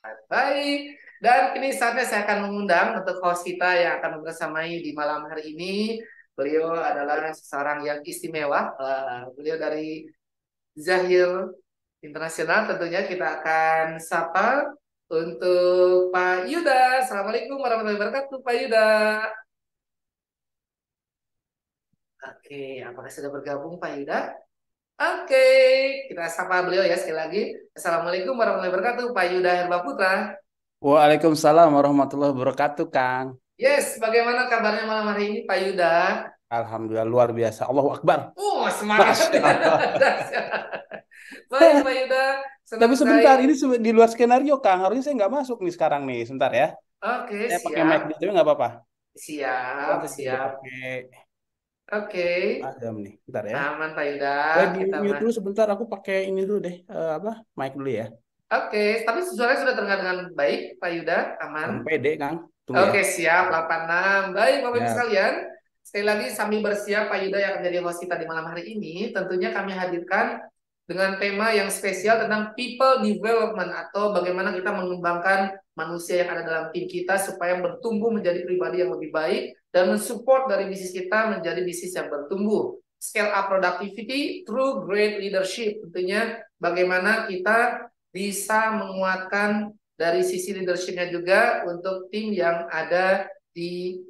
Baik, dan kini saatnya saya akan mengundang untuk host kita yang akan bersamai di malam hari ini. Beliau adalah seseorang yang istimewa. Beliau dari Zahir Internasional. Tentunya kita akan sapa untuk Pak Yuda. Assalamualaikum warahmatullahi wabarakatuh, Pak Yuda. Oke, apakah sudah bergabung Pak Yuda? Oke, kita sapa beliau ya sekali lagi. Assalamualaikum warahmatullahi wabarakatuh, Pak Yuda Herbaputra. Waalaikumsalam warahmatullahi wabarakatuh, Kang. Yes, bagaimana kabarnya malam hari ini, Pak Yuda? Alhamdulillah luar biasa. Allahu Akbar. Semangat. Masya Allah. Baik, Pak Yuda. Senang Tapi sebentar, sekali. ini di luar skenario, Kang. Harusnya saya nggak masuk nih sekarang nih. Sebentar ya. Oke, Saya pakai mic siap. dulu, tapi nggak apa-apa. Siap, Nanti juga siap. pakai Oke. Adam nih. Bentar ya. Aman, Pak Yuda. Saya di Kita mute mah. dulu sebentar. Aku pakai ini dulu deh. Apa? Mic dulu ya. Oke, tapi suaranya sudah terdengar dengan baik, Pak Yuda. Aman. Kurang pede, Kang. Tunggu ya. Oke, siap. 86. Baik, Bapak Ibu Ya. sekalian. Sekali lagi sambil bersiap Pak Yuda yang akan jadi host kita di malam hari ini, tentunya kami hadirkan dengan tema yang spesial tentang people development atau bagaimana kita mengembangkan manusia yang ada dalam tim kita supaya bertumbuh menjadi pribadi yang lebih baik dan mensupport dari bisnis kita menjadi bisnis yang bertumbuh. Scale up productivity through great leadership. Tentunya bagaimana kita bisa menguatkan dari sisi leadershipnya juga untuk tim yang ada di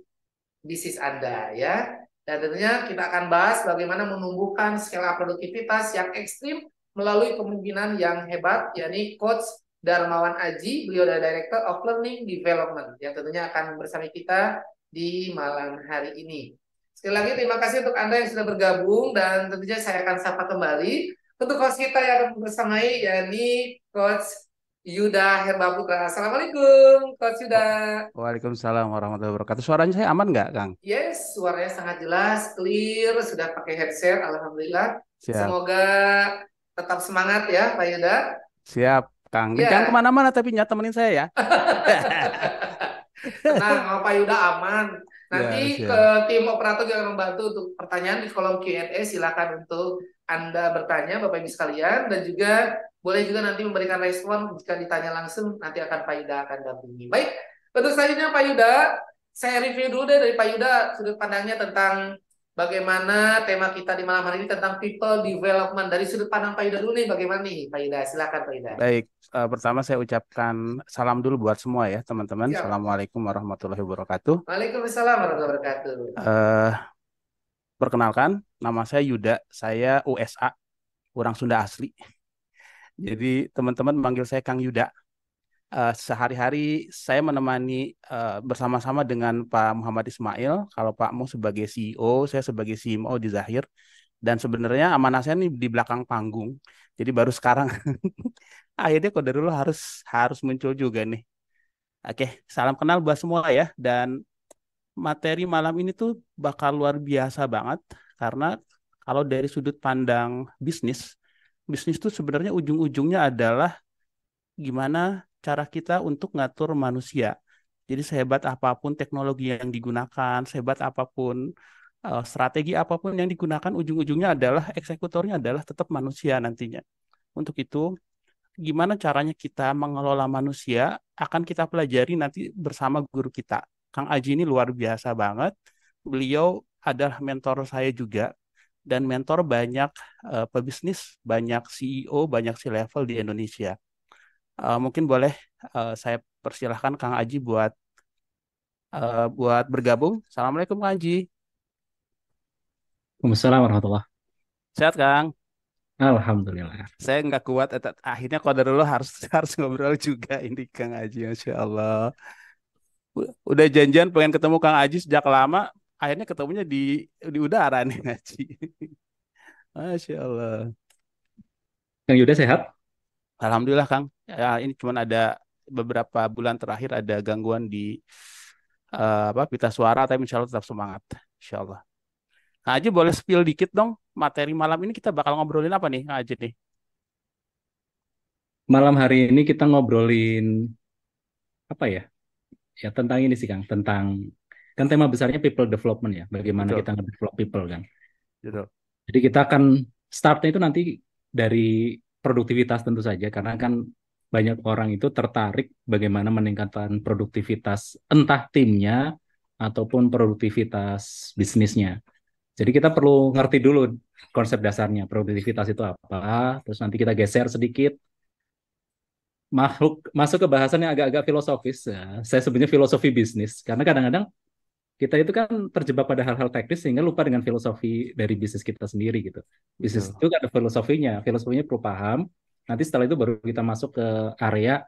bisnis Anda ya. Dan tentunya kita akan bahas bagaimana menumbuhkan skala produktivitas yang ekstrim melalui kemungkinan yang hebat, yakni Coach Darmawan Aji, beliau adalah Director of Learning Development, yang tentunya akan bersama kita di malam hari ini. Sekali lagi terima kasih untuk Anda yang sudah bergabung dan tentunya saya akan sapa kembali untuk host kita yang akan bersamai, yakni Coach Yuda Herbaputra. Assalamualaikum, Coach Yuda. Waalaikumsalam warahmatullahi wabarakatuh. Suaranya saya aman nggak, Kang? Yes, suaranya sangat jelas, clear, sudah pakai headset, alhamdulillah. Siap. Semoga tetap semangat ya, Pak Yuda. Siap, Kang. Jangan Ya, kemana-mana tapi temenin saya ya. tenang, kalau Pak Yuda aman. Ya, Nanti ke siap. tim operator yang membantu untuk pertanyaan di kolom Q&A, silakan untuk Anda bertanya, Bapak Ibu sekalian, dan juga boleh juga nanti memberikan respon jika ditanya langsung, nanti akan Pak Yuda akan dampingi. Baik, untuk selanjutnya Pak Yuda, saya review dulu deh dari Pak Yuda sudut pandangnya tentang bagaimana tema kita di malam hari ini tentang people development. Dari sudut pandang Pak Yuda dulu nih, bagaimana nih Pak Yuda? Silakan Pak Yuda. Baik, pertama saya ucapkan salam dulu buat semua ya, teman-teman. Siap. Assalamualaikum warahmatullahi wabarakatuh. Waalaikumsalam warahmatullahi wabarakatuh. Eh, Perkenalkan, nama saya Yuda. Saya USA, orang Sunda asli. Jadi teman-teman manggil saya Kang Yuda. Sehari-hari saya menemani bersama-sama dengan Pak Muhammad Ismail. Kalau Pak Mu sebagai CEO, saya sebagai CMO di Zahir. Dan sebenarnya amanah saya nih di belakang panggung. Jadi baru sekarang akhirnya kode dulu harus harus muncul juga nih. Oke, salam kenal buat semua ya. Dan materi malam ini tuh bakal luar biasa banget karena kalau dari sudut pandang bisnis, bisnis tuh sebenarnya ujung-ujungnya adalah gimana cara kita untuk ngatur manusia. Jadi sehebat apapun teknologi yang digunakan, sehebat apapun strategi apapun yang digunakan, ujung-ujungnya adalah eksekutornya adalah tetap manusia nantinya. Untuk itu, gimana caranya kita mengelola manusia akan kita pelajari nanti bersama guru kita. Kang Aji ini luar biasa banget. Beliau adalah mentor saya juga dan mentor banyak pebisnis, banyak CEO, banyak C-level di Indonesia. Mungkin boleh saya persilahkan Kang Aji buat bergabung. Assalamualaikum Kang Aji. Waalaikumsalam warahmatullah. Sehat Kang? Alhamdulillah. Saya nggak kuat, akhirnya kode dulu harus harus ngobrol juga ini Kang Aji, Masya Allah. Udah janjian pengen ketemu Kang Aji sejak lama, akhirnya ketemunya di udara nih Kang Aji. Masya Allah. Kang Yuda sehat? Alhamdulillah Kang. Ya, ini cuma ada beberapa bulan terakhir ada gangguan di pita suara, tapi insya Allah tetap semangat. Insya Allah. Kang Aji boleh spill dikit dong, materi malam ini kita bakal ngobrolin apa nih Kang Aji nih? Malam hari ini kita ngobrolin apa ya? Ya tentang ini sih Kang, tentang kan tema besarnya people development ya. Bagaimana Betul, kita nge-develop people kan. betul. Jadi kita akan startnya itu nanti dari produktivitas tentu saja karena kan banyak orang itu tertarik bagaimana meningkatkan produktivitas entah timnya ataupun produktivitas bisnisnya. Jadi kita perlu ngerti dulu konsep dasarnya produktivitas itu apa, terus nanti kita geser sedikit masuk ke bahasan yang agak-agak filosofis. Ya. Saya sebutnya filosofi bisnis karena kadang-kadang kita itu kan terjebak pada hal-hal teknis sehingga lupa dengan filosofi dari bisnis kita sendiri gitu. Bisnis Betul. itu kan ada filosofinya perlu paham. Nanti setelah itu baru kita masuk ke area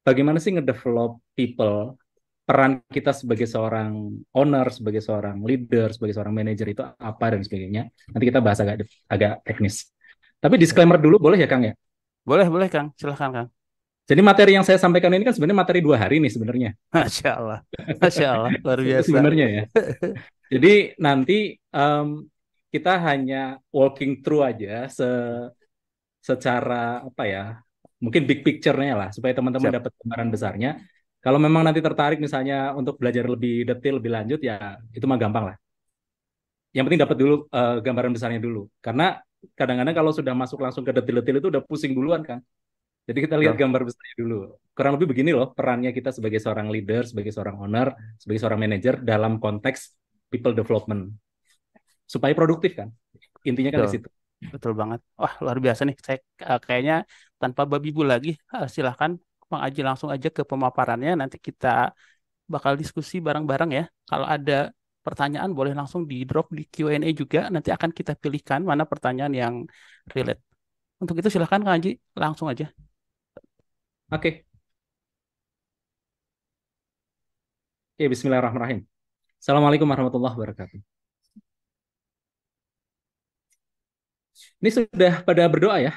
bagaimana sih ngedevelop people, peran kita sebagai seorang owner, sebagai seorang leader, sebagai seorang manajer itu apa dan sebagainya. Nanti kita bahas agak teknis. Tapi Oke. disclaimer dulu boleh ya Kang ya? Boleh, boleh Kang. Silahkan Kang. Jadi materi yang saya sampaikan ini kan sebenarnya materi 2 hari nih sebenarnya. Masya Allah. Masya Allah. Luar Itu biasa. sebenarnya ya. Jadi nanti kita hanya walking through aja secara apa ya, mungkin big picture-nya lah, supaya teman-teman Siap. dapat gambaran besarnya. Kalau memang nanti tertarik misalnya untuk belajar lebih detail, lebih lanjut, ya itu mah gampang lah. Yang penting dapat dulu gambaran besarnya dulu. Karena kadang-kadang kalau sudah masuk langsung ke detail-detail itu udah pusing duluan kan. Jadi kita lihat Betul. gambar besarnya dulu. Kurang lebih begini loh perannya kita sebagai seorang leader, sebagai seorang owner, sebagai seorang manager dalam konteks people development. Supaya produktif kan. Intinya kan di Betul. situ. Betul banget. Wah, luar biasa nih. Saya kayaknya tanpa babi bu lagi, silahkan Bang Aji langsung aja ke pemaparannya. Nanti kita bakal diskusi bareng-bareng ya. Kalau ada pertanyaan boleh langsung di drop di Q&A juga. Nanti akan kita pilihkan mana pertanyaan yang relate. Untuk itu silahkan Kang Aji langsung aja. Oke. Oke, bismillahirrahmanirrahim. Assalamualaikum warahmatullahi wabarakatuh. Ini sudah pada berdoa ya.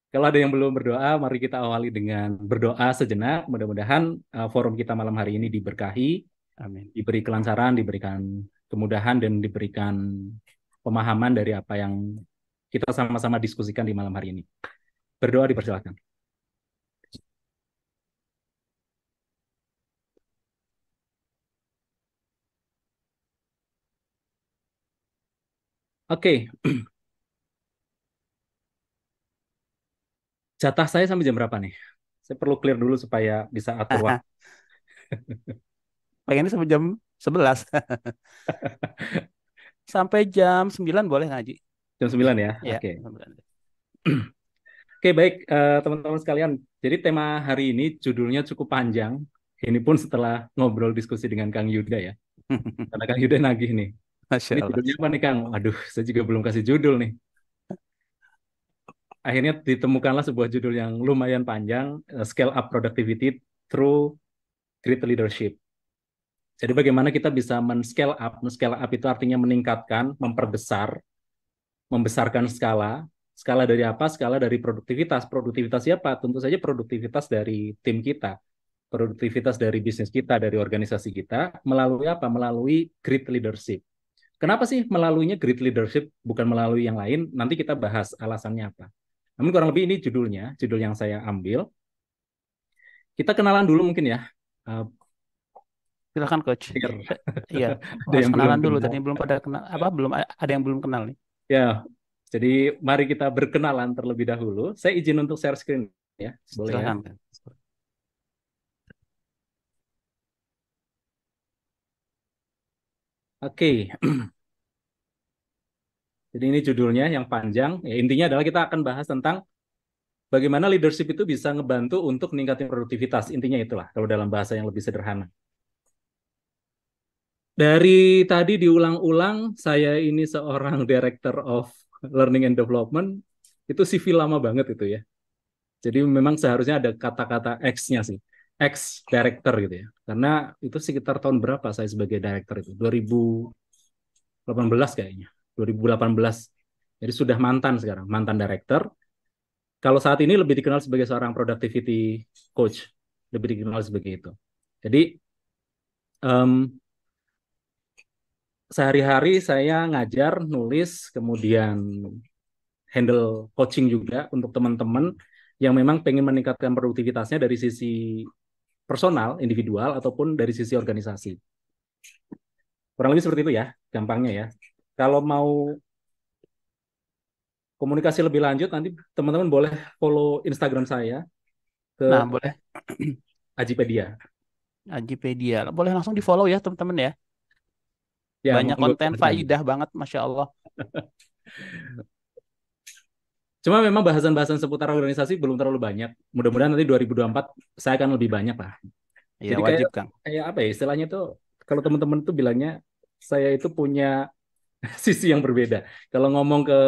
Kalau ada yang belum berdoa, mari kita awali dengan berdoa sejenak. Mudah-mudahan forum kita malam hari ini diberkahi, Amin. diberi kelancaran, diberikan kemudahan, dan diberikan pemahaman dari apa yang kita sama-sama diskusikan di malam hari ini. Berdoa dipersilakan. Oke, jatah saya sampai jam berapa nih? Saya perlu clear dulu supaya bisa atur waktu. Pengennya sampai jam 11. Sampai jam 9 boleh Kang Aji? Jam 9 ya? Ya, Oke. 9. Oke, baik teman-teman sekalian. Jadi tema hari ini judulnya cukup panjang. Ini pun setelah ngobrol diskusi dengan Kang Yuda ya. Karena Kang Yuda nagih nih. Masya Ini Allah. judulnya apa nih Kang? Aduh, saya juga belum kasih judul nih. Akhirnya ditemukanlah sebuah judul yang lumayan panjang, Scale Up Productivity Through Great Leadership. Jadi bagaimana kita bisa men-scale up. Men-scale up itu artinya meningkatkan, memperbesar, membesarkan skala. Skala dari apa? Skala dari produktivitas. Produktivitas siapa? Tentu saja produktivitas dari tim kita. Produktivitas dari bisnis kita, dari organisasi kita. Melalui apa? Melalui great leadership. Kenapa sih melaluinya great leadership, bukan melalui yang lain? Nanti kita bahas alasannya apa. Namun kurang lebih ini judulnya, judul yang saya ambil. Kita kenalan dulu mungkin ya. Uh, Silakan Coach. Iya, ada harus yang belum kenalan dulu. kenal. Tadi belum pada kenal, apa belum ada yang belum kenal nih. Ya, jadi mari kita berkenalan terlebih dahulu. Saya izin untuk share screen ya, boleh ya. Silakan. Oke. Jadi ini judulnya yang panjang. Ya, intinya adalah kita akan bahas tentang bagaimana leadership itu bisa ngebantu untuk meningkatkan produktivitas. Intinya itulah kalau dalam bahasa yang lebih sederhana. Dari tadi diulang-ulang, saya ini seorang Director of Learning and Development. Itu CV lama banget itu ya. Jadi memang seharusnya ada kata-kata X-nya sih. Ex-director gitu ya. Karena itu sekitar tahun berapa saya sebagai director itu? 2018 kayaknya. 2018. Jadi sudah mantan sekarang, mantan director. Kalau saat ini lebih dikenal sebagai seorang productivity coach. Lebih dikenal sebagai itu. Jadi sehari-hari saya ngajar, nulis, kemudian handle coaching juga untuk teman-teman yang memang pengen meningkatkan produktivitasnya dari sisi personal, individual, ataupun dari sisi organisasi. Kurang lebih seperti itu ya, gampangnya ya. Kalau mau komunikasi lebih lanjut, nanti teman-teman boleh follow Instagram saya ke Nah, boleh. Ajipedia. Ajipedia. Boleh langsung di-follow ya, teman-teman ya. Ya, Banyak monggo konten silahkan. faidah banget, Masya Allah. Cuma memang bahasan-bahasan seputar organisasi belum terlalu banyak. Mudah-mudahan nanti 2024 saya akan lebih banyak lah. Iya, Jadi kayak wajib, Kang. kayak apa ya istilahnya tuh, kalau teman-teman tuh bilangnya saya itu punya sisi yang berbeda. Kalau ngomong ke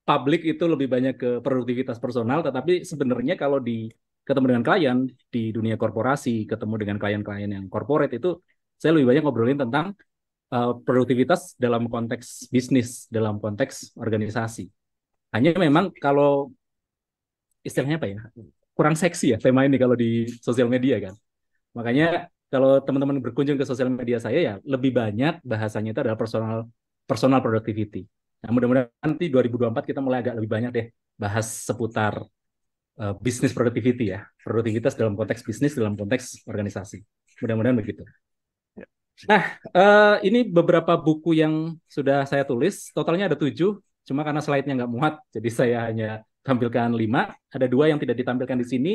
publik itu lebih banyak ke produktivitas personal, tetapi sebenarnya kalau di ketemu dengan klien di dunia korporasi, ketemu dengan klien-klien yang corporate itu saya lebih banyak ngobrolin tentang produktivitas dalam konteks bisnis, dalam konteks organisasi. Hanya memang kalau istilahnya apa ya, kurang seksi ya tema ini kalau di sosial media kan. Makanya kalau teman-teman berkunjung ke sosial media saya ya lebih banyak bahasanya itu adalah personal personal productivity. Nah, mudah-mudahan nanti 2024 kita mulai agak lebih banyak deh bahas seputar business productivity ya. Produktivitas dalam konteks bisnis, dalam konteks organisasi. Mudah-mudahan begitu. Nah, ini beberapa buku yang sudah saya tulis. Totalnya ada 7, cuma karena slide-nya nggak muat, jadi saya hanya tampilkan 5. Ada 2 yang tidak ditampilkan di sini.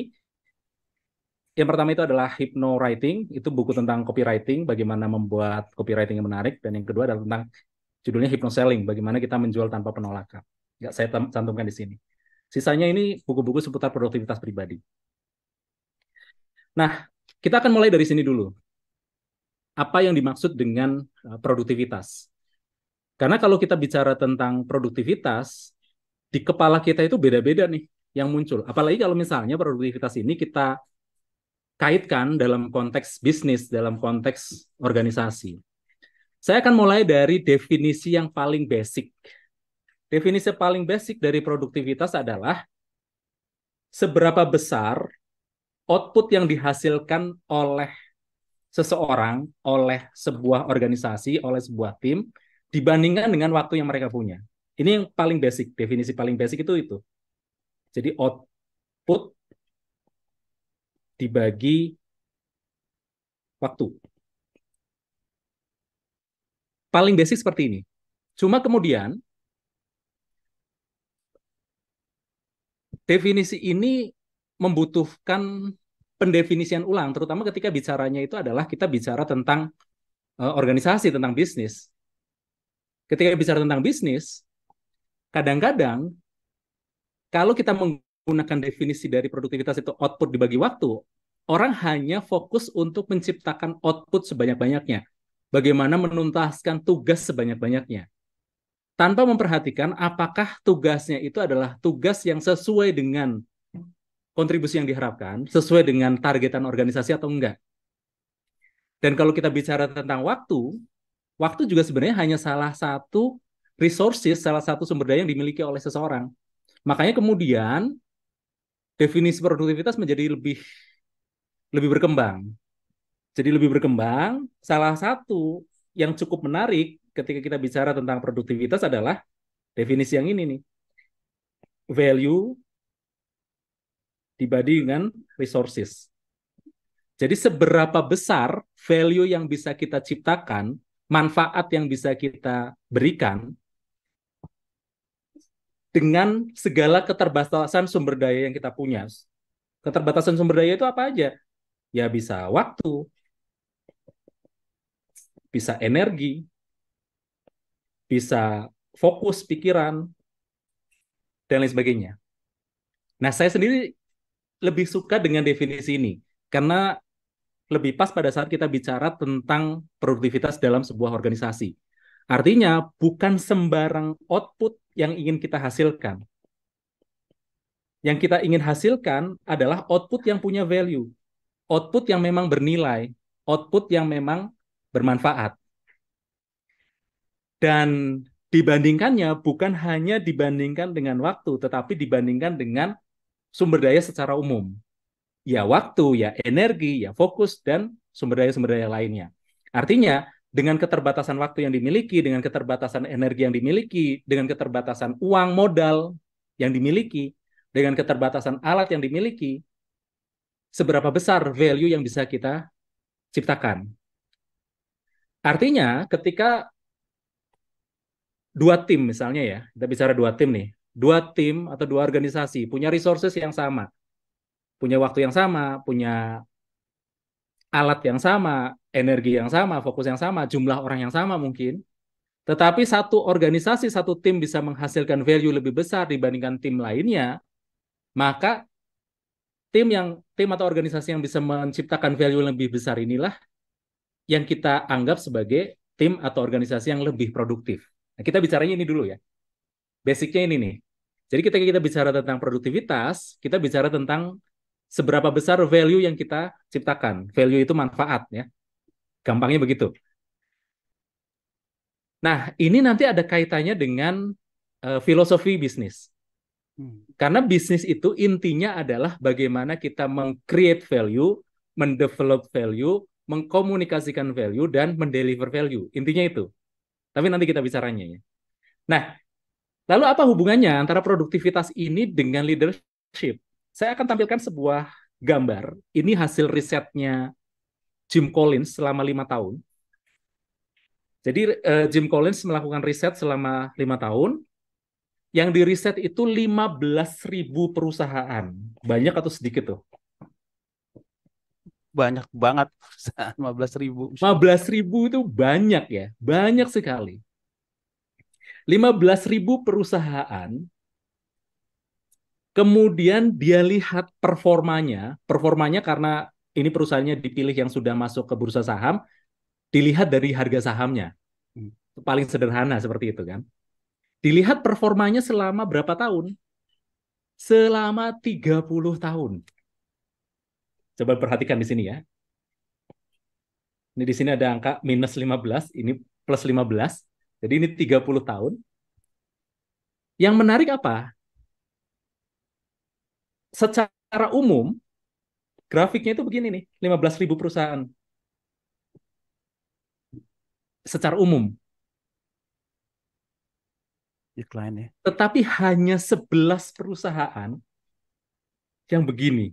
Yang pertama itu adalah Hypno Writing, itu buku tentang copywriting, bagaimana membuat copywriting yang menarik. Dan yang kedua adalah tentang judulnya Hypno Selling, bagaimana kita menjual tanpa penolakan. Nggak saya cantumkan di sini. Sisanya ini buku-buku seputar produktivitas pribadi. Nah, kita akan mulai dari sini dulu. Apa yang dimaksud dengan produktivitas? Karena kalau kita bicara tentang produktivitas, di kepala kita itu beda-beda nih yang muncul. Apalagi kalau misalnya produktivitas ini kita kaitkan dalam konteks bisnis, dalam konteks organisasi. Saya akan mulai dari definisi yang paling basic. Definisi paling basic dari produktivitas adalah seberapa besar output yang dihasilkan oleh seseorang, oleh sebuah organisasi, oleh sebuah tim, dibandingkan dengan waktu yang mereka punya. Ini yang paling basic, definisi paling basic itu. Jadi output dibagi waktu. Paling basic seperti ini. Cuma kemudian definisi ini membutuhkan pendefinisian ulang, terutama ketika bicaranya itu adalah kita bicara tentang organisasi, tentang bisnis. Ketika bicara tentang bisnis, kadang-kadang kalau kita menggunakan definisi dari produktivitas itu output dibagi waktu, orang hanya fokus untuk menciptakan output sebanyak-banyaknya. Bagaimana menuntaskan tugas sebanyak-banyaknya. Tanpa memperhatikan apakah tugasnya itu adalah tugas yang sesuai dengan kontribusi yang diharapkan, sesuai dengan targetan organisasi atau enggak. Dan kalau kita bicara tentang waktu, waktu juga sebenarnya hanya salah satu resources, salah satu sumber daya yang dimiliki oleh seseorang. Makanya kemudian definisi produktivitas menjadi lebih berkembang. Jadi lebih berkembang, salah satu yang cukup menarik ketika kita bicara tentang produktivitas adalah definisi yang ini nih. Value dibanding dengan resources. Jadi seberapa besar value yang bisa kita ciptakan, manfaat yang bisa kita berikan dengan segala keterbatasan sumber daya yang kita punya. Keterbatasan sumber daya itu apa aja? Ya bisa waktu, bisa energi, bisa fokus pikiran, dan lain sebagainya. Nah, saya sendiri lebih suka dengan definisi ini, karena lebih pas pada saat kita bicara tentang produktivitas dalam sebuah organisasi. Artinya, bukan sembarang output yang ingin kita hasilkan. Yang kita ingin hasilkan adalah output yang punya value, output yang memang bernilai, output yang memang bermanfaat. Dan dibandingkannya bukan hanya dibandingkan dengan waktu, tetapi dibandingkan dengan sumber daya secara umum. Ya waktu, ya energi, ya fokus, dan sumber daya lainnya. Artinya, dengan keterbatasan waktu yang dimiliki, dengan keterbatasan energi yang dimiliki, dengan keterbatasan uang modal yang dimiliki, dengan keterbatasan alat yang dimiliki, seberapa besar value yang bisa kita ciptakan. Artinya, ketika dua tim misalnya ya, kita bicara dua tim nih, dua tim atau dua organisasi punya resources yang sama, punya waktu yang sama, punya alat yang sama, energi yang sama, fokus yang sama, jumlah orang yang sama mungkin, tetapi satu organisasi, satu tim bisa menghasilkan value lebih besar dibandingkan tim lainnya, maka tim atau organisasi yang bisa menciptakan value lebih besar inilah yang kita anggap sebagai tim atau organisasi yang lebih produktif. Nah, kita bicaranya ini dulu ya. Basicnya ini nih. Jadi ketika kita bicara tentang produktivitas, kita bicara tentang seberapa besar value yang kita ciptakan. Value itu manfaat ya. Gampangnya begitu. Nah, ini nanti ada kaitannya dengan filosofi bisnis. Karena bisnis itu intinya adalah bagaimana kita meng-create value, mendevelop value, mengkomunikasikan value, dan mendeliver value. Intinya itu. Tapi nanti kita bicaranya ya. Nah, lalu apa hubungannya antara produktivitas ini dengan leadership? Saya akan tampilkan sebuah gambar. Ini hasil risetnya Jim Collins selama 5 tahun. Jadi Jim Collins melakukan riset selama 5 tahun. Yang di riset itu 15.000 perusahaan. Banyak atau sedikit tuh? Banyak banget. 15.000. 15.000 itu banyak ya. Banyak sekali. 15.000 perusahaan. Kemudian dia lihat performanya. Performanya karena ini perusahaannya dipilih yang sudah masuk ke bursa saham. Dilihat dari harga sahamnya. Paling sederhana seperti itu kan. Dilihat performanya selama berapa tahun? Selama 30 tahun. Coba perhatikan di sini ya. Ini di sini ada angka minus 15, ini plus 15. Jadi ini 30 tahun. Yang menarik apa? Secara umum, grafiknya itu begini nih, 15.000 perusahaan. Secara umum. Decline ya. Tetapi hanya 11 perusahaan yang begini.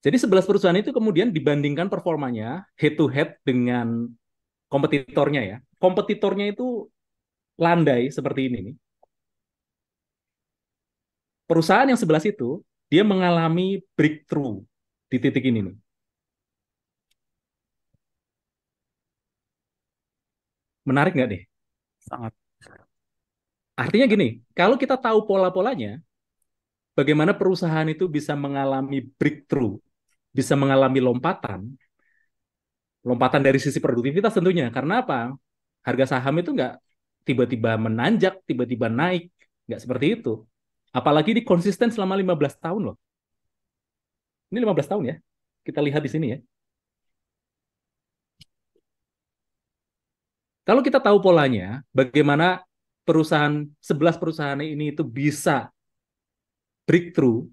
Jadi 11 perusahaan itu kemudian dibandingkan performanya head to head dengan kompetitornya ya. Kompetitornya itu landai seperti ini nih. Perusahaan yang 11 itu dia mengalami breakthrough di titik ini nih. Menarik nggak nih? Sangat. Artinya gini, kalau kita tahu pola-polanya, bagaimana perusahaan itu bisa mengalami breakthrough, bisa mengalami lompatan, lompatan dari sisi produktivitas tentunya. Karena apa? Harga saham itu nggak tiba-tiba menanjak, tiba-tiba naik. Nggak seperti itu. Apalagi di konsisten selama 15 tahun loh. Ini 15 tahun ya. Kita lihat di sini ya. Kalau kita tahu polanya, bagaimana 11 perusahaan ini itu bisa breakthrough,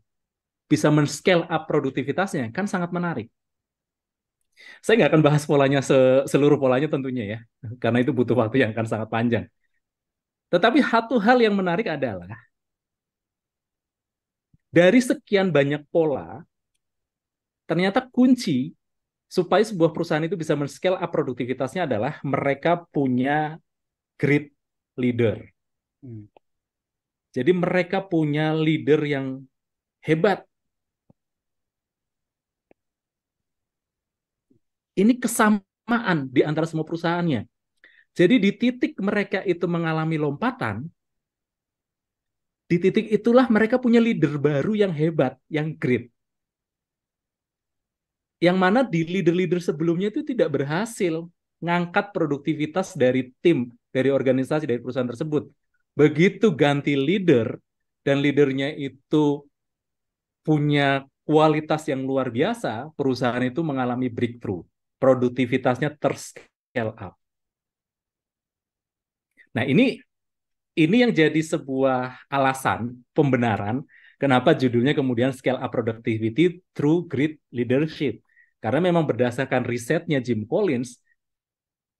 bisa men-scale up produktivitasnya, kan sangat menarik. Saya nggak akan bahas polanya seluruh polanya tentunya ya, karena itu butuh waktu yang akan sangat panjang. Tetapi satu hal yang menarik adalah, dari sekian banyak pola, ternyata kunci supaya sebuah perusahaan itu bisa men-scale up produktivitasnya adalah mereka punya great leader. Jadi mereka punya leader yang hebat. Ini kesamaan di antara semua perusahaannya. Jadi di titik mereka itu mengalami lompatan, di titik itulah mereka punya leader baru yang hebat, yang great. Yang mana di leader-leader sebelumnya itu tidak berhasil ngangkat produktivitas dari tim, dari organisasi, dari perusahaan tersebut. Begitu ganti leader, dan leadernya itu punya kualitas yang luar biasa, perusahaan itu mengalami breakthrough. Produktivitasnya ter-scale up. Nah, ini yang jadi sebuah alasan, pembenaran, kenapa judulnya kemudian Scale Up Productivity Through Great Leadership. Karena memang berdasarkan risetnya Jim Collins,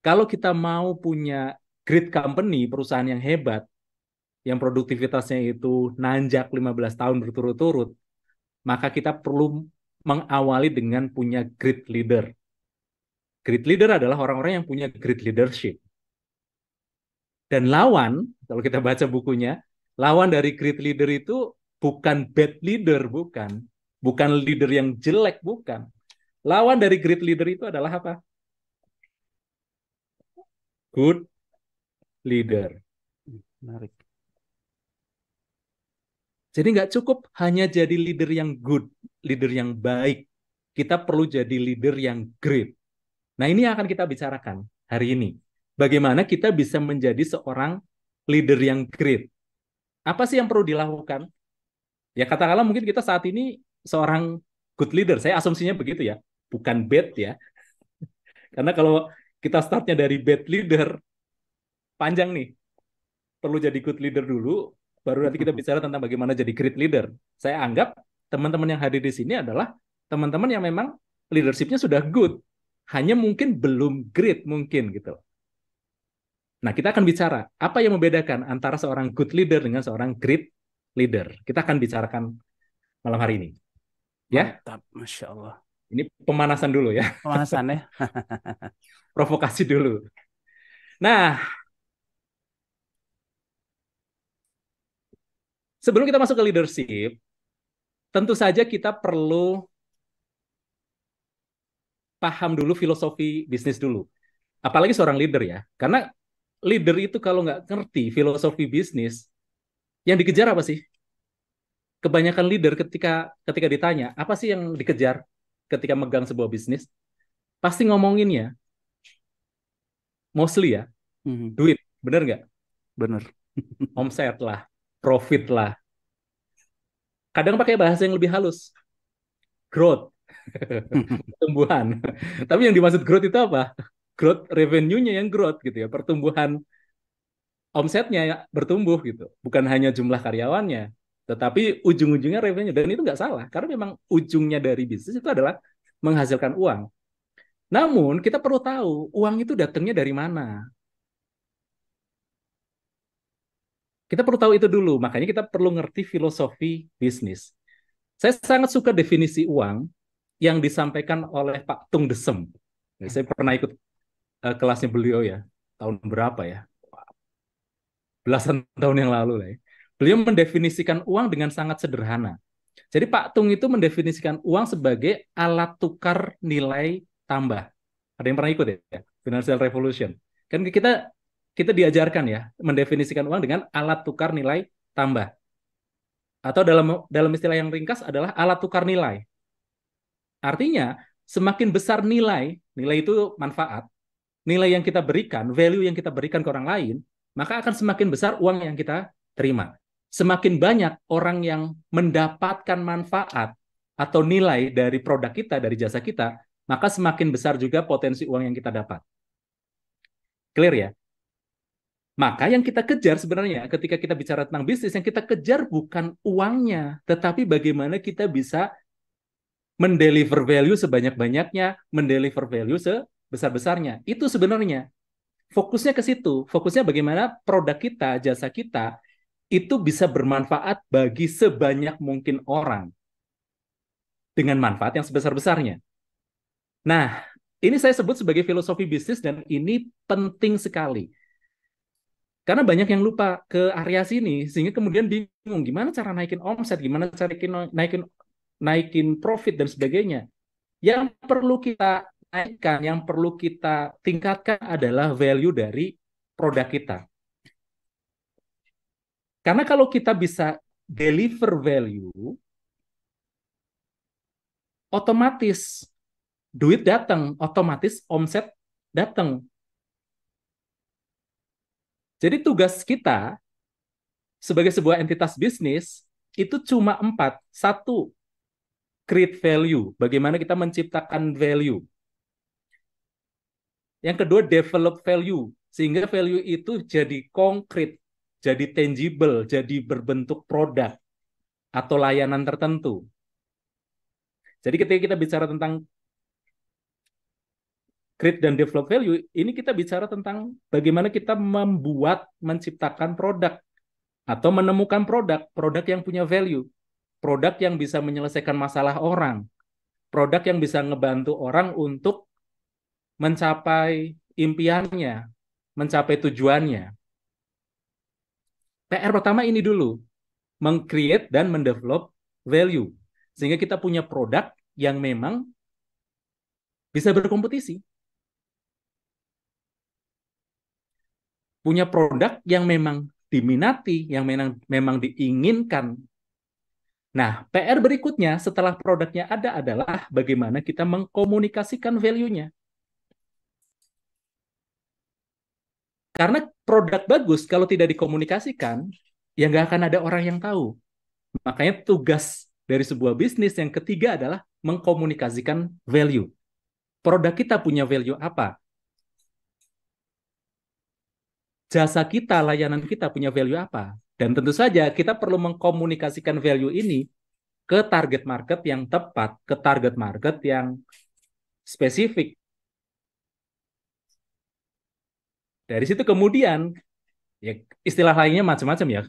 kalau kita mau punya great company, perusahaan yang hebat, yang produktivitasnya itu nanjak 15 tahun berturut-turut, maka kita perlu mengawali dengan punya great leader. Great leader adalah orang-orang yang punya great leadership. Dan lawan, kalau kita baca bukunya, lawan dari great leader itu bukan bad leader, bukan. Bukan leader yang jelek, bukan. Lawan dari great leader itu adalah apa? Good leader. Menarik. Jadi nggak cukup hanya jadi leader yang good, leader yang baik. Kita perlu jadi leader yang great. Nah, ini yang akan kita bicarakan hari ini. Bagaimana kita bisa menjadi seorang leader yang great. Apa sih yang perlu dilakukan? Ya katakanlah mungkin kita saat ini seorang good leader. Saya asumsinya begitu ya. Bukan bad ya. Karena kalau kita startnya dari bad leader, panjang nih. Perlu jadi good leader dulu, baru nanti kita bicara tentang bagaimana jadi great leader. Saya anggap teman-teman yang hadir di sini adalah teman-teman yang memang leadership-nya sudah good. Hanya mungkin belum great mungkin gitu. Nah, kita akan bicara apa yang membedakan antara seorang good leader dengan seorang great leader. Kita akan bicarakan malam hari ini. Ya, Mantap, Masya Allah. ini pemanasan dulu ya, Pemanasannya. provokasi dulu. Nah, sebelum kita masuk ke leadership, tentu saja kita perlu paham dulu filosofi bisnis dulu. Apalagi seorang leader ya. Karena leader itu kalau nggak ngerti filosofi bisnis, yang dikejar apa sih? Kebanyakan leader ketika ditanya, apa sih yang dikejar ketika megang sebuah bisnis? Pasti ngomonginnya, mostly ya, duit. Bener nggak? Bener. Omset lah, profit lah. Kadang pakai bahasa yang lebih halus. Growth. Pertumbuhan. Tapi yang dimaksud growth itu apa? Growth revenue-nya yang growth gitu ya. Pertumbuhan omsetnya bertumbuh gitu. Bukan hanya jumlah karyawannya, tetapi ujung-ujungnya revenue. Dan itu nggak salah. Karena memang ujungnya dari bisnis itu adalah menghasilkan uang. Namun kita perlu tahu uang itu datangnya dari mana. Kita perlu tahu itu dulu. Makanya kita perlu ngerti filosofi bisnis. Saya sangat suka definisi uang yang disampaikan oleh Pak Tung Desem. Saya pernah ikut kelasnya beliau ya. Tahun berapa ya? Belasan tahun yang lalu lah ya. Beliau mendefinisikan uang dengan sangat sederhana. Jadi Pak Tung itu mendefinisikan uang sebagai alat tukar nilai tambah. Ada yang pernah ikut ya? Financial Revolution. Kan kita diajarkan ya mendefinisikan uang dengan alat tukar nilai tambah. Atau dalam istilah yang ringkas adalah alat tukar nilai. Artinya semakin besar nilai itu manfaat, nilai yang kita berikan, value yang kita berikan ke orang lain, maka akan semakin besar uang yang kita terima. Semakin banyak orang yang mendapatkan manfaat atau nilai dari produk kita, dari jasa kita, maka semakin besar juga potensi uang yang kita dapat. Clear ya? Maka yang kita kejar sebenarnya ketika kita bicara tentang bisnis, yang kita kejar bukan uangnya, tetapi bagaimana kita bisa mendeliver value sebanyak-banyaknya, mendeliver value sebesar-besarnya. Itu sebenarnya fokusnya ke situ. Fokusnya bagaimana produk kita, jasa kita, itu bisa bermanfaat bagi sebanyak mungkin orang dengan manfaat yang sebesar-besarnya. Nah, ini saya sebut sebagai filosofi bisnis dan ini penting sekali. Karena banyak yang lupa ke area sini, sehingga kemudian bingung gimana cara naikin omset, gimana cara naikin profit dan sebagainya. Yang perlu kita naikkan, yang perlu kita tingkatkan adalah value dari produk kita. Karena kalau kita bisa deliver value, otomatis duit datang, otomatis omset datang. Jadi tugas kita sebagai sebuah entitas bisnis itu cuma 4. 1, create value. Bagaimana kita menciptakan value. Yang kedua, develop value. Sehingga value itu jadi konkret, jadi tangible, jadi berbentuk produk atau layanan tertentu. Jadi ketika kita bicara tentang create dan develop value, ini kita bicara tentang bagaimana kita menciptakan produk atau menemukan produk yang punya value, produk yang bisa menyelesaikan masalah orang, produk yang bisa ngebantu orang untuk mencapai impiannya, mencapai tujuannya. PR pertama ini dulu, meng-create dan mendevelop value. Sehingga kita punya produk yang memang bisa berkompetisi. Punya produk yang memang diminati, yang memang diinginkan. Nah, PR berikutnya setelah produknya ada adalah bagaimana kita mengkomunikasikan value-nya. Karena produk bagus kalau tidak dikomunikasikan, ya nggak akan ada orang yang tahu. Makanya tugas dari sebuah bisnis yang ketiga adalah mengkomunikasikan value. Produk kita punya value apa? Jasa kita, layanan kita punya value apa? Dan tentu saja kita perlu mengkomunikasikan value ini ke target market yang tepat, ke target market yang spesifik. Dari situ kemudian, ya istilah lainnya macam-macam ya,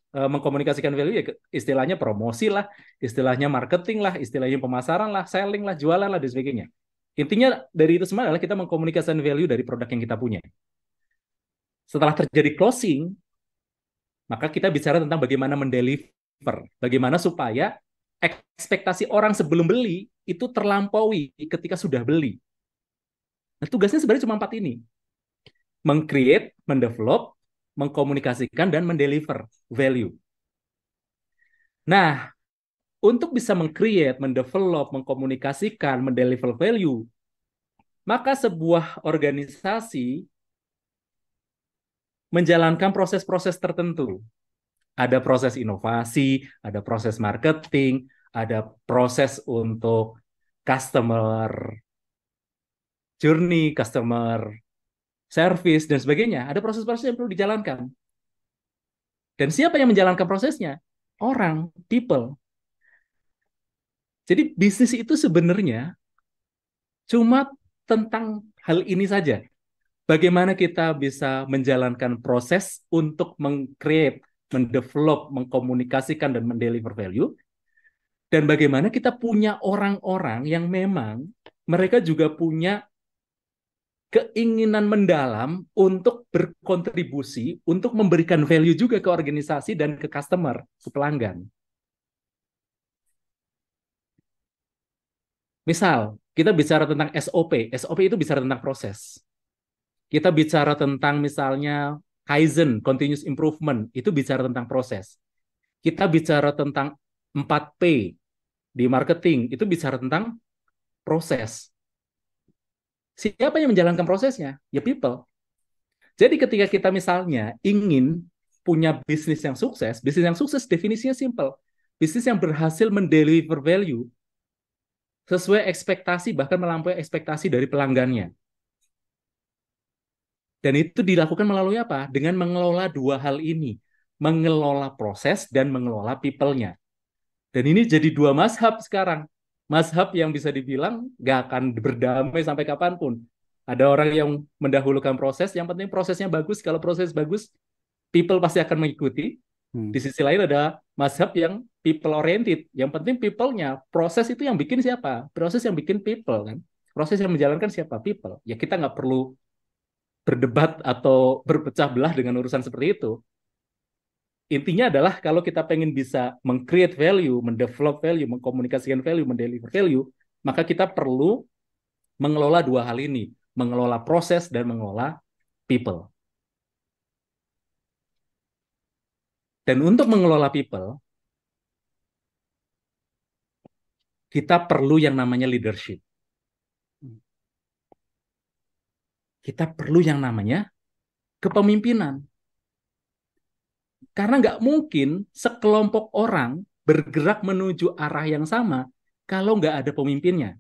mengkomunikasikan value ya istilahnya promosi lah, istilahnya marketing lah, istilahnya pemasaran lah, selling lah, jualan lah, dan sebagainya. Intinya dari itu semua adalah kita mengkomunikasikan value dari produk yang kita punya. Setelah terjadi closing, maka kita bicara tentang bagaimana mendeliver, bagaimana supaya ekspektasi orang sebelum beli itu terlampaui ketika sudah beli. Nah, tugasnya sebenarnya cuma 4 ini. Meng-create, mendevelop, mengkomunikasikan, dan mendeliver value. Nah, untuk bisa meng-create, mendevelop, mengkomunikasikan, mendeliver value, maka sebuah organisasi menjalankan proses-proses tertentu. Ada proses inovasi, ada proses marketing, ada proses untuk customer journey, customer service, dan sebagainya. Ada proses-proses yang perlu dijalankan. Dan siapa yang menjalankan prosesnya? Orang, people. Jadi bisnis itu sebenarnya cuma tentang hal ini saja. Bagaimana kita bisa menjalankan proses untuk meng-create, mendevelop, mengkomunikasikan, dan mendeliver value. Dan bagaimana kita punya orang-orang yang memang mereka juga punya keinginan mendalam untuk berkontribusi, untuk memberikan value juga ke organisasi dan ke customer, ke pelanggan. Misal, kita bicara tentang SOP. SOP itu bicara tentang proses. Kita bicara tentang misalnya Kaizen, continuous improvement, itu bicara tentang proses. Kita bicara tentang 4P di marketing, itu bicara tentang proses. Siapa yang menjalankan prosesnya? Ya people. Jadi ketika kita misalnya ingin punya bisnis yang sukses definisinya simple. Bisnis yang berhasil mendeliver value sesuai ekspektasi, bahkan melampaui ekspektasi dari pelanggannya. Dan itu dilakukan melalui apa? Dengan mengelola 2 hal ini. Mengelola proses dan mengelola people-nya. Dan ini jadi 2 mazhab sekarang. Mazhab yang bisa dibilang nggak akan berdamai sampai kapanpun. Ada orang yang mendahulukan proses, yang penting prosesnya bagus. Kalau proses bagus, people pasti akan mengikuti. Di sisi lain ada mazhab yang people oriented. Yang penting people-nya, proses itu yang bikin siapa? Proses yang bikin people kan. Proses yang menjalankan siapa? People. Ya kita nggak perlu berdebat atau berpecah belah dengan urusan seperti itu. Intinya adalah kalau kita pengen bisa meng-create value, mendevelop value, mengkomunikasikan value, mendeliver value, maka kita perlu mengelola 2 hal ini, mengelola proses dan mengelola people. Dan untuk mengelola people, kita perlu yang namanya leadership. Kita perlu yang namanya kepemimpinan. Karena nggak mungkin sekelompok orang bergerak menuju arah yang sama kalau nggak ada pemimpinnya.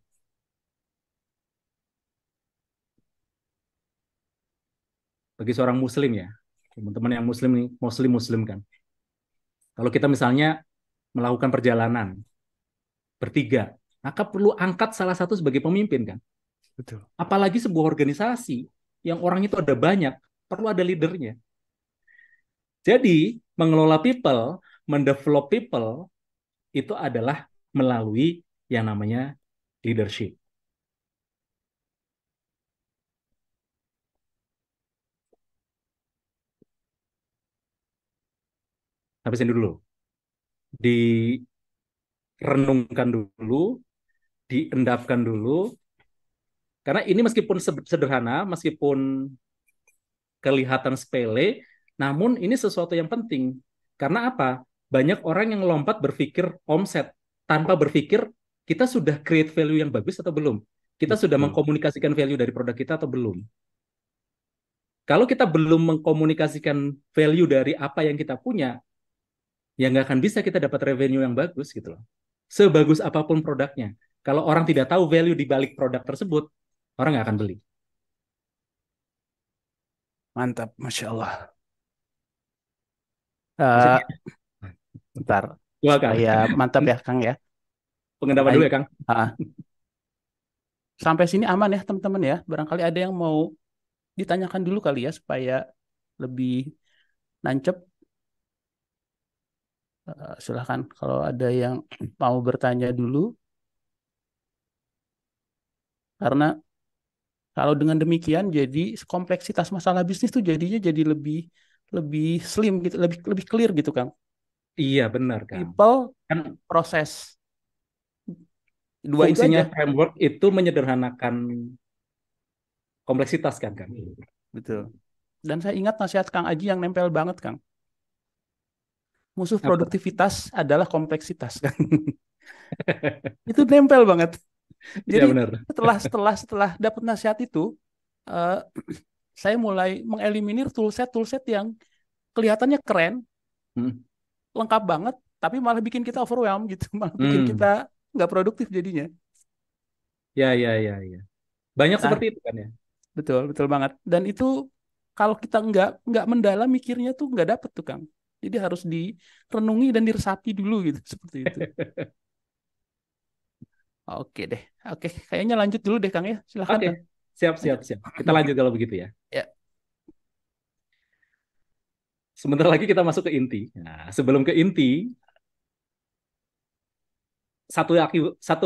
Bagi seorang muslim ya, teman-teman yang muslim nih, muslim kan. Kalau kita misalnya melakukan perjalanan bertiga, maka perlu angkat salah satu sebagai pemimpin kan. Betul. Apalagi sebuah organisasi yang orang itu ada banyak, perlu ada leadernya. Jadi, mengelola people, mendevelop people, itu adalah melalui yang namanya leadership. Sampai sini dulu. Direnungkan dulu, diendapkan dulu. Karena ini meskipun sederhana, meskipun kelihatan sepele, namun ini sesuatu yang penting. Karena apa? Banyak orang yang lompat berpikir omset tanpa berpikir kita sudah create value yang bagus atau belum. Kita sudah mengkomunikasikan value dari produk kita atau belum. Kalau kita belum mengkomunikasikan value dari apa yang kita punya, ya nggak akan bisa kita dapat revenue yang bagus gitu loh. Sebagus apapun produknya. Kalau orang tidak tahu value di balik produk tersebut, orang nggak akan beli. Mantap, Masya Allah. Maksudnya, Bentar, Wah, Kang. supaya mantap ya Kang ya. Pengendapan dulu ya, Kang. Sampai sini aman ya teman-teman ya. Barangkali ada yang mau ditanyakan dulu kali ya supaya lebih nancep. Silahkan kalau ada yang mau bertanya dulu. Karena kalau dengan demikian jadi kompleksitas masalah bisnis tuh jadinya jadi lebih slim gitu, lebih clear gitu Kang. Iya, benar, Kang. People, Kan proses. Dua itu fungsinya aja. framework itu menyederhanakan kompleksitas kan, Kang. Betul. Dan saya ingat nasihat Kang Aji yang nempel banget, Kang. Musuh Apa? produktivitas adalah kompleksitas, Kang. Itu nempel banget. Iya, Jadi benar. setelah dapat nasihat itu, eh, saya mulai mengeliminir toolset yang kelihatannya keren, lengkap banget, tapi malah bikin kita overwhelm gitu, malah bikin kita nggak produktif jadinya. Ya. Banyak Nah, seperti itu kan ya. betul banget. Dan itu kalau kita nggak mendalam mikirnya tuh nggak dapet tuh Kang. Jadi harus direnungi dan diresapi dulu gitu seperti itu. Oke deh, oke. Kayaknya lanjut dulu deh Kang ya. Silakan Oke, Kang. siap. Kita lanjut kalau begitu ya. Ya. Sebentar lagi kita masuk ke inti. Nah, sebelum ke inti, satu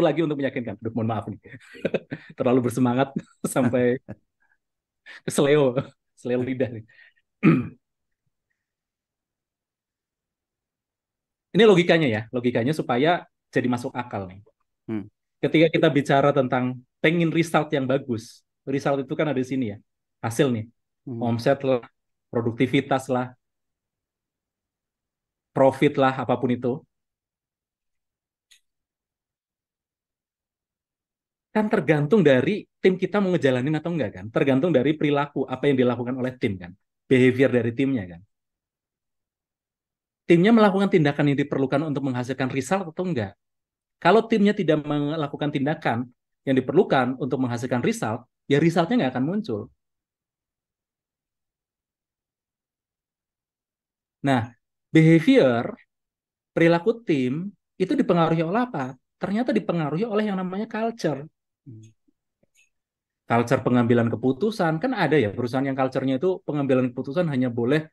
lagi untuk meyakinkan. Aduh, mohon maaf nih. Terlalu bersemangat sampai seleo lidah nih. Ini logikanya ya, logikanya supaya jadi masuk akal nih. Ketika kita bicara tentang pengen result yang bagus, result itu kan ada di sini ya, hasil nih, omset lah, produktivitas lah, profit lah, apapun itu. Kan tergantung dari tim kita mau ngejalanin atau enggak kan, tergantung dari perilaku apa yang dilakukan oleh tim kan, behavior dari timnya kan. Timnya melakukan tindakan yang diperlukan untuk menghasilkan result atau enggak. Kalau timnya tidak melakukan tindakan yang diperlukan untuk menghasilkan result, ya resultnya nggak akan muncul. Nah, behavior, perilaku tim, itu dipengaruhi oleh apa? Ternyata dipengaruhi oleh yang namanya culture. Culture pengambilan keputusan, kan ada ya perusahaan yang culture-nya itu pengambilan keputusan hanya boleh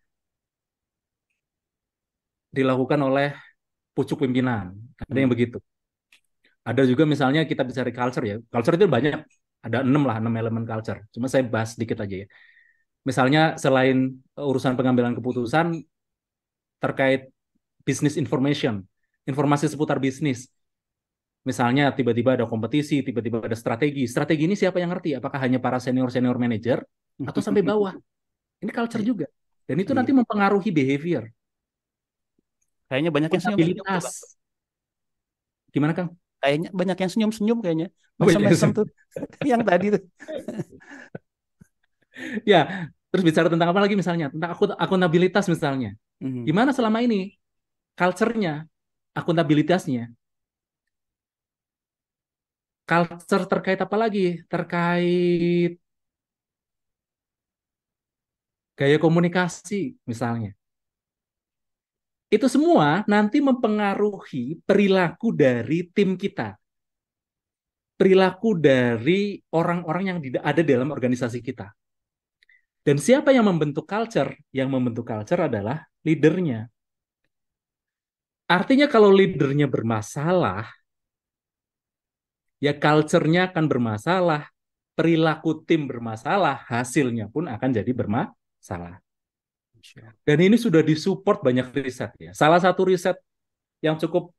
dilakukan oleh pucuk pimpinan. Ada yang begitu. Ada juga misalnya kita bicara culture ya. Culture itu banyak. Ada 6 elemen culture. Cuma saya bahas sedikit aja ya. Misalnya selain urusan pengambilan keputusan terkait business information, informasi seputar bisnis. Misalnya tiba-tiba ada kompetisi, tiba-tiba ada strategi. Strategi ini siapa yang ngerti? Apakah hanya para senior-senior manager atau sampai bawah? Ini culture juga. Dan itu nanti mempengaruhi behavior. Kayaknya banyak yang senyum-senyum tuh, Bang. Gimana, Kang? Kayaknya banyak yang senyum-senyum kayaknya. Mesem-mesem tuh. Yang tadi tuh. Ya, terus bicara tentang apa lagi misalnya? Tentang akuntabilitas misalnya. Gimana selama ini culture-nya, akuntabilitasnya? Culture terkait apa lagi? Terkait gaya komunikasi misalnya. Itu semua nanti mempengaruhi perilaku dari tim kita. Perilaku dari orang-orang yang ada dalam organisasi kita. Dan siapa yang membentuk culture? Yang membentuk culture adalah leadernya. Artinya kalau leadernya bermasalah, ya culture-nya akan bermasalah, perilaku tim bermasalah, hasilnya pun akan jadi bermasalah. Dan ini sudah disupport banyak riset ya. Salah satu riset yang cukup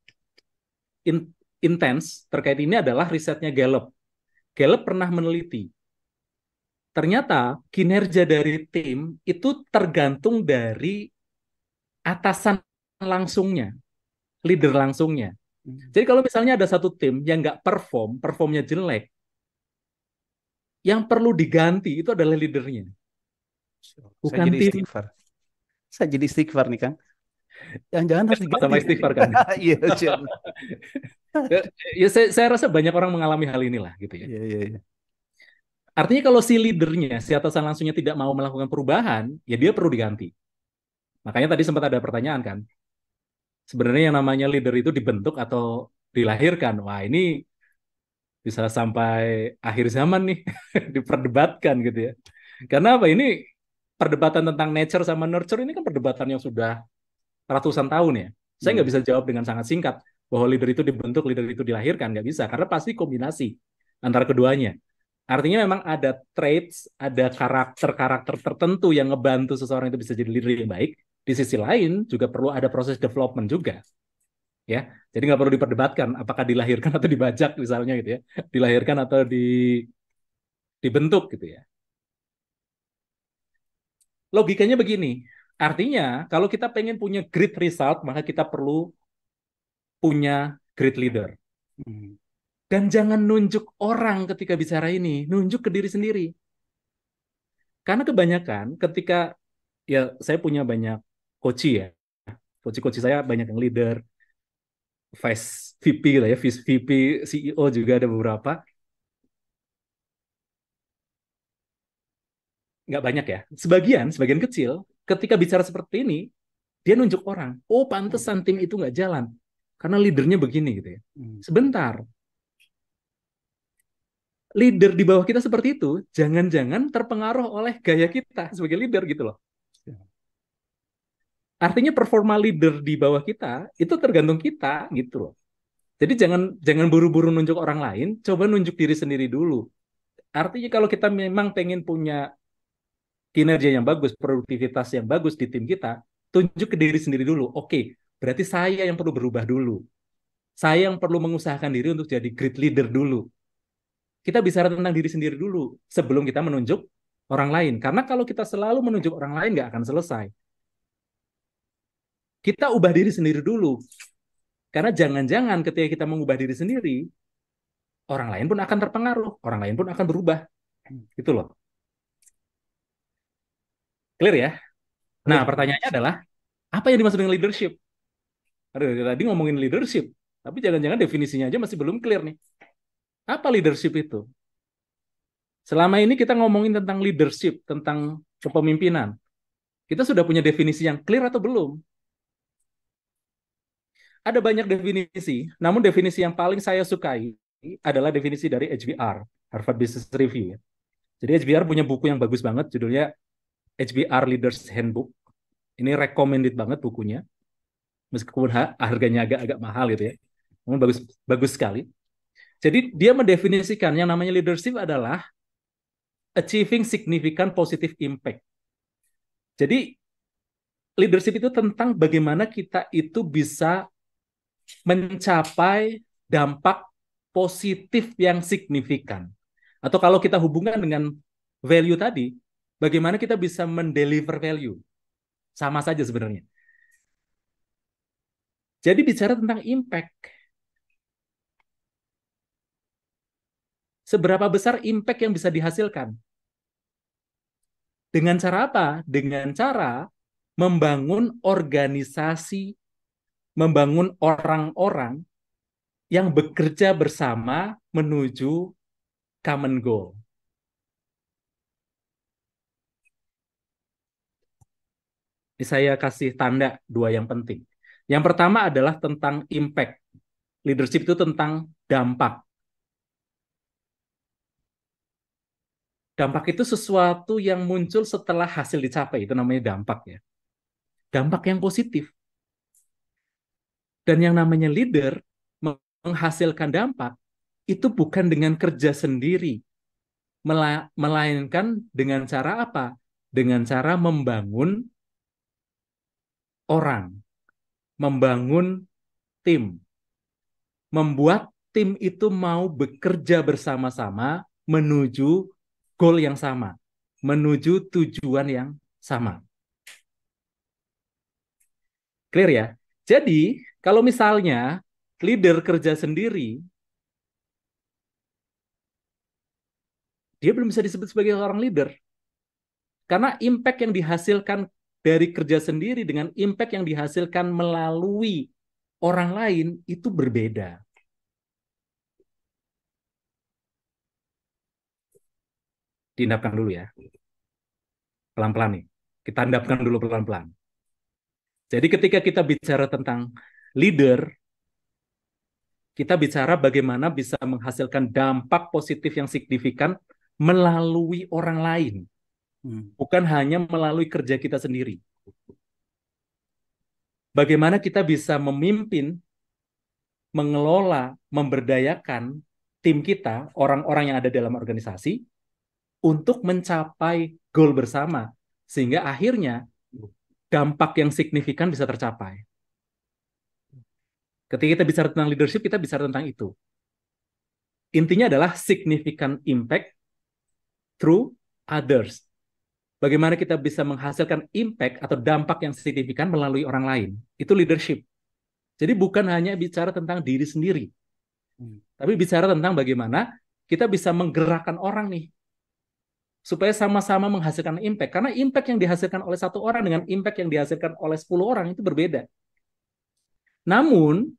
intens terkait ini adalah risetnya Gallup. Gallup pernah meneliti. Ternyata kinerja dari tim itu tergantung dari atasan langsungnya, leader langsungnya. Jadi kalau misalnya ada satu tim yang nggak performnya jelek, yang perlu diganti itu adalah leadernya, Saya bukan jadi tim. istighfar. Saya jadi istighfar nih, Kang. Jangan-jangan harus diganti. Sama istighfar kan. Iya, siap. Ya, saya rasa banyak orang mengalami hal inilah gitu ya. Iya, iya, iya. Artinya kalau si leadernya, si atasan langsungnya tidak mau melakukan perubahan, ya dia perlu diganti. Makanya tadi sempat ada pertanyaan kan, sebenarnya yang namanya leader itu dibentuk atau dilahirkan? Wah ini bisa sampai akhir zaman nih diperdebatkan gitu ya. Karena apa? Ini perdebatan tentang nature sama nurture ini kan perdebatan yang sudah ratusan tahun ya. Saya nggak bisa jawab dengan sangat singkat bahwa leader itu dibentuk, leader itu dilahirkan. Nggak bisa, karena pasti kombinasi antara keduanya. Artinya memang ada traits, ada karakter-karakter tertentu yang ngebantu seseorang itu bisa jadi leader yang baik. Di sisi lain juga perlu ada proses development juga. Ya, jadi nggak perlu diperdebatkan apakah dilahirkan atau dibajak misalnya gitu ya, dilahirkan atau dibentuk gitu ya. Logikanya begini, artinya kalau kita pengen punya great result maka kita perlu punya great leader. Dan jangan nunjuk orang ketika bicara ini, nunjuk ke diri sendiri. Karena kebanyakan ketika ya saya punya banyak coach ya, coach saya banyak yang leader, vice VP gitu ya, vice VP, CEO juga ada beberapa. Nggak banyak ya, sebagian kecil, ketika bicara seperti ini, dia nunjuk orang, oh pantesan tim itu nggak jalan, karena leadernya begini gitu ya. Sebentar, leader di bawah kita seperti itu, jangan-jangan terpengaruh oleh gaya kita sebagai leader gitu loh. Artinya performa leader di bawah kita, itu tergantung kita gitu loh. Jadi jangan buru-buru nunjuk orang lain, coba nunjuk diri sendiri dulu. Artinya kalau kita memang pengen punya kinerja yang bagus, produktivitas yang bagus di tim kita, tunjuk ke diri sendiri dulu. Oke, berarti saya yang perlu berubah dulu. Saya yang perlu mengusahakan diri untuk jadi great leader dulu. Kita bicara tentang diri sendiri dulu sebelum kita menunjuk orang lain. Karena kalau kita selalu menunjuk orang lain, nggak akan selesai. Kita ubah diri sendiri dulu. Karena jangan-jangan ketika kita mengubah diri sendiri, orang lain pun akan terpengaruh, orang lain pun akan berubah. Gitu loh. Clear ya? Nah, pertanyaannya adalah, apa yang dimaksud dengan leadership? Aduh, tadi ngomongin leadership, tapi jangan-jangan definisinya aja masih belum clear nih. Apa leadership itu? Selama ini kita ngomongin tentang leadership, tentang kepemimpinan. Kita sudah punya definisi yang clear atau belum? Ada banyak definisi, namun definisi yang paling saya sukai adalah definisi dari HBR, Harvard Business Review. Jadi HBR punya buku yang bagus banget, judulnya HBR Leaders Handbook. Ini recommended banget bukunya, meskipun harganya agak mahal gitu ya. Namun bagus sekali. Jadi dia mendefinisikan yang namanya leadership adalah achieving significant positive impact. Jadi leadership itu tentang bagaimana kita itu bisa mencapai dampak positif yang signifikan. Atau kalau kita hubungkan dengan value tadi, bagaimana kita bisa mendeliver value. Sama saja sebenarnya. Jadi bicara tentang impact. Seberapa besar impact yang bisa dihasilkan? Dengan cara apa? Dengan cara membangun organisasi, membangun orang-orang yang bekerja bersama menuju common goal. Ini saya kasih tanda dua yang penting. Yang pertama adalah tentang impact. Leadership itu tentang dampak. Dampak itu sesuatu yang muncul setelah hasil dicapai. Itu namanya dampak ya. Dampak yang positif. Dan yang namanya leader menghasilkan dampak itu bukan dengan kerja sendiri, melainkan dengan cara apa? Dengan cara membangun orang, membangun tim, membuat tim itu mau bekerja bersama-sama menuju goal yang sama, menuju tujuan yang sama. Clear ya? Jadi, kalau misalnya leader kerja sendiri, dia belum bisa disebut sebagai seorang leader. Karena impact yang dihasilkan dari kerja sendiri dengan impact yang dihasilkan melalui orang lain itu berbeda. Diendapkan dulu ya. Pelan-pelan nih. Kita endapkan dulu pelan-pelan. Jadi ketika kita bicara tentang leader, kita bicara bagaimana bisa menghasilkan dampak positif yang signifikan melalui orang lain. Bukan hanya melalui kerja kita sendiri. Bagaimana kita bisa memimpin, mengelola, memberdayakan tim kita, orang-orang yang ada dalam organisasi, untuk mencapai goal bersama. Sehingga akhirnya dampak yang signifikan bisa tercapai. Ketika kita bicara tentang leadership, kita bicara tentang itu. Intinya adalah significant impact through others. Bagaimana kita bisa menghasilkan impact atau dampak yang signifikan melalui orang lain. Itu leadership. Jadi bukan hanya bicara tentang diri sendiri. Tapi bicara tentang bagaimana kita bisa menggerakkan orang nih. Supaya sama-sama menghasilkan impact. Karena impact yang dihasilkan oleh satu orang dengan impact yang dihasilkan oleh 10 orang itu berbeda. Namun,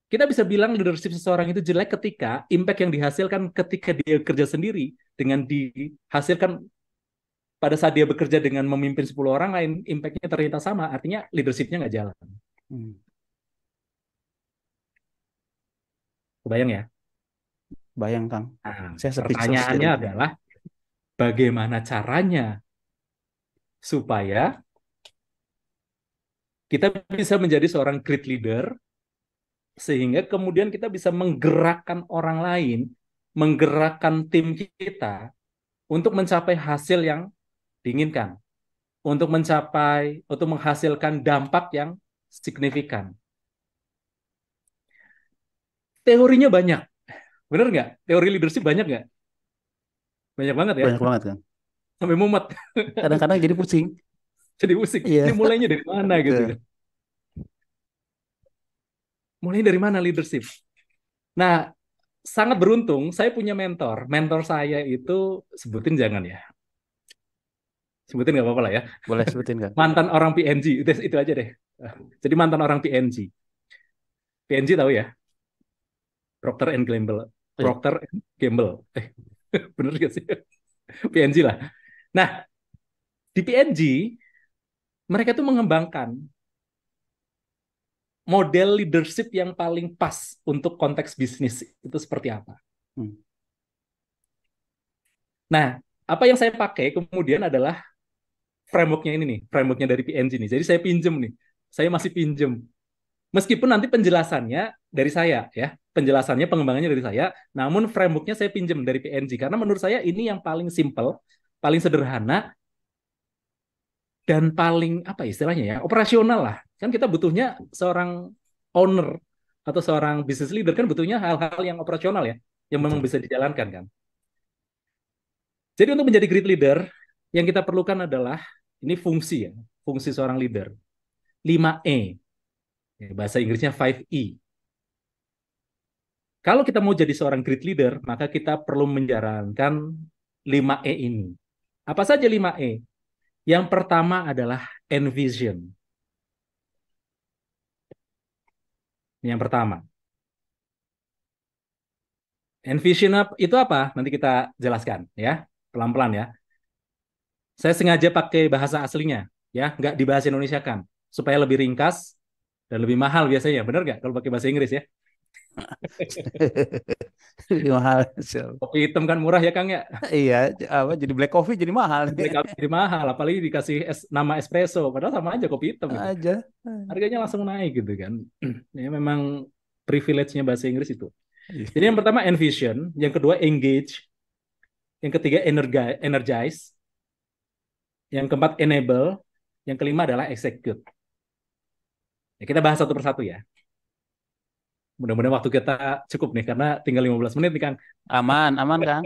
kita bisa bilang leadership seseorang itu jelek ketika impact yang dihasilkan ketika dia kerja sendiri dengan dihasilkan pada saat dia bekerja dengan memimpin 10 orang lain, impact-nya ternyata sama, artinya leadership-nya nggak jalan. Kebayang ya? Bayang, Kang. Nah, Saya pertanyaannya adalah, bagaimana caranya supaya kita bisa menjadi seorang great leader, sehingga kemudian kita bisa menggerakkan orang lain, menggerakkan tim kita untuk mencapai hasil yang diinginkan, untuk menghasilkan dampak yang signifikan. Teorinya banyak, bener nggak? Teori leadership banyak nggak? Banyak banget ya? Banyak banget, Kang. Sampai mumet. Kadang-kadang jadi pusing. Jadi pusing. Iya. Ini mulainya dari mana gitu kan? Mulainya dari mana leadership? Nah, sangat beruntung saya punya mentor. Mentor saya itu sebutin jangan ya. Sebutin nggak apa-apa lah ya. Boleh sebutin, Kang. Mantan orang PNG, itu aja deh. Jadi mantan orang PNG. PNG tahu ya? Procter and Gamble. Procter and Gamble. Bener gak sih? PNG lah. Nah, di PNG mereka tuh mengembangkan model leadership yang paling pas untuk konteks bisnis itu seperti apa. Nah, apa yang saya pakai kemudian adalah framework-nya ini nih, framework-nya dari PNG nih. Jadi saya pinjem nih, saya masih pinjem. Meskipun nanti penjelasannya dari saya ya, penjelasannya pengembangannya dari saya, namun framework-nya saya pinjem dari PNG karena menurut saya ini yang paling simple, paling sederhana, dan paling apa istilahnya ya, operasional lah. Kan kita butuhnya seorang owner atau seorang business leader kan butuhnya hal-hal yang operasional ya, yang memang bisa dijalankan kan. Jadi untuk menjadi great leader, yang kita perlukan adalah, ini fungsi ya, fungsi seorang leader. 5E. Bahasa Inggrisnya 5E. Kalau kita mau jadi seorang great leader, maka kita perlu menjalankan 5E ini. Apa saja 5E? Yang pertama adalah envision. Yang pertama. Envision itu apa? Nanti kita jelaskan ya, pelan-pelan ya. Saya sengaja pakai bahasa aslinya, ya, nggak dibahas Indonesia kan, supaya lebih ringkas dan lebih mahal biasanya. Benar nggak kalau pakai bahasa Inggris ya? Lebih mahal. Kopi hitam kan murah ya Kang ya? Iya, jadi black coffee jadi mahal. Black coffee jadi mahal, apalagi dikasih nama espresso, padahal sama aja kopi hitam gitu. Aja. Harganya langsung naik gitu kan. Ya memang privilege-nya bahasa Inggris itu. Jadi yang pertama envision, yang kedua engage, yang ketiga energize, yang keempat enable, yang kelima adalah execute. Ya, kita bahas satu persatu ya. Mudah-mudahan waktu kita cukup nih, karena tinggal 15 menit nih Kang. Aman, aman Kang.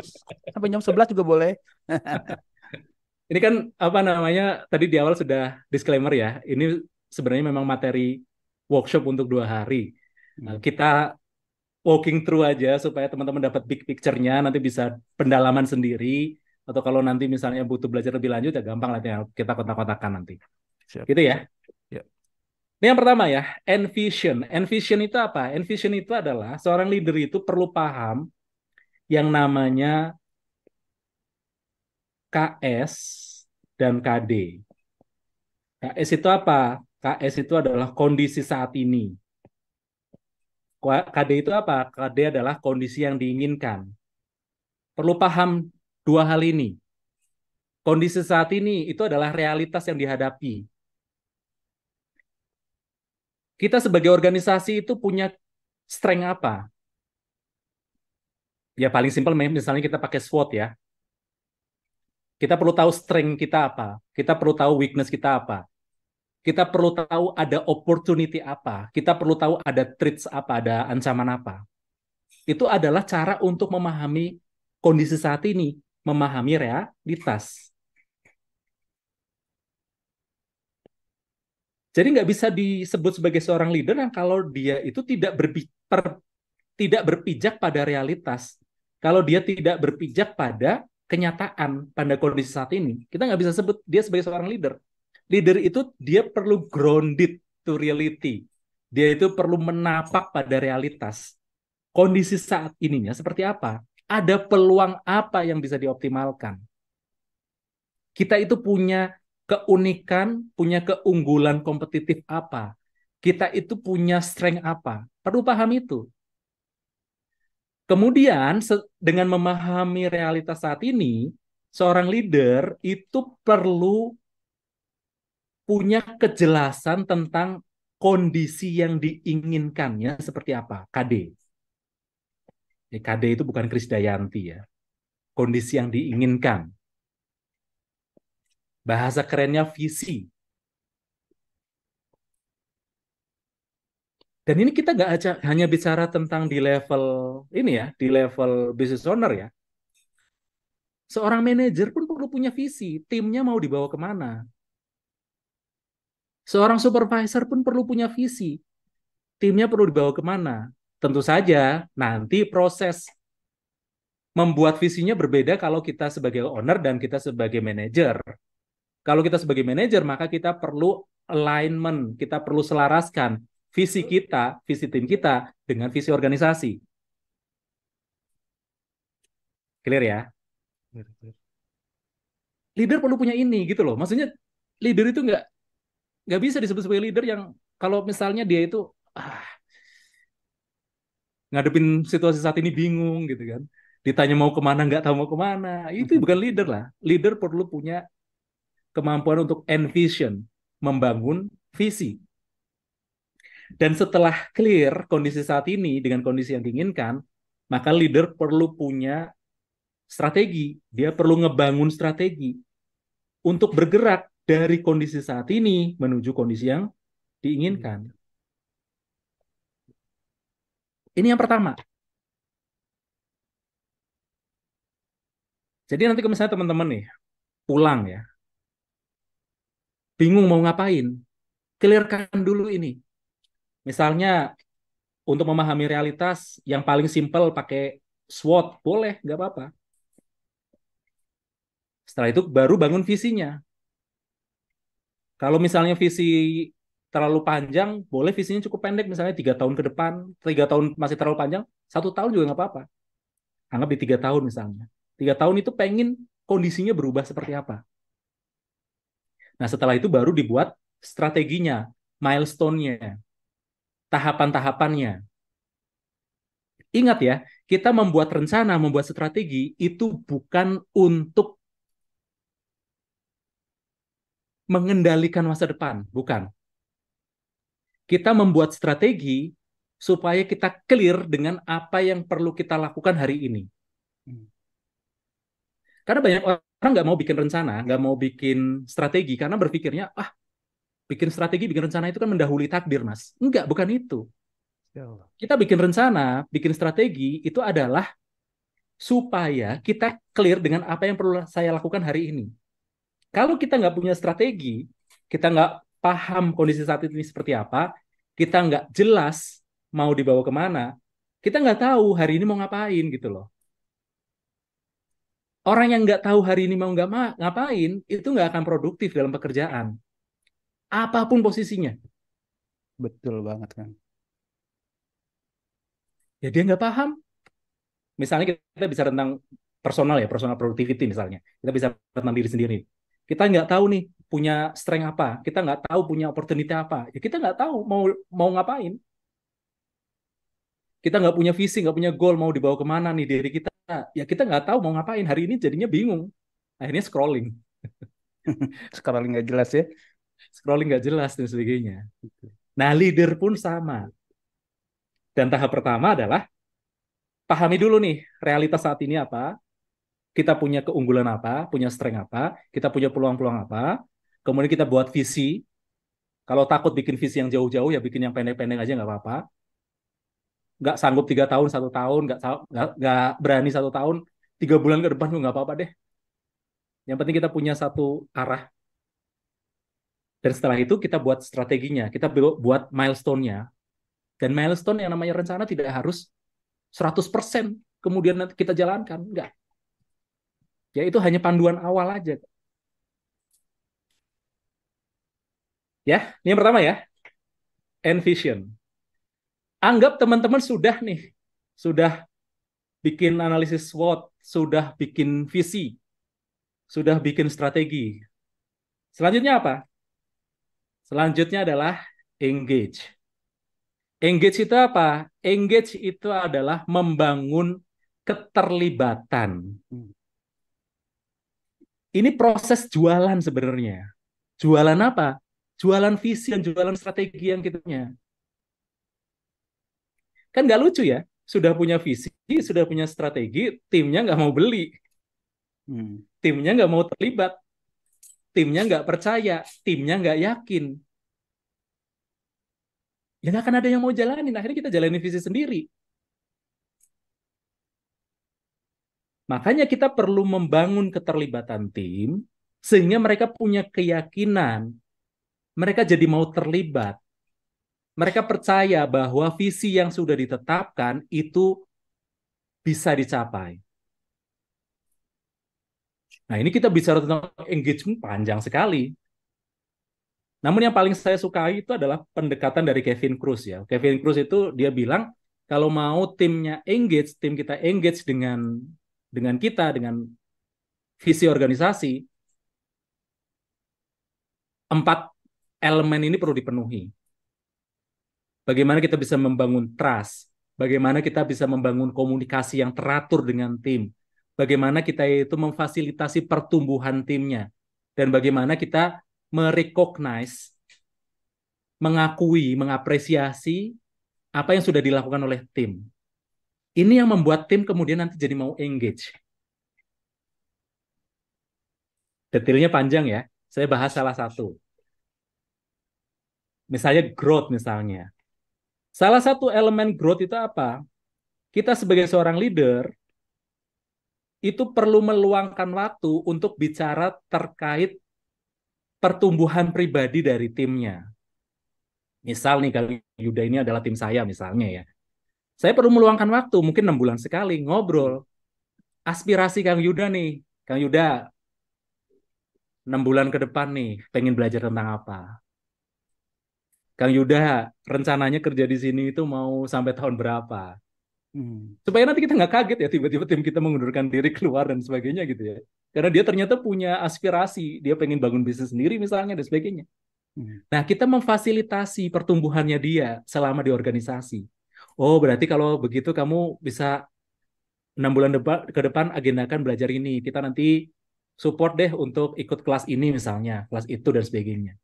Sampai jam 11 juga boleh. Ini kan apa namanya, tadi di awal sudah disclaimer ya, ini sebenarnya memang materi workshop untuk 2 hari. Kita walking through aja supaya teman-teman dapat big picture-nya, nanti bisa pendalaman sendiri, atau kalau nanti misalnya butuh belajar lebih lanjut ya gampang lah, kita kontak-kontakkan nanti. Siap. Gitu ya. Ya. Ini yang pertama ya, envision. Envision itu apa? Envision itu adalah seorang leader itu perlu paham yang namanya KS dan KD. KS itu apa? KS itu adalah kondisi saat ini. KD itu apa? KD adalah kondisi yang diinginkan. Perlu paham 2 hal ini. Kondisi saat ini itu adalah realitas yang dihadapi. Kita sebagai organisasi itu punya strength apa? Ya paling simpel misalnya kita pakai SWOT ya. Kita perlu tahu strength kita apa. Kita perlu tahu weakness kita apa. Kita perlu tahu ada opportunity apa. Kita perlu tahu ada threats apa, ada ancaman apa. Itu adalah cara untuk memahami kondisi saat ini, memahami realitas. Jadi nggak bisa disebut sebagai seorang leader yang kalau dia itu tidak berpijak pada realitas. Kalau dia tidak berpijak pada kenyataan, pada kondisi saat ini, kita nggak bisa sebut dia sebagai seorang leader. Leader itu dia perlu grounded to reality. Dia itu perlu menapak pada realitas. Kondisi saat ininya seperti apa? Ada peluang apa yang bisa dioptimalkan? Kita itu punya keunikan, punya keunggulan kompetitif apa? Kita itu punya strength apa? Perlu paham itu. Kemudian dengan memahami realitas saat ini, seorang leader itu perlu punya kejelasan tentang kondisi yang diinginkannya seperti apa, KD. KD itu bukan Krisdayanti ya. Kondisi yang diinginkan. Bahasa kerennya visi. Dan ini kita nggak hanya bicara tentang di level ini ya, di level business owner ya. Seorang manajer pun perlu punya visi, timnya mau dibawa kemana. Seorang supervisor pun perlu punya visi, timnya perlu dibawa kemana. Tentu saja nanti proses membuat visinya berbeda kalau kita sebagai owner dan kita sebagai manajer. Kalau kita sebagai manajer, maka kita perlu alignment, kita perlu selaraskan visi kita, visi tim kita dengan visi organisasi. Clear ya? Leader perlu punya ini gitu loh. Maksudnya leader itu nggak bisa disebut sebagai leader yang kalau misalnya dia itu ngadepin situasi saat ini bingung gitu kan. Ditanya mau kemana, nggak tahu mau kemana. Itu bukan leader lah. Leader perlu punya kemampuan untuk envision, membangun visi. Dan setelah clear kondisi saat ini dengan kondisi yang diinginkan, maka leader perlu punya strategi. Dia perlu ngebangun strategi untuk bergerak dari kondisi saat ini menuju kondisi yang diinginkan. Ini yang pertama. Jadi nanti kalau misalnya teman-teman nih pulang ya, bingung mau ngapain, clearkan dulu ini. Misalnya untuk memahami realitas yang paling simpel pakai SWOT, boleh, nggak apa-apa. Setelah itu baru bangun visinya. Kalau misalnya visi terlalu panjang, boleh visinya cukup pendek, misalnya 3 tahun ke depan, 3 tahun masih terlalu panjang, 1 tahun juga nggak apa-apa. Anggap di 3 tahun misalnya. 3 tahun itu pengen kondisinya berubah seperti apa. Nah setelah itu baru dibuat strateginya, milestone-nya, tahapan-tahapannya. Ingat ya, kita membuat rencana, membuat strategi itu bukan untuk mengendalikan masa depan, bukan. Kita membuat strategi supaya kita clear dengan apa yang perlu kita lakukan hari ini. Karena banyak orang nggak mau bikin rencana, nggak mau bikin strategi, karena berpikirnya, bikin strategi, bikin rencana itu kan mendahului takdir, Mas. Enggak, bukan itu. Kita bikin rencana, bikin strategi, itu adalah supaya kita clear dengan apa yang perlu saya lakukan hari ini. Kalau kita nggak punya strategi, kita nggak paham kondisi saat ini seperti apa, kita nggak jelas mau dibawa kemana, kita nggak tahu hari ini mau ngapain gitu loh. Orang yang nggak tahu hari ini mau ngapain, itu nggak akan produktif dalam pekerjaan. Apapun posisinya. Betul banget kan. Ya dia nggak paham. Misalnya kita bisa tentang personal ya, personal productivity misalnya. Kita bisa tentang diri sendiri. Kita nggak tahu nih punya strength apa, kita nggak tahu punya opportunity apa. Ya kita nggak tahu mau ngapain. Kita nggak punya visi, nggak punya goal, mau dibawa kemana nih diri kita. Ya kita nggak tahu mau ngapain. Hari ini jadinya bingung. Akhirnya scrolling. Scrolling nggak jelas ya. Scrolling nggak jelas dan sebagainya. Nah, leader pun sama. Dan tahap pertama adalah pahami dulu nih realitas saat ini apa, kita punya keunggulan apa, punya strength apa, kita punya peluang-peluang apa, kemudian kita buat visi. Kalau takut bikin visi yang jauh-jauh, ya bikin yang pendek-pendek aja nggak apa-apa. Nggak sanggup 3 tahun, 1 tahun, nggak berani 1 tahun, 3 bulan ke depan nggak apa-apa deh. Yang penting kita punya satu arah. Dan setelah itu kita buat strateginya, kita buat milestone-nya. Dan milestone yang namanya rencana tidak harus 100% kemudian nanti kita jalankan. Enggak. Ya itu hanya panduan awal aja. Ya, ini yang pertama ya. Envision. Anggap teman-teman sudah bikin analisis SWOT, sudah bikin visi, sudah bikin strategi. Selanjutnya apa? Selanjutnya adalah engage. Engage itu apa? Engage itu adalah membangun keterlibatan. Ini proses jualan sebenarnya. Jualan apa? Jualan visi dan jualan strategi yang kita punya. Kan nggak lucu ya? Sudah punya visi, sudah punya strategi, timnya nggak mau beli. Timnya nggak mau terlibat. Timnya nggak percaya. Timnya nggak yakin. Ya nggak akan ada yang mau jalanin. Akhirnya kita jalanin visi sendiri. Makanya kita perlu membangun keterlibatan tim sehingga mereka punya keyakinan. Mereka jadi mau terlibat. Mereka percaya bahwa visi yang sudah ditetapkan itu bisa dicapai. Nah, ini kita bicara tentang engagement panjang sekali. Namun yang paling saya sukai itu adalah pendekatan dari Kevin Kruse ya. Kevin Kruse itu dia bilang kalau mau timnya engage, tim kita engage dengan kita, dengan visi organisasi, 4 elemen ini perlu dipenuhi. Bagaimana kita bisa membangun trust, bagaimana kita bisa membangun komunikasi yang teratur dengan tim, bagaimana kita itu memfasilitasi pertumbuhan timnya, dan bagaimana kita merecognize, mengakui, mengapresiasi apa yang sudah dilakukan oleh tim. Ini yang membuat tim kemudian nanti jadi mau engage. Detailnya panjang ya, saya bahas salah satu. Misalnya growth misalnya. Salah satu elemen growth itu apa? Kita sebagai seorang leader, itu perlu meluangkan waktu untuk bicara terkait pertumbuhan pribadi dari timnya. Misal nih, kalau Yuda ini adalah tim saya misalnya ya. Saya perlu meluangkan waktu, mungkin 6 bulan sekali, ngobrol. Aspirasi Kang Yuda nih. Kang Yuda, 6 bulan ke depan nih, pengen belajar tentang apa? Kang Yuda, rencananya kerja di sini itu mau sampai tahun berapa? Supaya nanti kita nggak kaget ya, tiba-tiba tim kita mengundurkan diri keluar dan sebagainya gitu ya. Karena dia ternyata punya aspirasi, dia pengen bangun bisnis sendiri misalnya dan sebagainya. Nah, kita memfasilitasi pertumbuhannya dia selama di organisasi. Oh, berarti kalau begitu kamu bisa 6 bulan ke depan agendakan belajar ini. Kita nanti support deh untuk ikut kelas ini misalnya, kelas itu dan sebagainya.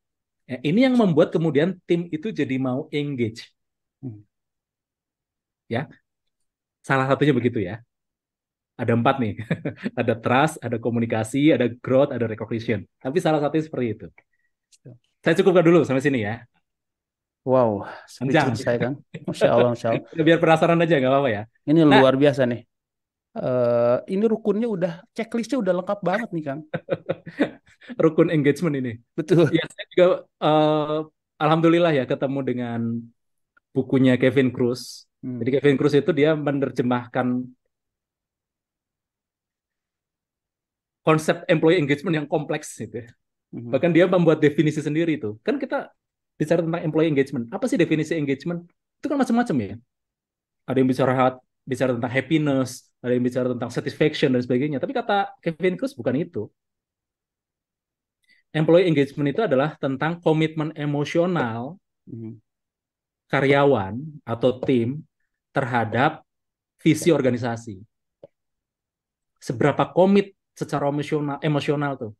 Ini yang membuat kemudian tim itu jadi mau engage. ya. Salah satunya begitu ya. Ada 4 nih. Ada trust, ada komunikasi, ada growth, ada recognition. Tapi salah satunya seperti itu. Saya cukupkan dulu sampai sini ya. Wow, Panjang. speechless saya Kang. Masya Allah, Masya Allah. Biar penasaran aja, nggak apa-apa ya. Ini Nah, luar biasa nih. Ini rukunnya udah, checklistnya udah lengkap banget nih Kang. rukun engagement ini. Betul. Ya, saya juga alhamdulillah ya ketemu dengan bukunya Kevin Kruse. Jadi Kevin Kruse itu dia menerjemahkan konsep employee engagement yang kompleks gitu. Bahkan dia membuat definisi sendiri itu. Kan kita bicara tentang employee engagement. Apa sih definisi engagement? Itu kan macam-macam ya. Ada yang bicara tentang happiness, ada yang bicara tentang satisfaction dan sebagainya. Tapi kata Kevin Kruse bukan itu. Employee engagement itu adalah tentang komitmen emosional karyawan atau tim terhadap visi organisasi. Seberapa komit secara emosional tuh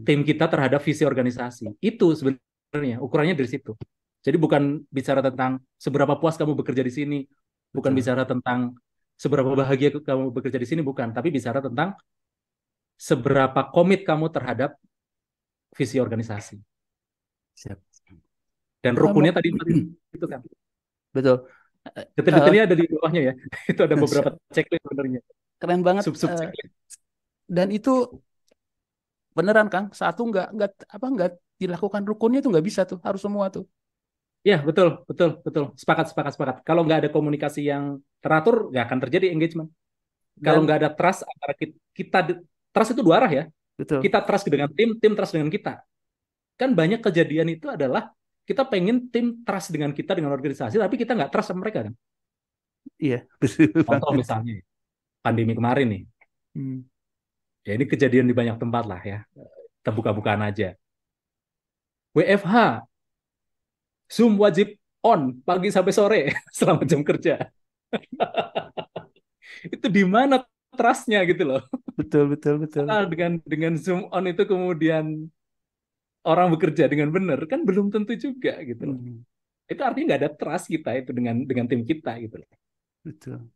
tim kita terhadap visi organisasi. Itu sebenarnya ukurannya dari situ. Jadi bukan bicara tentang seberapa puas kamu bekerja di sini, bukan bicara tentang seberapa bahagia kamu bekerja di sini, bukan, tapi bicara tentang seberapa komit kamu terhadap visi organisasi. Siap. Dan rukunnya tadi itu kan. Betul. Detail-detailnya ada di bawahnya ya. Itu ada beberapa checklist sebenarnya. Keren banget. Sub-sub checklist. Dan itu beneran Kang, satu nggak dilakukan rukunnya itu nggak bisa tuh, harus semua tuh. Ya, betul. Sepakat. Kalau nggak ada komunikasi yang teratur, nggak akan terjadi engagement. Kalau nggak ada trust antara kita, trust itu 2 arah ya. Betul. Kita trust dengan tim trust dengan kita. Kan banyak kejadian itu adalah kita pengen tim trust dengan kita, dengan organisasi, tapi kita nggak trust sama mereka kan. Iya. Contoh misalnya, pandemi kemarin nih. Ya ini kejadian di banyak tempat lah ya. Kita buka-bukaan aja. WFH. Zoom wajib on pagi sampai sore selama jam kerja. Itu di mana trust-nya gitu loh. Betul. Nah, dengan Zoom on itu kemudian orang bekerja dengan benar kan belum tentu juga gitu loh. Itu artinya nggak ada trust kita itu dengan tim kita gitu loh. Betul.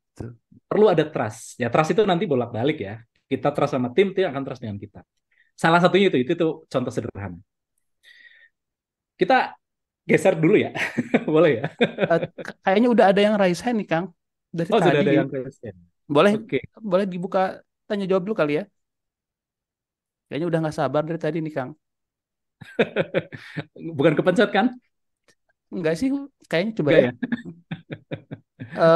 Perlu ada trust. Ya trust itu nanti bolak-balik ya. Kita trust sama tim akan trust dengan kita. Salah satunya itu contoh sederhana. Kita geser dulu ya. Boleh ya? Kayaknya udah ada yang raise hand nih Kang. Dari tadi. Sudah ada yang raise hand. Boleh dibuka tanya jawab dulu kali ya. Kayaknya udah nggak sabar dari tadi nih Kang. Bukan kepencet kan? Enggak sih, kayaknya coba Enggak ya.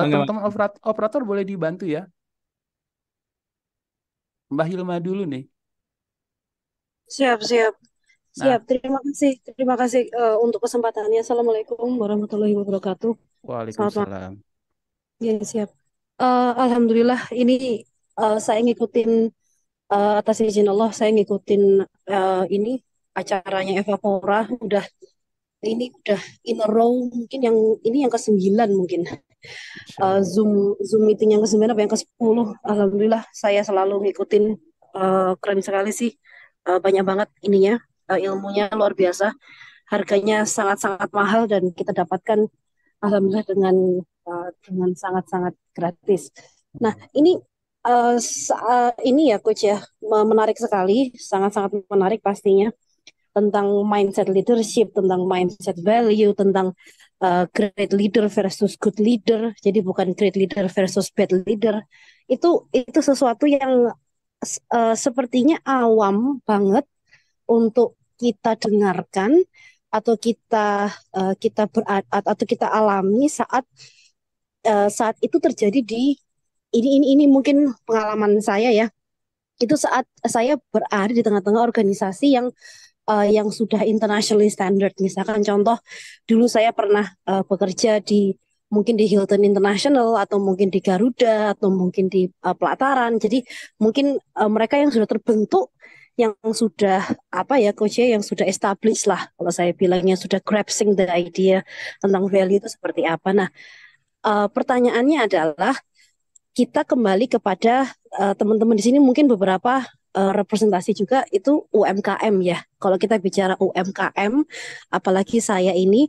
Teman-teman operator boleh dibantu ya. Mbak Hilma dulu nih. Siap. Terima kasih untuk kesempatannya. Assalamualaikum warahmatullahi wabarakatuh. Waalaikumsalam. Ya, siap. Alhamdulillah ini saya ngikutin atas izin Allah saya ngikutin ini acaranya Eva Pora udah in a row mungkin yang ke-9 mungkin. Zoom meeting yang ke-9 apa yang ke-10. Alhamdulillah saya selalu ngikutin, keren sekali sih. Banyak banget ininya, ilmunya luar biasa. Harganya sangat-sangat mahal dan kita dapatkan alhamdulillah dengan sangat-sangat gratis. Nah, ini ya Coach ya, menarik sekali, sangat-sangat menarik pastinya, tentang mindset leadership, tentang mindset value, tentang great leader versus good leader. Jadi bukan great leader versus bad leader. Itu sesuatu yang sepertinya awam banget untuk kita dengarkan atau kita alami saat itu terjadi di ini mungkin pengalaman saya ya. Itu saat saya berada di tengah-tengah organisasi yang sudah internationally standard. Misalkan contoh, dulu saya pernah bekerja mungkin di Hilton International atau mungkin di Garuda atau mungkin di Pelataran. Jadi mungkin mereka yang sudah terbentuk, yang sudah Coach ya, yang sudah established lah kalau saya bilangnya, sudah grasping the idea tentang value itu seperti apa. Nah, pertanyaannya adalah kita kembali kepada teman-teman di sini, mungkin beberapa representasi juga itu UMKM ya. Kalau kita bicara UMKM, apalagi saya ini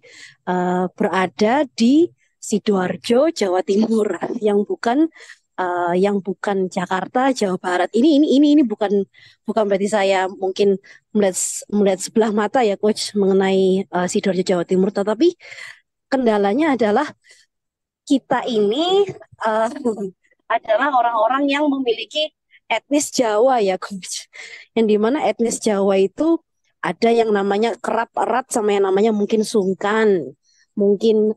berada di Sidoarjo, Jawa Timur, yang bukan Jakarta, Jawa Barat. Ini bukan berarti saya mungkin melihat melihat sebelah mata ya coach mengenai Sidoarjo Jawa Timur, tetapi kendalanya adalah kita ini eh, adalah orang-orang yang memiliki etnis Jawa ya coach. Yang dimana etnis Jawa itu ada yang namanya kerap erat sama yang namanya mungkin sungkan, mungkin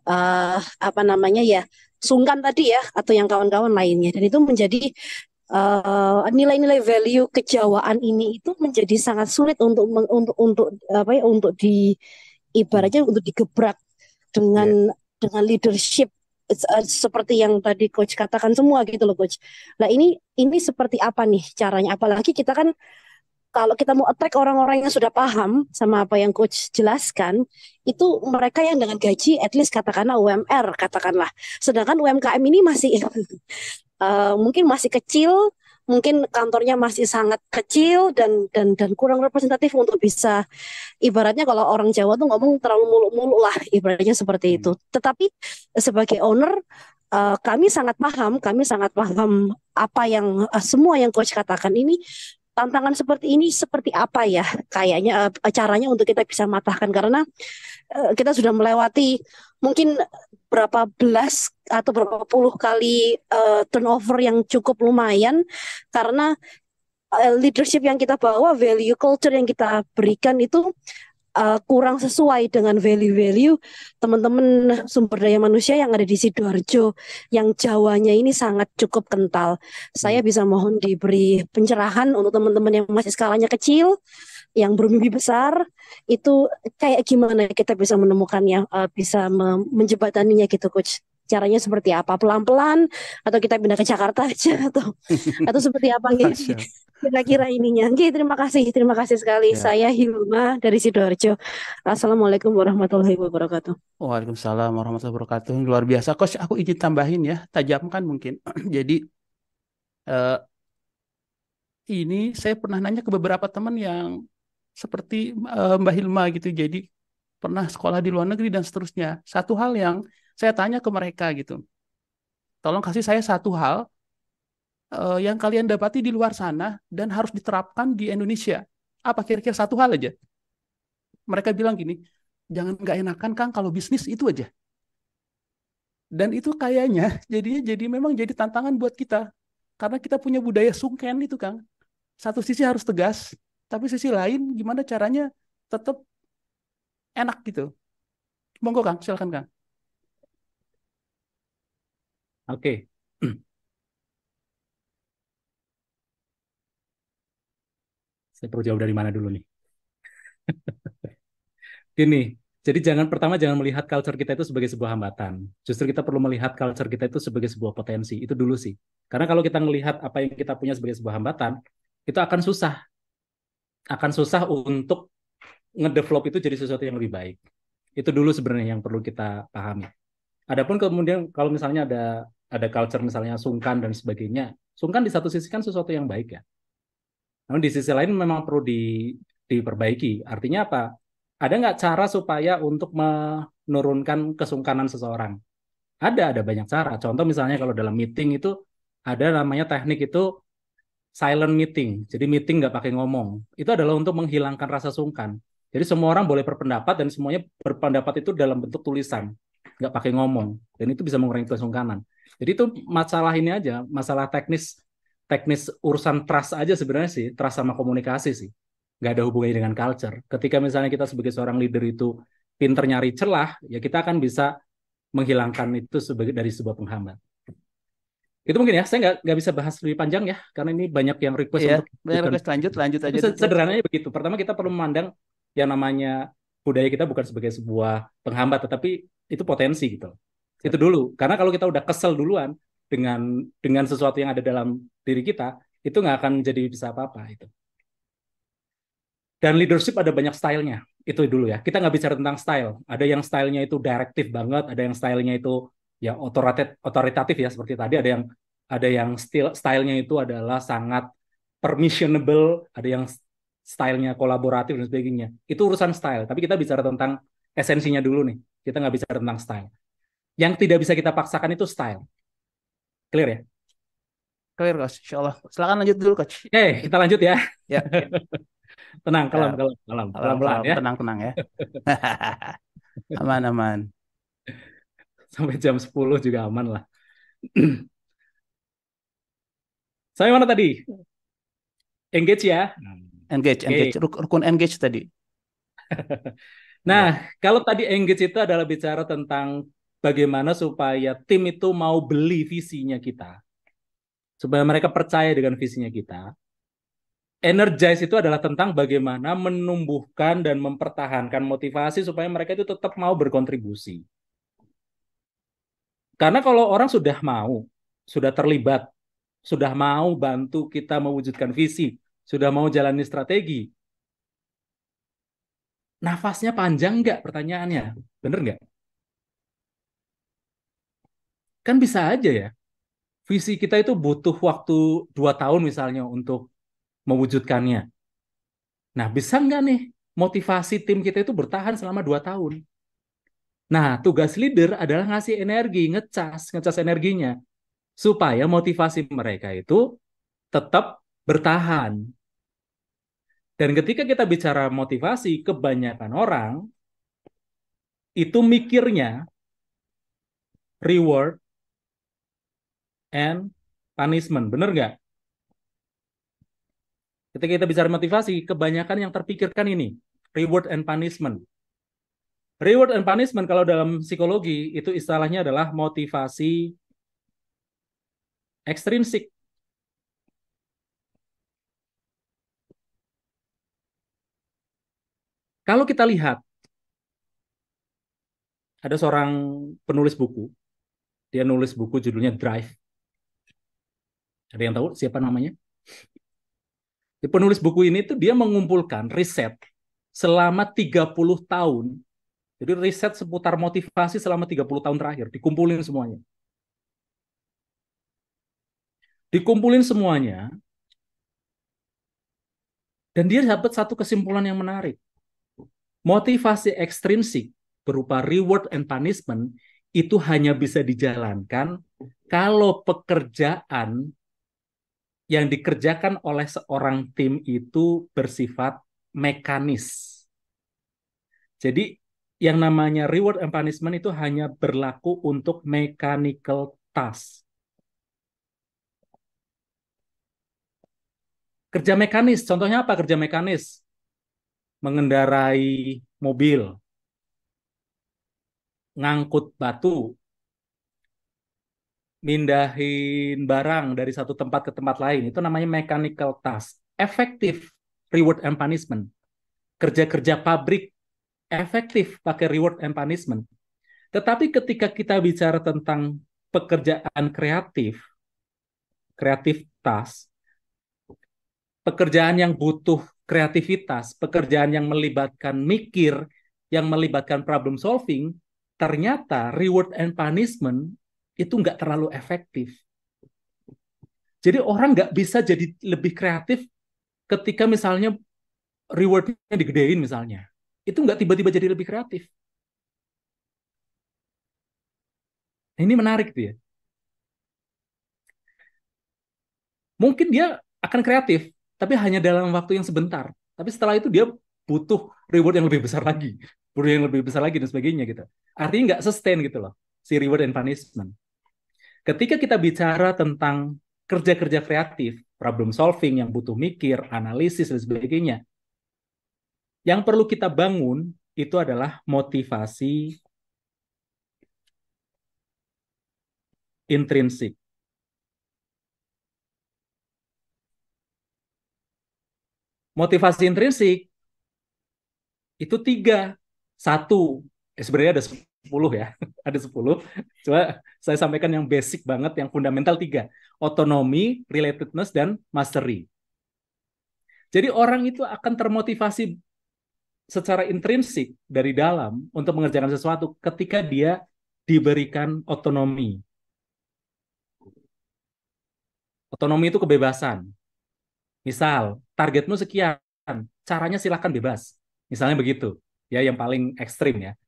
apa namanya ya sungkan tadi ya atau yang kawan-kawan lainnya. Dan itu menjadi nilai-nilai value kejawaan ini itu menjadi sangat sulit untuk apa ya untuk di ibaratnya untuk digebrak Ya. dengan leadership seperti yang tadi coach katakan semua gitu loh coach. Nah ini seperti apa nih caranya? Apalagi kita kan kalau kita mau attack orang-orang yang sudah paham sama apa yang coach jelaskan, itu mereka yang dengan gaji at least katakanlah UMR katakanlah. Sedangkan UMKM ini masih mungkin masih kecil, mungkin kantornya masih sangat kecil dan kurang representatif untuk bisa ibaratnya kalau orang Jawa tuh ngomong terlalu muluk-muluk lah ibaratnya seperti itu. Tetapi sebagai owner kami sangat paham apa yang semua yang coach katakan ini tantangan seperti ini seperti apa ya kayaknya caranya untuk kita bisa matahkan karena kita sudah melewati mungkin berapa belas atau berapa puluh kali turnover yang cukup lumayan karena leadership yang kita bawa, value culture yang kita berikan itu kurang sesuai dengan value-value teman-teman sumber daya manusia yang ada di Sidoarjo, yang Jawanya ini sangat cukup kental. Saya bisa mohon diberi pencerahan untuk teman-teman yang masih skalanya kecil, yang bermimpi besar, itu kayak gimana kita bisa menemukannya, bisa menjembataninya gitu, Coach. Caranya seperti apa? Pelan-pelan atau kita pindah ke Jakarta aja atau seperti apa gitu? Siap. Kira-kira ininya. Oke, terima kasih sekali. Ya. Saya Hilma dari Sidoarjo. Assalamualaikum warahmatullahi wabarakatuh. Waalaikumsalam warahmatullahi wabarakatuh. Luar biasa. Coach, aku izin tambahin ya, tajamkan mungkin. Jadi eh, ini saya pernah nanya ke beberapa teman yang seperti Mbak Hilma gitu. Jadi pernah sekolah di luar negeri dan seterusnya. Satu hal yang saya tanya ke mereka gitu. Tolong kasih saya satu hal yang kalian dapati di luar sana dan harus diterapkan di Indonesia. Apa kira-kira satu hal aja? Mereka bilang gini, jangan nggak enakan Kang kalau bisnis itu aja. Dan itu kayaknya jadi memang jadi tantangan buat kita. Karena kita punya budaya sungken itu Kang. Satu sisi harus tegas, tapi sisi lain gimana caranya tetap enak gitu. Monggo Kang, silakan Kang. Oke. Saya perlu jawab dari mana dulu nih? Gini, jadi jangan melihat culture kita itu sebagai sebuah hambatan. Justru kita perlu melihat culture kita itu sebagai sebuah potensi. Itu dulu sih. Karena kalau kita melihat apa yang kita punya sebagai sebuah hambatan, itu akan susah. Akan susah untuk ngedevelop itu jadi sesuatu yang lebih baik. Itu dulu sebenarnya yang perlu kita pahami. Adapun kemudian kalau misalnya ada culture misalnya sungkan dan sebagainya, sungkan di satu sisi kan sesuatu yang baik ya. Namun di sisi lain memang perlu diperbaiki. Artinya apa? Ada nggak cara supaya untuk menurunkan kesungkanan seseorang? Ada banyak cara. Contoh misalnya kalau dalam meeting itu ada namanya teknik itu silent meeting. Jadi meeting nggak pakai ngomong. Itu adalah untuk menghilangkan rasa sungkan. Jadi semua orang boleh berpendapat dan semuanya berpendapat itu dalam bentuk tulisan, nggak pakai ngomong. Dan itu bisa mengurangi kesungkanan. Jadi itu masalah ini aja, masalah teknis urusan trust aja sebenarnya sih, trust sama komunikasi sih. Nggak ada hubungannya dengan culture. Ketika misalnya kita sebagai seorang leader itu pinter nyari celah, ya kita akan bisa menghilangkan itu sebagai dari sebuah penghambat. Itu mungkin ya, saya nggak bisa bahas lebih panjang ya, karena ini banyak yang request Iya, untuk banyak request lanjut tapi aja dulu. sederhananya begitu. Pertama kita perlu memandang yang namanya budaya kita bukan sebagai sebuah penghambat, tetapi itu potensi gitu. Itu dulu. Karena kalau kita udah kesel duluan dengan sesuatu yang ada dalam diri kita, itu nggak akan jadi bisa apa-apa itu. Dan leadership ada banyak stylenya. Itu dulu ya. Kita nggak bicara tentang style. Ada yang stylenya itu direktif banget, ada yang stylenya itu ya otoritatif ya seperti tadi. Ada yang stylenya itu adalah sangat permissionable, ada yang stylenya kolaboratif dan sebagainya. Itu urusan style. Tapi kita bicara tentang esensinya dulu nih. Kita nggak bicara tentang style. Yang tidak bisa kita paksakan itu style. Clear ya? Clear, Coach. Insya Allah. Silakan lanjut dulu, Coach. Oke, kita lanjut ya. Ya, Tenang, ya. kalem, pelan-pelan ya. Tenang ya. Aman. Sampai jam 10 juga aman lah. Sampai mana tadi? Engage ya. Engage. Rukun engage tadi. Nah, Ya. kalau tadi engage itu adalah bicara tentang bagaimana supaya tim itu mau beli visinya kita. Supaya mereka percaya dengan visinya kita. Energize itu adalah tentang bagaimana menumbuhkan dan mempertahankan motivasi supaya mereka itu tetap mau berkontribusi. Karena kalau orang sudah mau, sudah terlibat, sudah mau bantu kita mewujudkan visi, sudah mau jalani strategi, nafasnya panjang nggak pertanyaannya? Bener nggak? Kan bisa aja ya. Visi kita itu butuh waktu 2 tahun misalnya untuk mewujudkannya. Nah, bisa nggak nih motivasi tim kita itu bertahan selama 2 tahun? Nah, tugas leader adalah ngasih energi, ngecas energinya. Supaya motivasi mereka itu tetap bertahan. Dan ketika kita bicara motivasi, kebanyakan orang itu mikirnya reward and punishment. Bener nggak? Ketika kita bicara motivasi, kebanyakan yang terpikirkan ini, reward and punishment. Reward and punishment kalau dalam psikologi itu istilahnya adalah motivasi ekstrinsik. Kalau kita lihat, ada seorang penulis buku, dia nulis buku judulnya Drive. Ada yang tahu siapa namanya? Penulis buku ini tuh dia mengumpulkan riset selama 30 tahun. Jadi riset seputar motivasi selama 30 tahun terakhir, dikumpulin semuanya. Dikumpulin semuanya, dan dia dapat satu kesimpulan yang menarik. Motivasi ekstrinsik berupa reward and punishment itu hanya bisa dijalankan kalau pekerjaan yang dikerjakan oleh seorang tim itu bersifat mekanis. Jadi yang namanya reward and punishment itu hanya berlaku untuk mechanical task. Kerja mekanis, contohnya apa kerja mekanis? Mengendarai mobil, ngangkut batu, mindahin barang dari satu tempat ke tempat lain. Itu namanya mechanical task. Efektif reward and punishment. Kerja-kerja pabrik efektif pakai reward and punishment. Tetapi ketika kita bicara tentang pekerjaan kreatif task, pekerjaan yang butuh kreativitas, pekerjaan yang melibatkan mikir, yang melibatkan problem solving, ternyata reward and punishment itu nggak terlalu efektif. Jadi orang nggak bisa jadi lebih kreatif ketika misalnya rewardnya digedein misalnya. Itu nggak tiba-tiba jadi lebih kreatif. Nah, ini menarik tuh ya. Mungkin dia akan kreatif, tapi hanya dalam waktu yang sebentar. Tapi setelah itu dia butuh reward yang lebih besar lagi, butuh yang lebih besar lagi dan sebagainya gitu. Artinya nggak sustain gitu loh, si reward and punishment. Ketika kita bicara tentang kerja-kerja kreatif, problem solving yang butuh mikir, analisis dan sebagainya, yang perlu kita bangun itu adalah motivasi intrinsik. Motivasi intrinsik itu 3. 1, sebenarnya ada 10 ya. Ada 10. Coba saya sampaikan yang basic banget, yang fundamental 3. Otonomi, relatedness, dan mastery. Jadi orang itu akan termotivasi secara intrinsik dari dalam untuk mengerjakan sesuatu ketika dia diberikan otonomi. Otonomi itu kebebasan. Misal, targetmu sekian, caranya silahkan bebas. Misalnya begitu, ya yang paling ekstrim ya.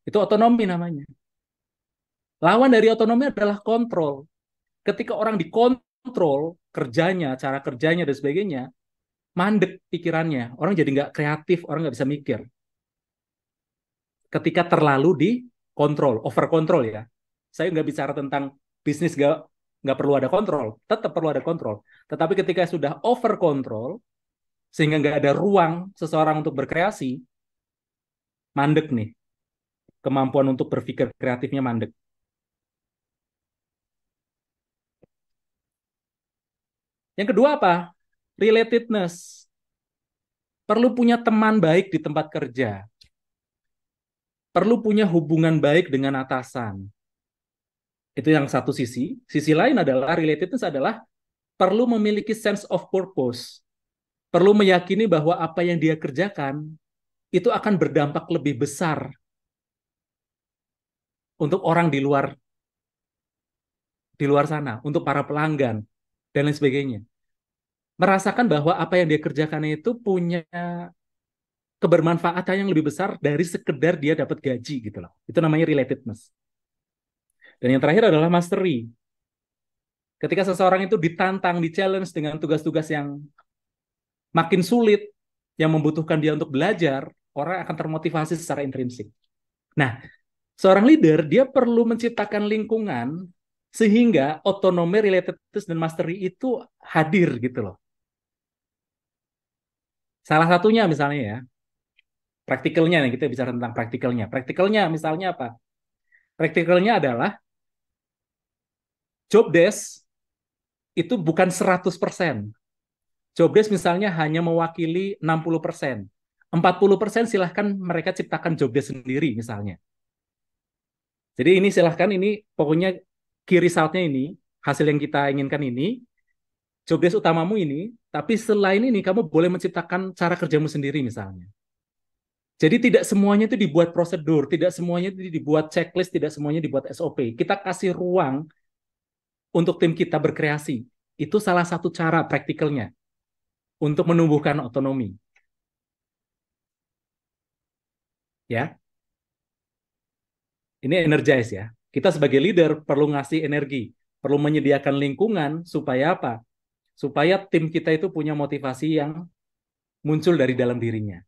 Itu otonomi namanya. Lawan dari otonomi adalah kontrol. Ketika orang dikontrol kerjanya, cara kerjanya dan sebagainya, mandek pikirannya, orang jadi nggak kreatif, orang nggak bisa mikir. Ketika terlalu dikontrol, over kontrol ya. Saya nggak bicara tentang bisnis nggak perlu ada kontrol, tetap perlu ada kontrol. Tetapi ketika sudah over kontrol, sehingga nggak ada ruang seseorang untuk berkreasi, mandek nih. Kemampuan untuk berpikir kreatifnya mandek. Yang kedua apa? Relatedness. Perlu punya teman baik di tempat kerja. Perlu punya hubungan baik dengan atasan. Itu yang satu sisi. Sisi lain adalah relatedness adalah perlu memiliki sense of purpose. Perlu meyakini bahwa apa yang dia kerjakan itu akan berdampak lebih besar untuk orang di luar sana, untuk para pelanggan dan lain sebagainya. Merasakan bahwa apa yang dia kerjakan itu punya kebermanfaatan yang lebih besar dari sekedar dia dapat gaji gitu loh. Itu namanya relatedness. Dan yang terakhir adalah mastery. Ketika seseorang itu ditantang, di-challenge dengan tugas-tugas yang makin sulit, yang membutuhkan dia untuk belajar, orang akan termotivasi secara intrinsik. Nah, seorang leader, dia perlu menciptakan lingkungan sehingga otonomi, relatedness, dan mastery itu hadir gitu loh. Salah satunya misalnya ya, praktikalnya nih, kita bicara tentang praktikalnya. Praktikalnya misalnya apa? Praktikalnya adalah job desk itu bukan 100%. Job desk misalnya hanya mewakili 60%. 40% silahkan mereka ciptakan job desk sendiri misalnya. Jadi ini silahkan, ini pokoknya key result-nya ini, hasil yang kita inginkan ini, job desk utamamu ini, tapi selain ini kamu boleh menciptakan cara kerjamu sendiri misalnya. Jadi tidak semuanya itu dibuat prosedur, tidak semuanya itu dibuat checklist, tidak semuanya dibuat SOP. Kita kasih ruang untuk tim kita berkreasi. Itu salah satu cara praktikalnya untuk menumbuhkan otonomi. Ya, ini energize ya. Kita sebagai leader perlu ngasih energi, perlu menyediakan lingkungan supaya apa? Supaya tim kita itu punya motivasi yang muncul dari dalam dirinya.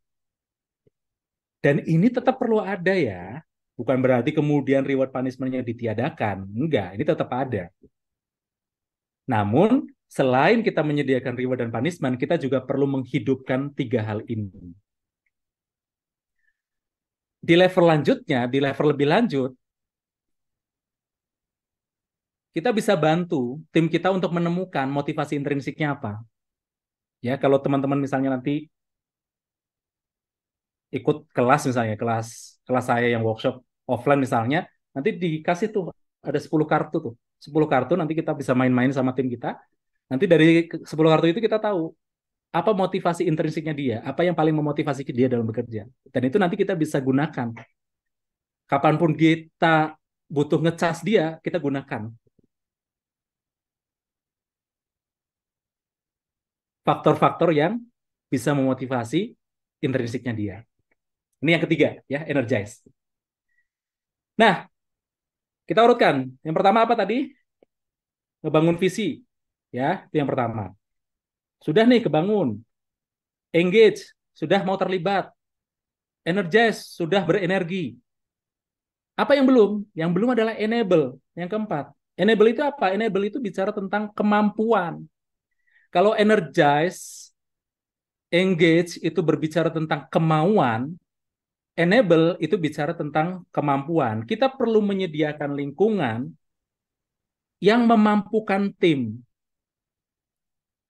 Dan ini tetap perlu ada ya. Bukan berarti kemudian reward punishment-nya ditiadakan. Enggak, ini tetap ada. Namun, selain kita menyediakan reward dan punishment, kita juga perlu menghidupkan 3 hal ini. Di level lanjutnya, di level lebih lanjut, kita bisa bantu tim kita untuk menemukan motivasi intrinsiknya apa. Ya, kalau teman-teman misalnya nanti ikut kelas misalnya, kelas saya yang workshop offline misalnya, nanti dikasih tuh ada 10 kartu tuh. 10 kartu nanti kita bisa main-main sama tim kita. Nanti dari 10 kartu itu kita tahu apa motivasi intrinsiknya dia, apa yang paling memotivasi dia dalam bekerja. Dan itu nanti kita bisa gunakan. Kapanpun kita butuh ngecas dia, kita gunakan. Faktor-faktor yang bisa memotivasi intrinsiknya dia. Ini yang ketiga, ya, energize. Nah, kita urutkan. Yang pertama apa tadi? Ngebangun visi. Ya, itu yang pertama. Sudah nih kebangun. Engage, sudah mau terlibat. Energize, sudah berenergi. Apa yang belum? Yang belum adalah enable. Yang keempat. Enable itu apa? Enable itu bicara tentang kemampuan. Kalau energize, engage itu berbicara tentang kemauan, enable itu bicara tentang kemampuan. Kita perlu menyediakan lingkungan yang memampukan tim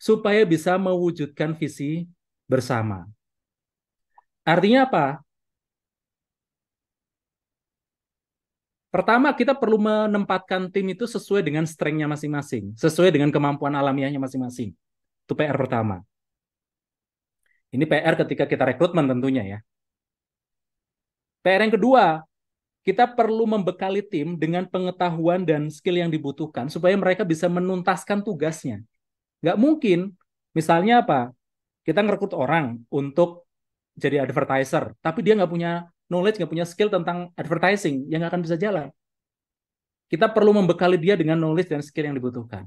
supaya bisa mewujudkan visi bersama. Artinya apa? Pertama, kita perlu menempatkan tim itu sesuai dengan strength-nya masing-masing, sesuai dengan kemampuan alamiahnya masing-masing. Itu PR pertama. Ini PR ketika kita rekrutmen tentunya ya. PR yang kedua, kita perlu membekali tim dengan pengetahuan dan skill yang dibutuhkan supaya mereka bisa menuntaskan tugasnya. Nggak mungkin, misalnya apa? Kita ngerekrut orang untuk jadi advertiser, tapi dia nggak punya knowledge, nggak punya skill tentang advertising, yang nggak akan bisa jalan. Kita perlu membekali dia dengan knowledge dan skill yang dibutuhkan.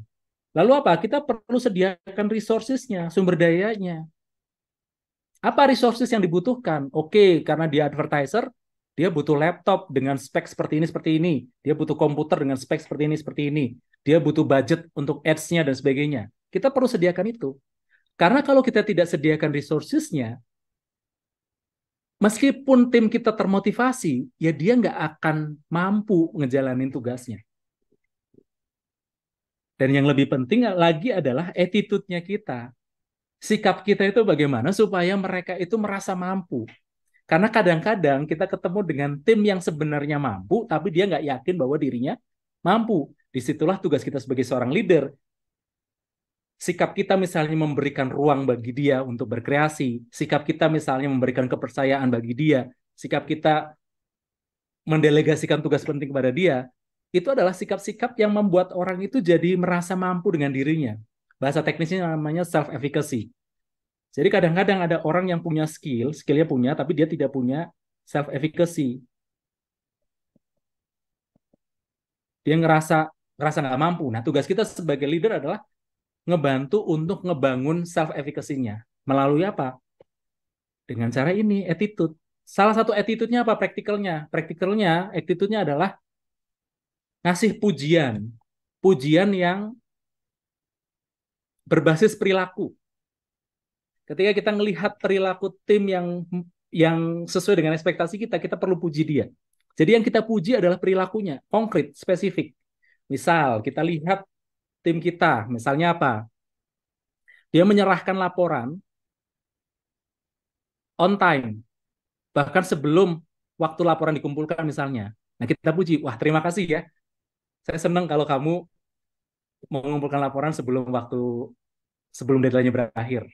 Lalu apa? Kita perlu sediakan resources-nya, sumber dayanya. Apa resources yang dibutuhkan? Oke, karena dia advertiser, dia butuh laptop dengan spek seperti ini. Dia butuh komputer dengan spek seperti ini. Dia butuh budget untuk ads-nya dan sebagainya. Kita perlu sediakan itu. Karena kalau kita tidak sediakan resources-nya, meskipun tim kita termotivasi, ya dia nggak akan mampu ngejalanin tugasnya. Dan yang lebih penting lagi adalah attitude-nya kita. Sikap kita itu bagaimana supaya mereka itu merasa mampu. Karena kadang-kadang kita ketemu dengan tim yang sebenarnya mampu, tapi dia nggak yakin bahwa dirinya mampu. Disitulah tugas kita sebagai seorang leader. Sikap kita misalnya memberikan ruang bagi dia untuk berkreasi. Sikap kita misalnya memberikan kepercayaan bagi dia. Sikap kita mendelegasikan tugas penting kepada dia. Itu adalah sikap-sikap yang membuat orang itu jadi merasa mampu dengan dirinya. Bahasa teknisnya namanya self-efficacy. Jadi kadang-kadang ada orang yang punya skillnya punya, tapi dia tidak punya self-efficacy. Dia ngerasa nggak mampu. Nah, tugas kita sebagai leader adalah ngebantu untuk ngebangun self-efficacy-nya. Melalui apa? Dengan cara ini, attitude. Salah satu attitude-nya apa? Practical-nya. Practical-nya, attitude-nya adalah ngasih pujian. Pujian yang berbasis perilaku. Ketika kita melihat perilaku tim yang sesuai dengan ekspektasi kita, kita perlu puji dia. Jadi yang kita puji adalah perilakunya, konkret, spesifik. Misal, kita lihat tim kita, misalnya apa? Dia menyerahkan laporan on time, bahkan sebelum waktu laporan dikumpulkan misalnya. Nah, kita puji, wah terima kasih ya. Saya senang kalau kamu mengumpulkan laporan sebelum deadline-nya berakhir.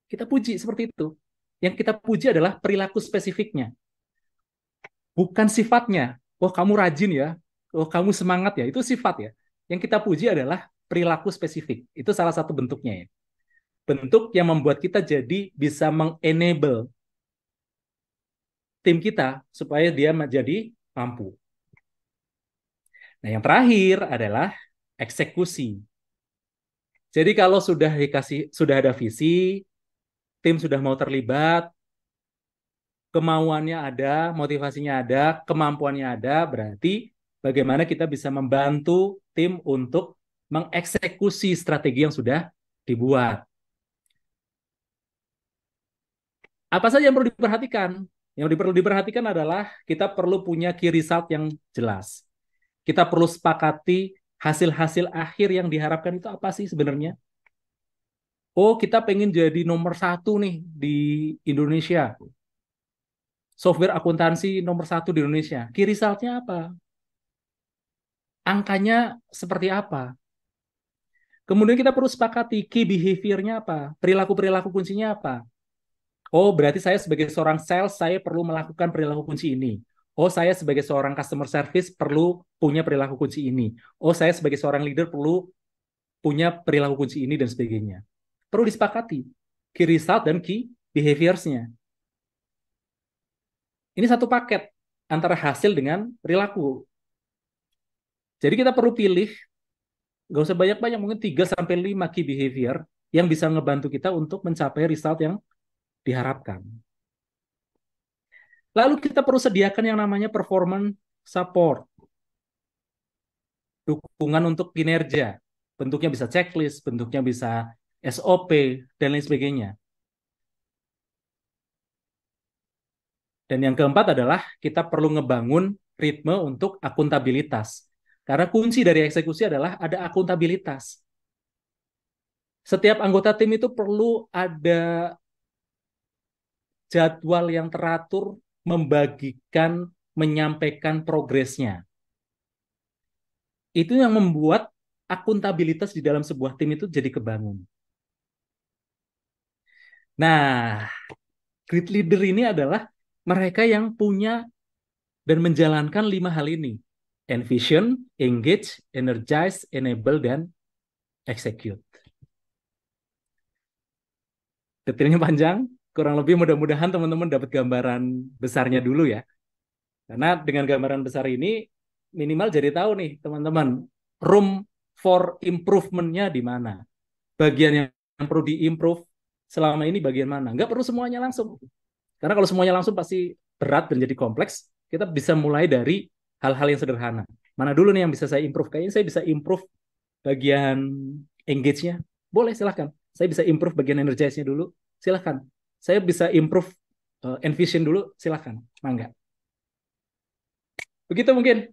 Kita puji seperti itu. Yang kita puji adalah perilaku spesifiknya. Bukan sifatnya. Oh, kamu rajin ya. Oh, kamu semangat ya. Itu sifat ya. Yang kita puji adalah perilaku spesifik. Itu salah satu bentuknya ya. Bentuk yang membuat kita jadi bisa mengenable tim kita supaya dia menjadi mampu. Nah, yang terakhir adalah eksekusi. Jadi kalau sudah ada visi, tim sudah mau terlibat, kemauannya ada, motivasinya ada, kemampuannya ada, berarti bagaimana kita bisa membantu tim untuk mengeksekusi strategi yang sudah dibuat. Apa saja yang perlu diperhatikan? Yang perlu diperhatikan adalah kita perlu punya key result yang jelas. Kita perlu sepakati hasil-hasil akhir yang diharapkan itu apa sih sebenarnya? Oh, kita pengen jadi nomor 1 nih di Indonesia. Software akuntansi nomor 1 di Indonesia. Key result-nya apa? Angkanya seperti apa? Kemudian kita perlu sepakati key behavior-nya apa? Perilaku-perilaku kuncinya apa? Oh, berarti saya sebagai seorang sales, saya perlu melakukan perilaku kunci ini. Oh, saya sebagai seorang customer service perlu punya perilaku kunci ini. Oh, saya sebagai seorang leader perlu punya perilaku kunci ini dan sebagainya. Perlu disepakati key result dan key behaviors-nya. Ini satu paket antara hasil dengan perilaku. Jadi kita perlu pilih, nggak usah banyak-banyak, mungkin 3-5 key behavior yang bisa ngebantu kita untuk mencapai result yang diharapkan. Lalu kita perlu sediakan yang namanya performance support. Dukungan untuk kinerja. Bentuknya bisa checklist, bentuknya bisa SOP, dan lain sebagainya. Dan yang keempat adalah kita perlu ngebangun ritme untuk akuntabilitas. Karena kunci dari eksekusi adalah ada akuntabilitas. Setiap anggota tim itu perlu ada jadwal yang teratur membagikan, menyampaikan progresnya. Itu yang membuat akuntabilitas di dalam sebuah tim itu jadi kebangun. Nah, great leader ini adalah mereka yang punya dan menjalankan 5 hal ini. Envision, engage, energize, enable, dan execute. Detailnya panjang, kurang lebih mudah-mudahan teman-teman dapat gambaran besarnya dulu ya. Karena dengan gambaran besar ini, minimal jadi tahu nih teman-teman, room for improvement-nya di mana. Bagian yang perlu diimprove selama ini bagian mana. Nggak perlu semuanya langsung. Karena kalau semuanya langsung pasti berat dan jadi kompleks. Kita bisa mulai dari hal-hal yang sederhana. Mana dulu nih yang bisa saya improve? Kayaknya saya bisa improve bagian engage-nya. Boleh, silahkan. Saya bisa improve bagian energize-nya dulu. Silahkan. Saya bisa improve envision dulu. Silahkan. Mangga. Begitu mungkin.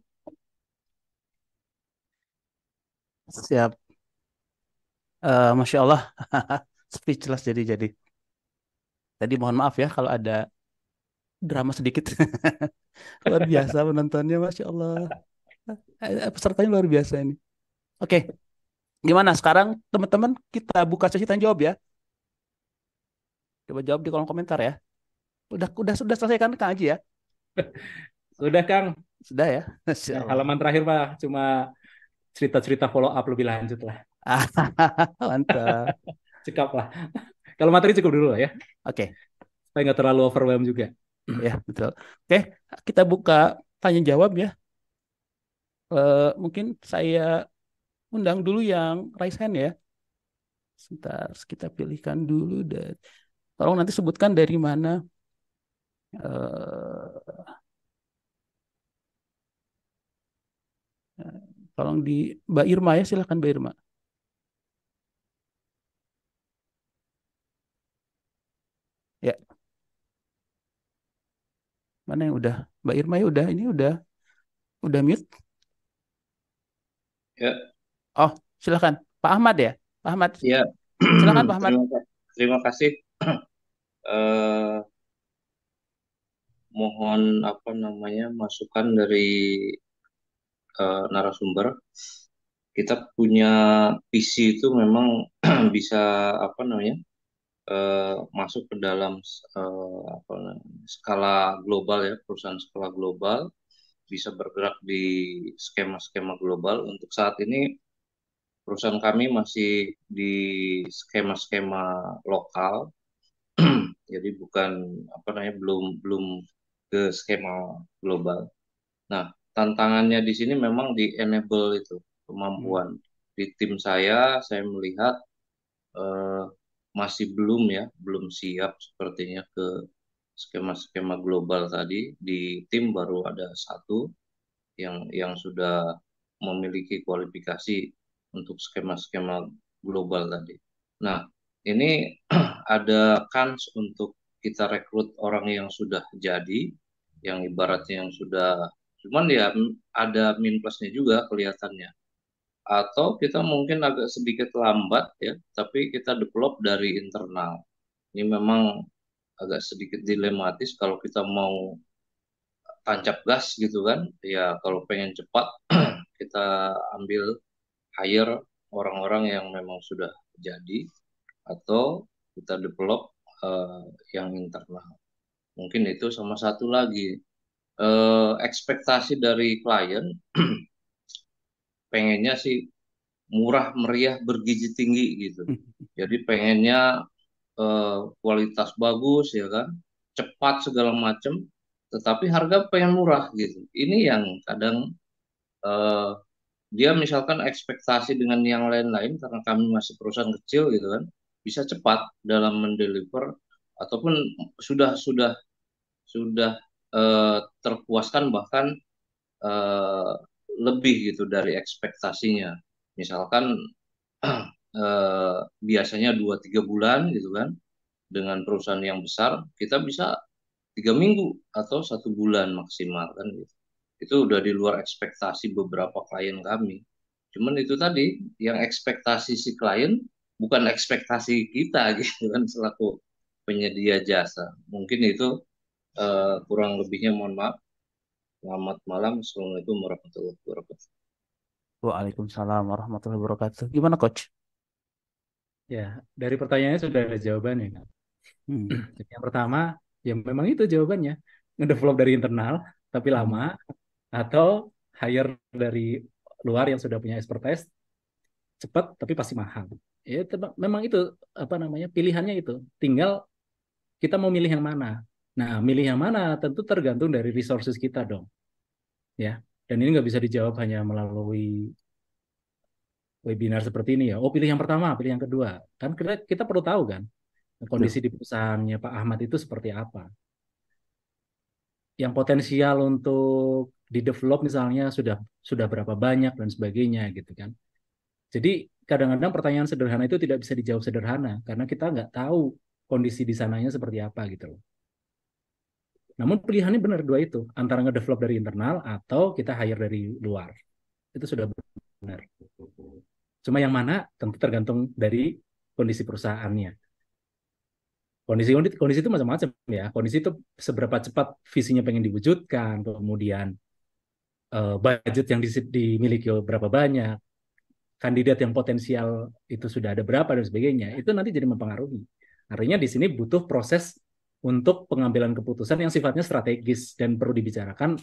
Siap. Masya Allah. Speechless jadi. Tadi mohon maaf ya kalau ada drama sedikit. Luar biasa penontonnya, Masya Allah. Pesertanya luar biasa ini. Oke, gimana sekarang teman-teman kita buka sesi tanya jawab ya. Coba jawab di kolom komentar ya. Sudah selesai kan Kang Aji ya? Sudah, Kang. Sudah ya? Ya, halaman terakhir Pak, cuma cerita-cerita follow up lebih lanjut lah. Mantap. Cukup lah. Kalau materi cukup dulu lah ya. Oke. Supaya nggak terlalu overwhelm juga. Ya, betul. Oke, kita buka tanya jawab ya. Mungkin saya undang dulu yang raise hand ya. Sebentar, kita pilihkan dulu. Tolong nanti sebutkan dari mana. Tolong di Mbak Irma ya, silakan Mbak Irma. Ya. Mana yang udah? Mbak Irma ya udah, ini udah mute. Ya. Oh, silakan. Pak Ahmad ya? Pak Ahmad. Ya. Silakan Pak Ahmad. Terima kasih. Mohon masukan dari narasumber. Kita punya visi itu memang bisa masuk ke dalam skala global ya, perusahaan skala global, bisa bergerak di skema-skema global. Untuk saat ini perusahaan kami masih di skema-skema lokal, jadi bukan belum ke skema global. Nah, tantangannya di sini memang di enable itu kemampuan. Di tim saya melihat masih belum siap sepertinya ke skema-skema global tadi. Di tim baru ada satu yang sudah memiliki kualifikasi untuk skema-skema global tadi. Nah, ini ada kans untuk kita rekrut orang yang sudah jadi, yang ibaratnya yang sudah, cuman ya ada min plusnya juga kelihatannya. Atau kita mungkin agak sedikit lambat ya, tapi kita develop dari internal. Ini memang agak sedikit dilematis kalau kita mau tancap gas gitu kan. Ya kalau pengen cepat kita ambil hire orang-orang yang memang sudah jadi, atau kita develop yang internal. Mungkin itu. Sama satu lagi, ekspektasi dari klien pengennya sih murah meriah bergizi tinggi gitu. Jadi pengennya kualitas bagus ya kan, cepat segala macam, tetapi harga pengen murah gitu. Ini yang kadang dia misalkan ekspektasi dengan yang lain-lain, karena kami masih perusahaan kecil gitu kan, bisa cepat dalam mendeliver, ataupun sudah terpuaskan bahkan lebih gitu dari ekspektasinya. Misalkan biasanya 2-3 bulan gitu kan, dengan perusahaan yang besar kita bisa 3 minggu atau 1 bulan maksimal kan gitu. Itu udah di luar ekspektasi beberapa klien kami. Cuman itu tadi, yang ekspektasi si klien bukan ekspektasi kita gitu kan, selaku penyedia jasa. Mungkin itu kurang lebihnya, mohon maaf. Selamat malam. Assalamualaikum warahmatullahi wabarakatuh. Waalaikumsalam warahmatullahi wabarakatuh. Gimana Coach? Ya, dari pertanyaannya sudah ada jawabannya, kan? Jadi yang pertama, ya memang itu jawabannya. Ngedevelop dari internal, tapi lama, atau hire dari luar yang sudah punya expertise, cepat tapi pasti mahal. Ya, memang itu pilihannya itu. Tinggal kita mau milih yang mana. Nah, milih yang mana tentu tergantung dari resources kita dong. Ya, Dan ini nggak bisa dijawab hanya melalui webinar seperti ini ya. Oh, pilih yang pertama, pilih yang kedua. Kan kita perlu tahu kan kondisi di perusahaannya Pak Ahmad itu seperti apa. Yang potensial untuk di-develop misalnya sudah berapa banyak dan sebagainya gitu kan. Jadi kadang-kadang pertanyaan sederhana itu tidak bisa dijawab sederhana karena kita nggak tahu kondisi di sananya seperti apa gitu loh. Namun pilihannya benar dua itu, antara nge-develop dari internal atau kita hire dari luar. Itu sudah benar. Cuma yang mana tentu tergantung dari kondisi perusahaannya. Kondisi itu macam-macam ya. Kondisi itu seberapa cepat visinya pengen diwujudkan, kemudian budget yang dimiliki berapa banyak, kandidat yang potensial itu sudah ada berapa dan sebagainya. Itu nanti jadi mempengaruhi. Artinya di sini butuh proses untuk pengambilan keputusan yang sifatnya strategis dan perlu dibicarakan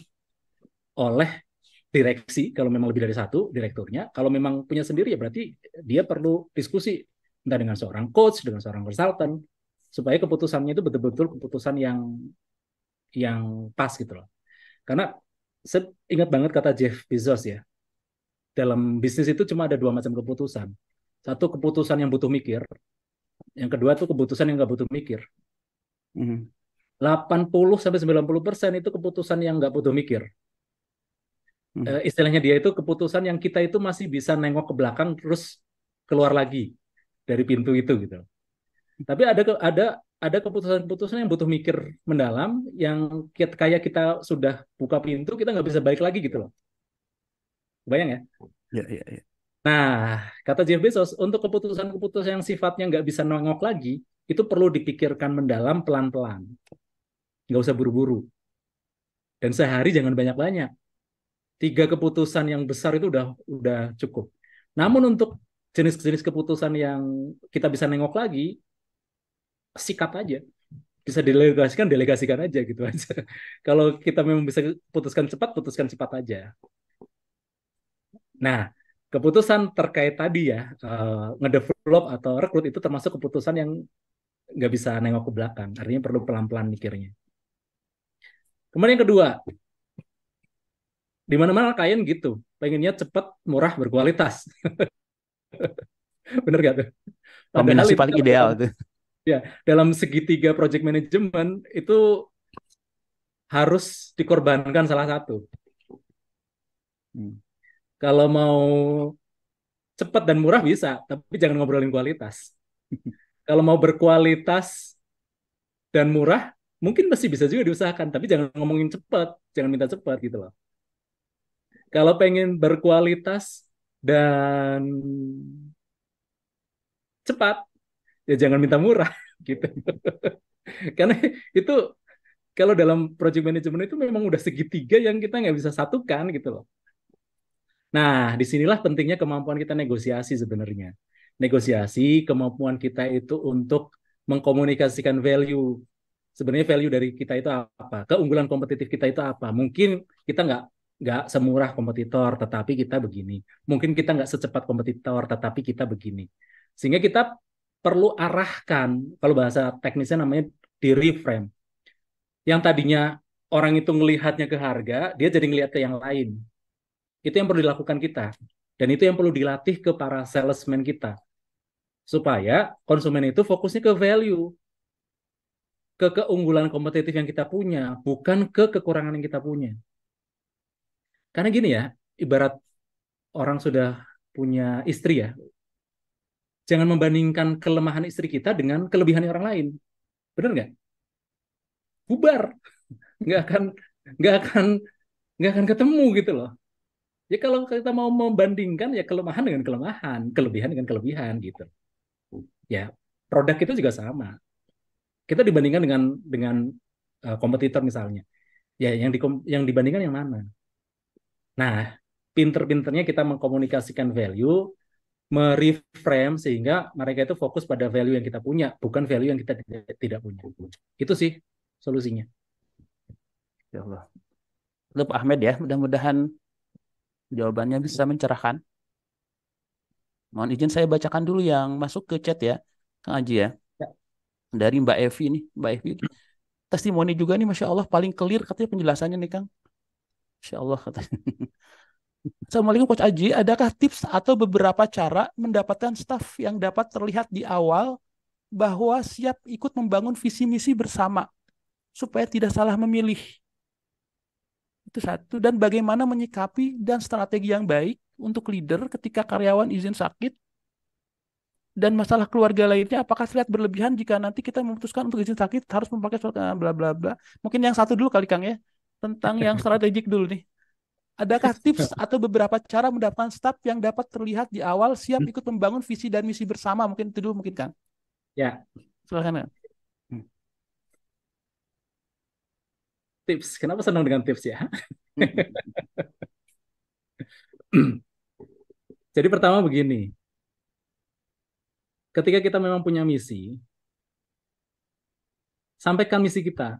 oleh direksi kalau memang lebih dari satu direkturnya. Kalau memang punya sendiri ya berarti dia perlu diskusi entah dengan seorang coach, dengan seorang konsultan supaya keputusannya itu betul-betul keputusan yang pas gitu loh. Karena saya ingat banget kata Jeff Bezos ya, dalam bisnis itu cuma ada dua macam keputusan. Satu keputusan yang butuh mikir, yang kedua tuh keputusan yang nggak butuh mikir. 80-90% itu keputusan yang nggak butuh mikir. Istilahnya dia itu keputusan yang kita itu masih bisa nengok ke belakang terus keluar lagi dari pintu itu gitu. Tapi ada keputusan-keputusan yang butuh mikir mendalam yang kayak kita sudah buka pintu kita nggak bisa balik lagi gitu loh. Bayang ya? Ya. Nah, kata Jeff Bezos, untuk keputusan-keputusan yang sifatnya nggak bisa nengok lagi, itu perlu dipikirkan mendalam pelan-pelan. Nggak usah buru-buru. Dan sehari jangan banyak-banyak. 3 keputusan yang besar itu udah cukup. Namun untuk jenis-jenis keputusan yang kita bisa nengok lagi, sikat aja. Bisa delegasikan aja gitu aja. Kalau kita memang bisa putuskan cepat aja. Nah, keputusan terkait tadi ya, ngedevelop atau rekrut itu termasuk keputusan yang nggak bisa nengok ke belakang. Artinya perlu pelan-pelan mikirnya. Kemudian yang kedua, di mana-mana klien gitu, pengennya cepat, murah, berkualitas. Bener gak tuh? Kombinasi paling ideal itu. Ya, dalam segitiga project management itu harus dikorbankan salah satu. Kalau mau cepat dan murah bisa, tapi jangan ngobrolin kualitas. Kalau mau berkualitas dan murah, mungkin masih bisa juga diusahakan, tapi jangan ngomongin cepat, jangan minta cepat gitu loh. Kalau pengen berkualitas dan cepat, ya jangan minta murah gitu. Karena itu kalau dalam project management itu memang udah segitiga yang kita nggak bisa satukan gitu loh. Nah, disinilah pentingnya kemampuan kita negosiasi sebenarnya. Negosiasi, kemampuan kita itu untuk mengkomunikasikan value. Sebenarnya value dari kita itu apa? Keunggulan kompetitif kita itu apa? Mungkin kita nggak semurah kompetitor, tetapi kita begini. Mungkin kita nggak secepat kompetitor, tetapi kita begini. Sehingga kita perlu arahkan, kalau bahasa teknisnya namanya di reframe. Yang tadinya orang itu ngelihatnya ke harga, dia jadi ngelihat ke yang lain. Itu yang perlu dilakukan kita. Dan itu yang perlu dilatih ke para salesman kita. Supaya konsumen itu fokusnya ke value. Ke keunggulan kompetitif yang kita punya. Bukan ke kekurangan yang kita punya. Karena gini ya, ibarat orang sudah punya istri ya. Jangan membandingkan kelemahan istri kita dengan kelebihan orang lain. Benar nggak? Bubar. Nggak akan ketemu gitu loh. Ya kalau kita mau membandingkan ya kelemahan dengan kelemahan, kelebihan dengan kelebihan gitu. Ya, produk itu juga sama. Kita dibandingkan dengan kompetitor misalnya. Ya yang dibandingkan yang mana? Nah, pinter-pinternya kita mengkomunikasikan value, mereframe sehingga mereka itu fokus pada value yang kita punya, bukan value yang kita tidak punya. Itu sih solusinya. Ya Allah. Lalu Pak Ahmed ya, mudah-mudahan jawabannya bisa mencerahkan. Mohon izin saya bacakan dulu yang masuk ke chat ya, Kang Aji ya. Dari Mbak Evi nih, Mbak Evi. Testimoni juga nih, Masya Allah paling clear katanya penjelasannya nih Kang. Insya Allah katanya. Assalamualaikum Coach Aji, adakah tips atau beberapa cara mendapatkan staff yang dapat terlihat di awal bahwa siap ikut membangun visi misi bersama supaya tidak salah memilih? Itu satu. Dan bagaimana menyikapi dan strategi yang baik untuk leader ketika karyawan izin sakit dan masalah keluarga lainnya, apakah terlihat berlebihan jika nanti kita memutuskan untuk izin sakit harus memakai surat bla bla bla. Mungkin yang satu dulu kali Kang ya, tentang yang strategik dulu nih. Adakah tips atau beberapa cara mendapatkan staff yang dapat terlihat di awal siap ikut membangun visi dan misi bersama? Mungkin itu dulu mungkin Kang. Ya, Silakan Kang. tips. Kenapa senang dengan tips ya? Jadi pertama begini, ketika kita memang punya misi, sampaikan misi kita.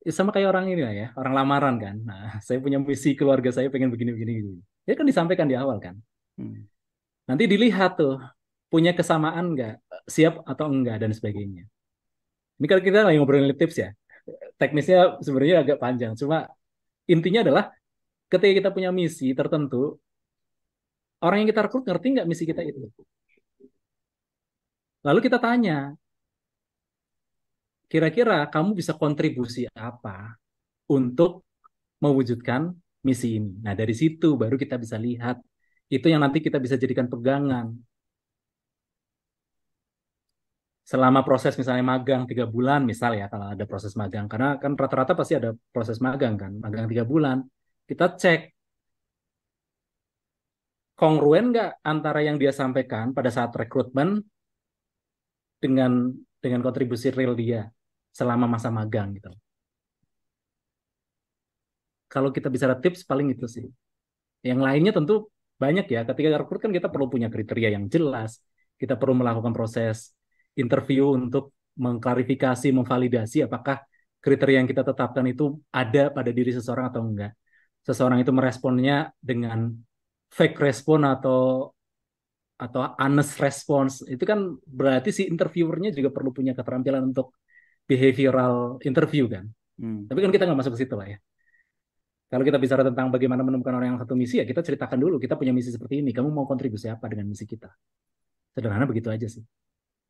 Sama kayak orang ini lah ya, orang lamaran kan. Nah, saya punya misi keluarga saya pengen begini-begini gitu. Ya kan disampaikan di awal kan. Nanti dilihat tuh, punya kesamaan nggak, siap atau enggak, dan sebagainya. Ini kalau kita lagi ngobrolin tips ya, teknisnya sebenarnya agak panjang. Cuma intinya adalah ketika kita punya misi tertentu, orang yang kita rekrut ngerti nggak misi kita itu. Lalu kita tanya, kira-kira kamu bisa kontribusi apa untuk mewujudkan misi ini. Nah, dari situ baru kita bisa lihat. Itu yang nanti kita bisa jadikan pegangan. Selama proses misalnya magang 3 bulan, misal ya, kalau ada proses magang. Karena kan rata-rata pasti ada proses magang kan. Magang 3 bulan. Kita cek kongruen nggak antara yang dia sampaikan pada saat rekrutmen dengan kontribusi real dia selama masa magang gitu. Kalau kita bicara tips paling itu sih. Yang lainnya tentu banyak ya. Ketika rekrut kan kita perlu punya kriteria yang jelas. Kita perlu melakukan proses interview untuk mengklarifikasi, memvalidasi apakah kriteria yang kita tetapkan itu ada pada diri seseorang atau enggak. Seseorang itu meresponnya dengan fake respon atau honest response. Itu kan berarti si interviewernya juga perlu punya keterampilan untuk behavioral interview kan. Tapi kan kita nggak masuk ke situ lah ya. Kalau kita bicara tentang bagaimana menemukan orang yang satu misi, ya kita ceritakan dulu, kita punya misi seperti ini, kamu mau kontribusi apa dengan misi kita? Sederhana begitu aja sih.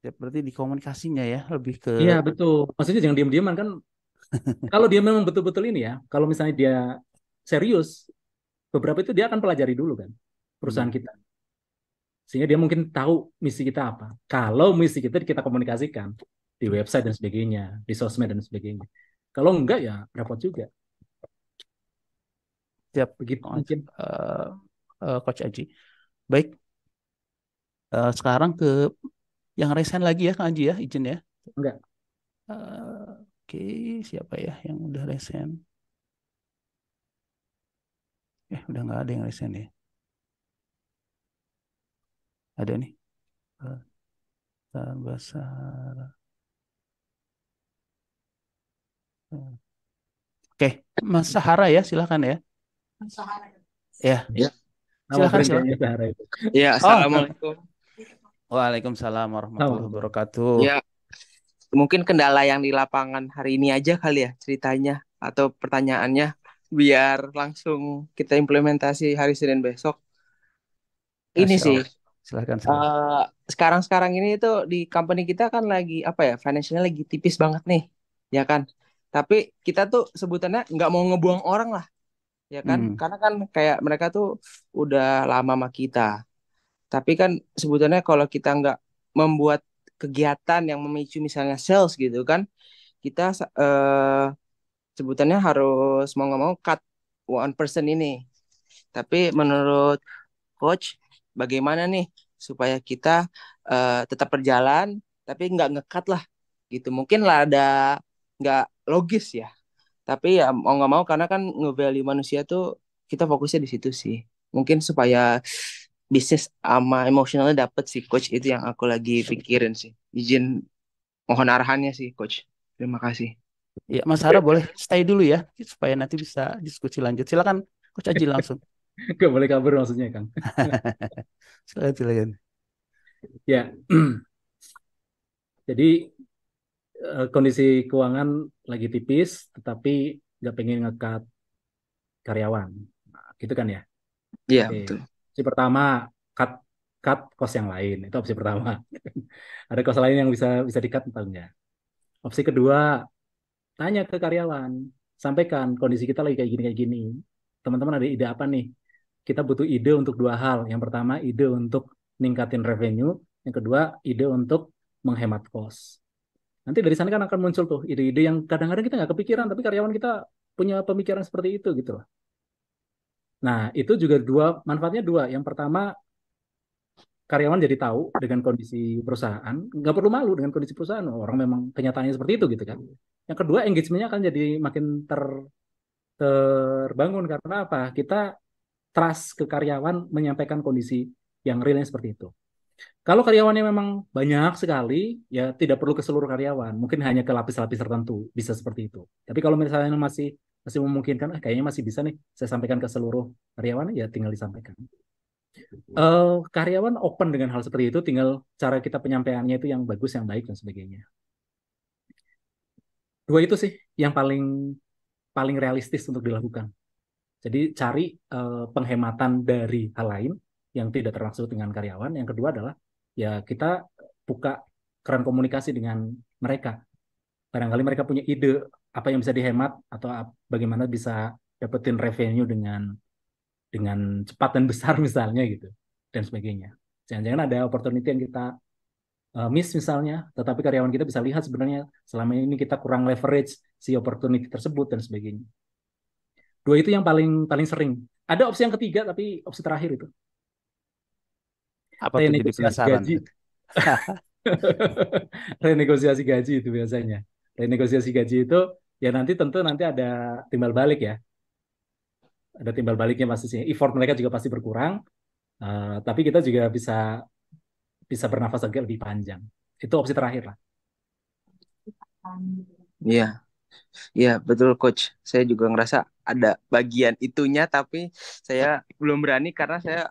Ya, berarti di komunikasinya ya, lebih ke... Iya, betul. Maksudnya jangan diam-diaman kan. Kalau dia memang betul-betul ini ya, kalau misalnya dia serius, beberapa itu dia akan pelajari dulu kan, perusahaan kita. Sehingga dia mungkin tahu misi kita apa. Kalau misi kita komunikasikan di website dan sebagainya, di sosmed dan sebagainya. Kalau enggak ya repot juga. Siap. Begitu mungkin. Coach Aji. Baik. Sekarang ke yang resign lagi ya Kang Aji ya, izin ya. Enggak. Oke, siapa ya yang udah resign? Udah nggak ada yang resign ya. Ada nih. Basar. Oke, Mas Sahara ya, silakan ya. Mas Sahara. Ya. Silakan. Ya, assalamualaikum. Waalaikumsalam warahmatullahi wabarakatuh. Ya, mungkin kendala yang di lapangan hari ini aja kali ya ceritanya atau pertanyaannya, biar langsung kita implementasi hari Senin besok. Ini sih, silakan. Sekarang ini tuh di company kita kan lagi financialnya lagi tipis banget nih, ya kan. Tapi kita tuh sebutannya nggak mau ngebuang orang lah, ya kan. Karena kan kayak mereka tuh udah lama sama kita. Tapi kan sebutannya kalau kita nggak membuat kegiatan yang memicu misalnya sales gitu kan, kita sebutannya harus mau nggak mau cut 1% ini. Tapi menurut coach, bagaimana nih supaya kita tetap berjalan, tapi nggak nge-cut lah gitu. Mungkin lah ada nggak logis ya. Tapi ya mau nggak mau karena kan nge-value manusia tuh kita fokusnya di situ sih. Mungkin supaya bisnis sama emosionalnya dapet sih coach, itu yang aku lagi pikirin sih. Izin mohon arahannya sih coach. Terima kasih. Ya, Mas Hara boleh stay dulu ya supaya nanti bisa diskusi lanjut. Silakan Coach Aji langsung. Gak boleh kabur maksudnya Kang. Silakan. Ya. Jadi kondisi keuangan lagi tipis, tetapi nggak pengen nge-cut karyawan. Nah, gitu kan ya. Iya, Oke. betul. Opsi pertama, cut cut cost yang lain. Itu opsi pertama. Ada cost lain yang bisa bisa di-cut atau enggak. Opsi kedua, tanya ke karyawan, sampaikan kondisi kita lagi kayak gini. Teman-teman ada ide apa nih? Kita butuh ide untuk dua hal. Yang pertama, ide untuk ningkatin revenue. Yang kedua, ide untuk menghemat cost. Nanti dari sana kan akan muncul tuh ide-ide yang kadang-kadang kita nggak kepikiran, tapi karyawan kita punya pemikiran seperti itu gitu loh. Nah, itu juga manfaatnya dua. Yang pertama, karyawan jadi tahu dengan kondisi perusahaan, nggak perlu malu dengan kondisi perusahaan. Orang memang kenyataannya seperti itu gitu kan. Yang kedua, engagementnya akan jadi makin terbangun karena apa? Kita trust ke karyawan menyampaikan kondisi yang realnya seperti itu. Kalau karyawannya memang banyak sekali, ya tidak perlu ke seluruh karyawan, mungkin hanya ke lapis-lapis tertentu, bisa seperti itu. Tapi kalau misalnya masih masih memungkinkan, kayaknya masih bisa nih, saya sampaikan ke seluruh karyawan, ya tinggal disampaikan. Karyawan open dengan hal seperti itu, tinggal cara kita penyampaiannya itu yang bagus, yang baik dan sebagainya. Dua itu sih yang paling paling realistis untuk dilakukan. Jadi cari penghematan dari hal lain yang tidak termasuk dengan karyawan. Yang kedua adalah ya kita buka keran komunikasi dengan mereka. Barangkali mereka punya ide apa yang bisa dihemat atau bagaimana bisa dapetin revenue dengan cepat dan besar misalnya gitu dan sebagainya. Jangan-jangan ada opportunity yang kita miss misalnya, tetapi karyawan kita bisa lihat sebenarnya selama ini kita kurang leverage si opportunity tersebut dan sebagainya. Dua itu yang paling paling sering. Ada opsi yang ketiga tapi opsi terakhir itu. Apa tuh, jadi Renegosiasi penasaran. gaji. Renegosiasi gaji itu biasanya. Renegosiasi gaji itu ya tentu nanti ada timbal balik ya. Ada timbal baliknya pasti sih. Effort mereka juga pasti berkurang. Tapi kita juga bisa bernafas agak lebih panjang. Itu opsi terakhir lah. Iya, iya betul coach. Saya juga ngerasa ada bagian itunya, tapi saya belum berani karena saya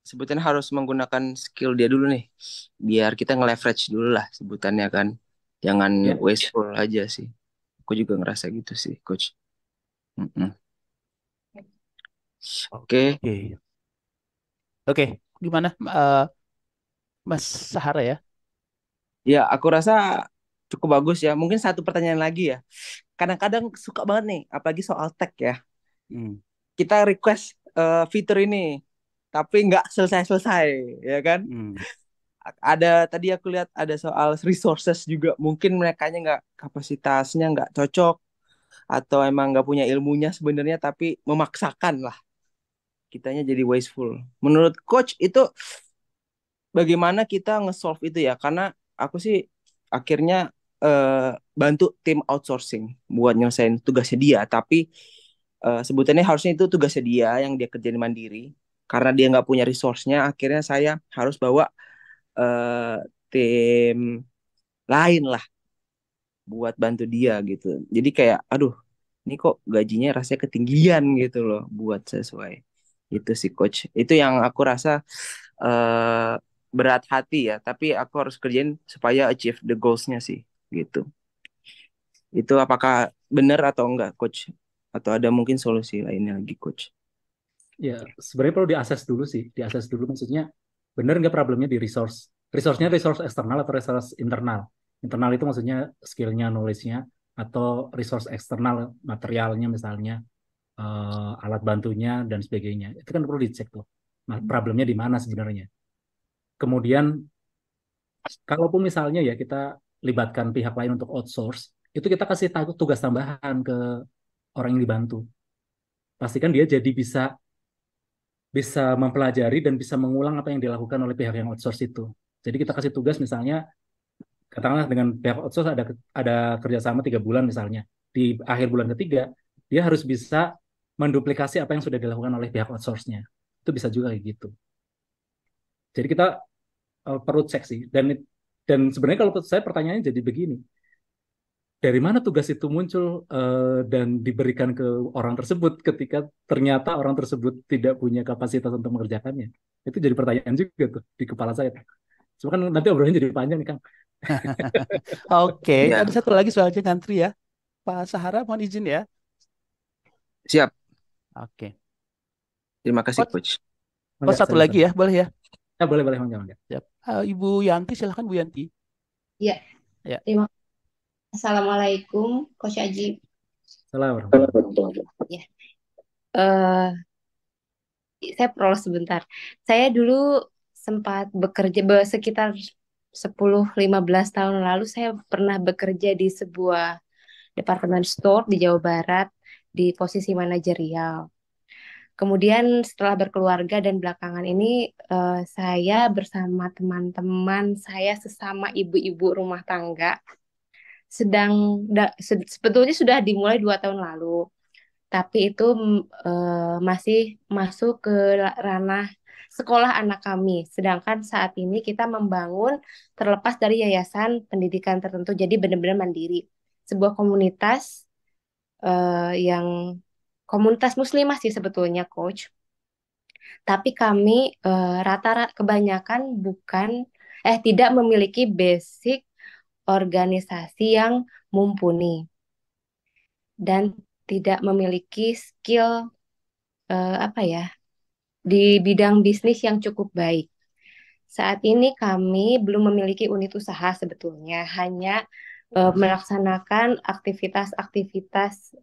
sebetulnya harus menggunakan skill dia dulu nih, biar kita nge-leverage dulu lah sebutannya kan. Jangan Ya. wasteful aja sih. Aku juga ngerasa gitu sih, coach. Oke. Oke, gimana Mas Sahara ya? Ya, aku rasa cukup bagus ya. Mungkin satu pertanyaan lagi ya. Kadang-kadang suka banget nih, apalagi soal tech ya. Kita request fitur ini, tapi nggak selesai-selesai, ya kan? Ada tadi aku lihat ada soal resources juga. Mungkin merekanya nggak, kapasitasnya nggak cocok, atau emang nggak punya ilmunya sebenarnya, tapi memaksakan lah. Kitanya jadi wasteful. Menurut coach itu bagaimana kita nge-solve itu ya? Karena aku sih akhirnya bantu tim outsourcing buat nyelesain tugasnya dia, tapi sebutannya harusnya itu tugasnya dia yang dia kerjain mandiri. Karena dia nggak punya resource-nya, akhirnya saya harus bawa tim lain lah buat bantu dia gitu. Jadi kayak, aduh, ini kok gajinya rasanya ketinggian gitu loh buat sesuai. Itu sih coach. Itu yang aku rasa berat hati ya. Tapi aku harus kerjain supaya achieve the goals-nya sih gitu. Itu apakah benar atau enggak coach? Atau ada mungkin solusi lainnya lagi coach? Ya, sebenarnya perlu diakses dulu sih. Diakses dulu maksudnya benar nggak problemnya di resource. Resource-nya resource eksternal atau resource internal. Internal itu maksudnya skill-nya, knowledge-nya, atau resource eksternal, materialnya misalnya, alat bantunya, dan sebagainya. Itu kan perlu dicek tuh. Nah, problemnya di mana sebenarnya. Kemudian, kalaupun misalnya ya kita libatkan pihak lain untuk outsource, itu kita kasih tugas tambahan ke orang yang dibantu. Pastikan dia jadi bisa mempelajari dan bisa mengulang apa yang dilakukan oleh pihak yang outsource itu. Jadi kita kasih tugas misalnya, katakanlah dengan pihak outsource ada kerjasama 3 bulan misalnya. Di akhir bulan ketiga, dia harus bisa menduplikasi apa yang sudah dilakukan oleh pihak outsource-nya. Itu bisa juga kayak gitu. Jadi kita perlu cek sih. Dan sebenarnya kalau saya pertanyaannya jadi begini. Dari mana tugas itu muncul dan diberikan ke orang tersebut ketika ternyata orang tersebut tidak punya kapasitas untuk mengerjakannya? Itu jadi pertanyaan juga tuh di kepala saya. Cuma kan nanti obrolannya jadi panjang nih, Kang. Oke, Ya. ada satu lagi soalnya ngantri ya. Pak Sahara mohon izin ya. Siap. Oke. Terima kasih, Coach, Coach. Coach satu lagi ya, boleh ya? Ya, boleh, Mangga. Siap. Ibu Yanti, silakan Bu Yanti. Ya, Ya. terima kasih. Assalamualaikum, Coach Aji. Assalamualaikum. Ya, saya prolos sebentar. Saya dulu sempat bekerja sekitar 10-15 tahun lalu saya pernah bekerja di sebuah department store di Jawa Barat di posisi manajerial. Kemudian setelah berkeluarga dan belakangan ini saya bersama teman-teman saya sesama ibu-ibu rumah tangga sebetulnya sudah dimulai 2 tahun lalu, tapi itu masih masuk ke ranah sekolah anak kami. Sedangkan saat ini kita membangun terlepas dari yayasan pendidikan tertentu, jadi benar-benar mandiri. Sebuah komunitas yang komunitas muslimah sih sebetulnya, Coach. Tapi kami rata-rata kebanyakan tidak memiliki basic organisasi yang mumpuni dan tidak memiliki skill di bidang bisnis yang cukup baik. Saat ini kami belum memiliki unit usaha sebetulnya, hanya melaksanakan aktivitas-aktivitas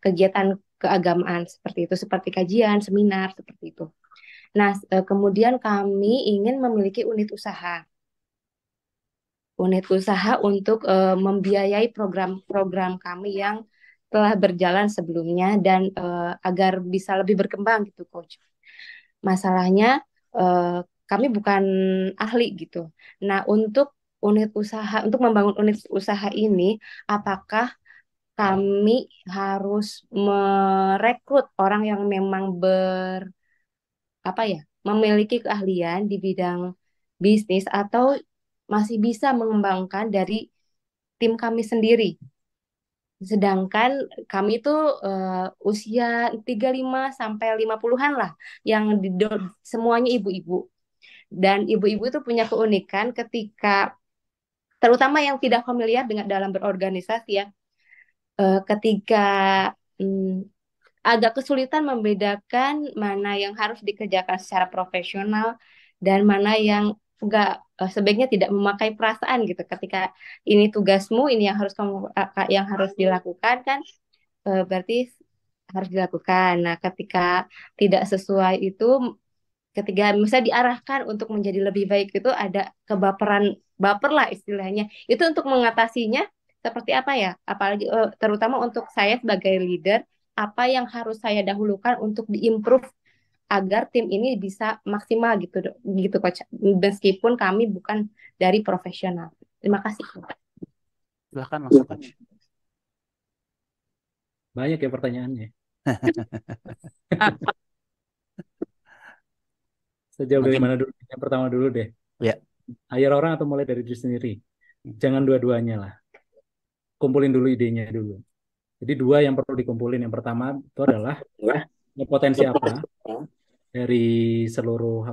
kegiatan keagamaan seperti itu, seperti kajian, seminar, seperti itu. Nah, kemudian kami ingin memiliki unit usaha untuk membiayai program-program kami yang telah berjalan sebelumnya dan agar bisa lebih berkembang gitu, Coach. Masalahnya kami bukan ahli gitu. Nah, untuk membangun unit usaha ini, apakah kami harus merekrut orang yang memang memiliki keahlian di bidang bisnis atau masih bisa mengembangkan dari tim kami sendiri. Sedangkan kami itu usia 35 sampai 50-an lah, yang semuanya ibu-ibu. Dan ibu-ibu itu punya keunikan ketika, terutama yang tidak familiar dengan dalam berorganisasi ya, ketika agak kesulitan membedakan mana yang harus dikerjakan secara profesional dan mana yang enggak, sebaiknya tidak memakai perasaan gitu. Ketika ini tugasmu, ini yang harus dilakukan kan, berarti harus dilakukan. Nah, ketika tidak sesuai itu, ketika misalnya diarahkan untuk menjadi lebih baik, itu ada baper lah istilahnya. Itu untuk mengatasinya seperti apa ya? Apalagi terutama untuk saya sebagai leader, apa yang harus saya dahulukan untuk diimprove agar tim ini bisa maksimal gitu Coach. Meskipun kami bukan dari profesional. Terima kasih. Silahkan langsung, Coach. Banyak ya pertanyaannya. Sejauh dari mana dulu? Yang pertama dulu deh. Ya. Hire orang atau mulai dari diri sendiri? Jangan dua-duanya lah. Kumpulin dulu idenya dulu. Jadi 2 yang perlu dikumpulin. Yang pertama itu adalah potensi apa dari seluruh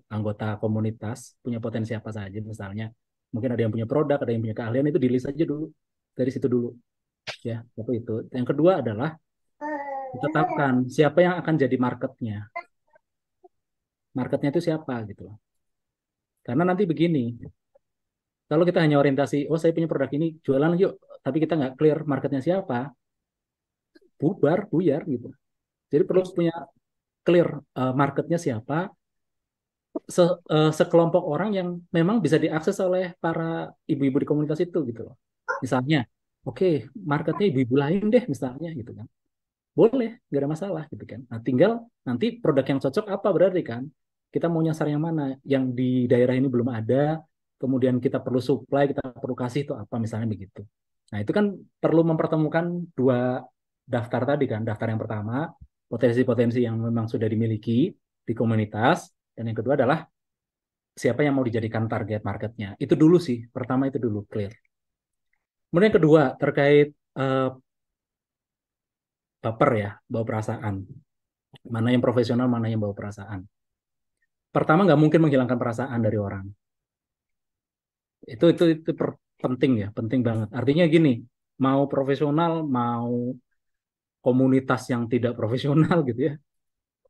anggota komunitas, punya potensi apa saja. Misalnya mungkin ada yang punya produk, ada yang punya keahlian, itu di-list aja dulu. Dari situ dulu. Ya, itu. Yang kedua adalah tetapkan siapa yang akan jadi marketnya. Marketnya itu siapa gitu. Karena nanti begini, kalau kita hanya orientasi, saya punya produk ini, jualan yuk, tapi kita nggak clear marketnya siapa, buyar gitu. Jadi perlu punya clear marketnya siapa, sekelompok orang yang memang bisa diakses oleh para ibu-ibu di komunitas itu gitu loh. Misalnya, marketnya ibu-ibu lain deh misalnya gitu kan. Boleh, nggak ada masalah gitu kan. Nah, tinggal nanti produk yang cocok apa berarti kan. Kita mau nyasar yang mana? Yang di daerah ini belum ada, kemudian kita perlu supply, kita perlu kasih itu apa misalnya begitu. Nah, itu kan perlu mempertemukan 2 daftar tadi kan. Daftar yang pertama, potensi-potensi yang memang sudah dimiliki di komunitas, dan yang kedua adalah siapa yang mau dijadikan target marketnya. Itu dulu sih, pertama itu dulu clear. Kemudian yang kedua terkait baper ya, bawa perasaan. Mana yang profesional, mana yang bawa perasaan. Pertama, nggak mungkin menghilangkan perasaan dari orang. Itu penting ya, penting banget. Artinya gini, mau profesional, mau komunitas yang tidak profesional gitu ya.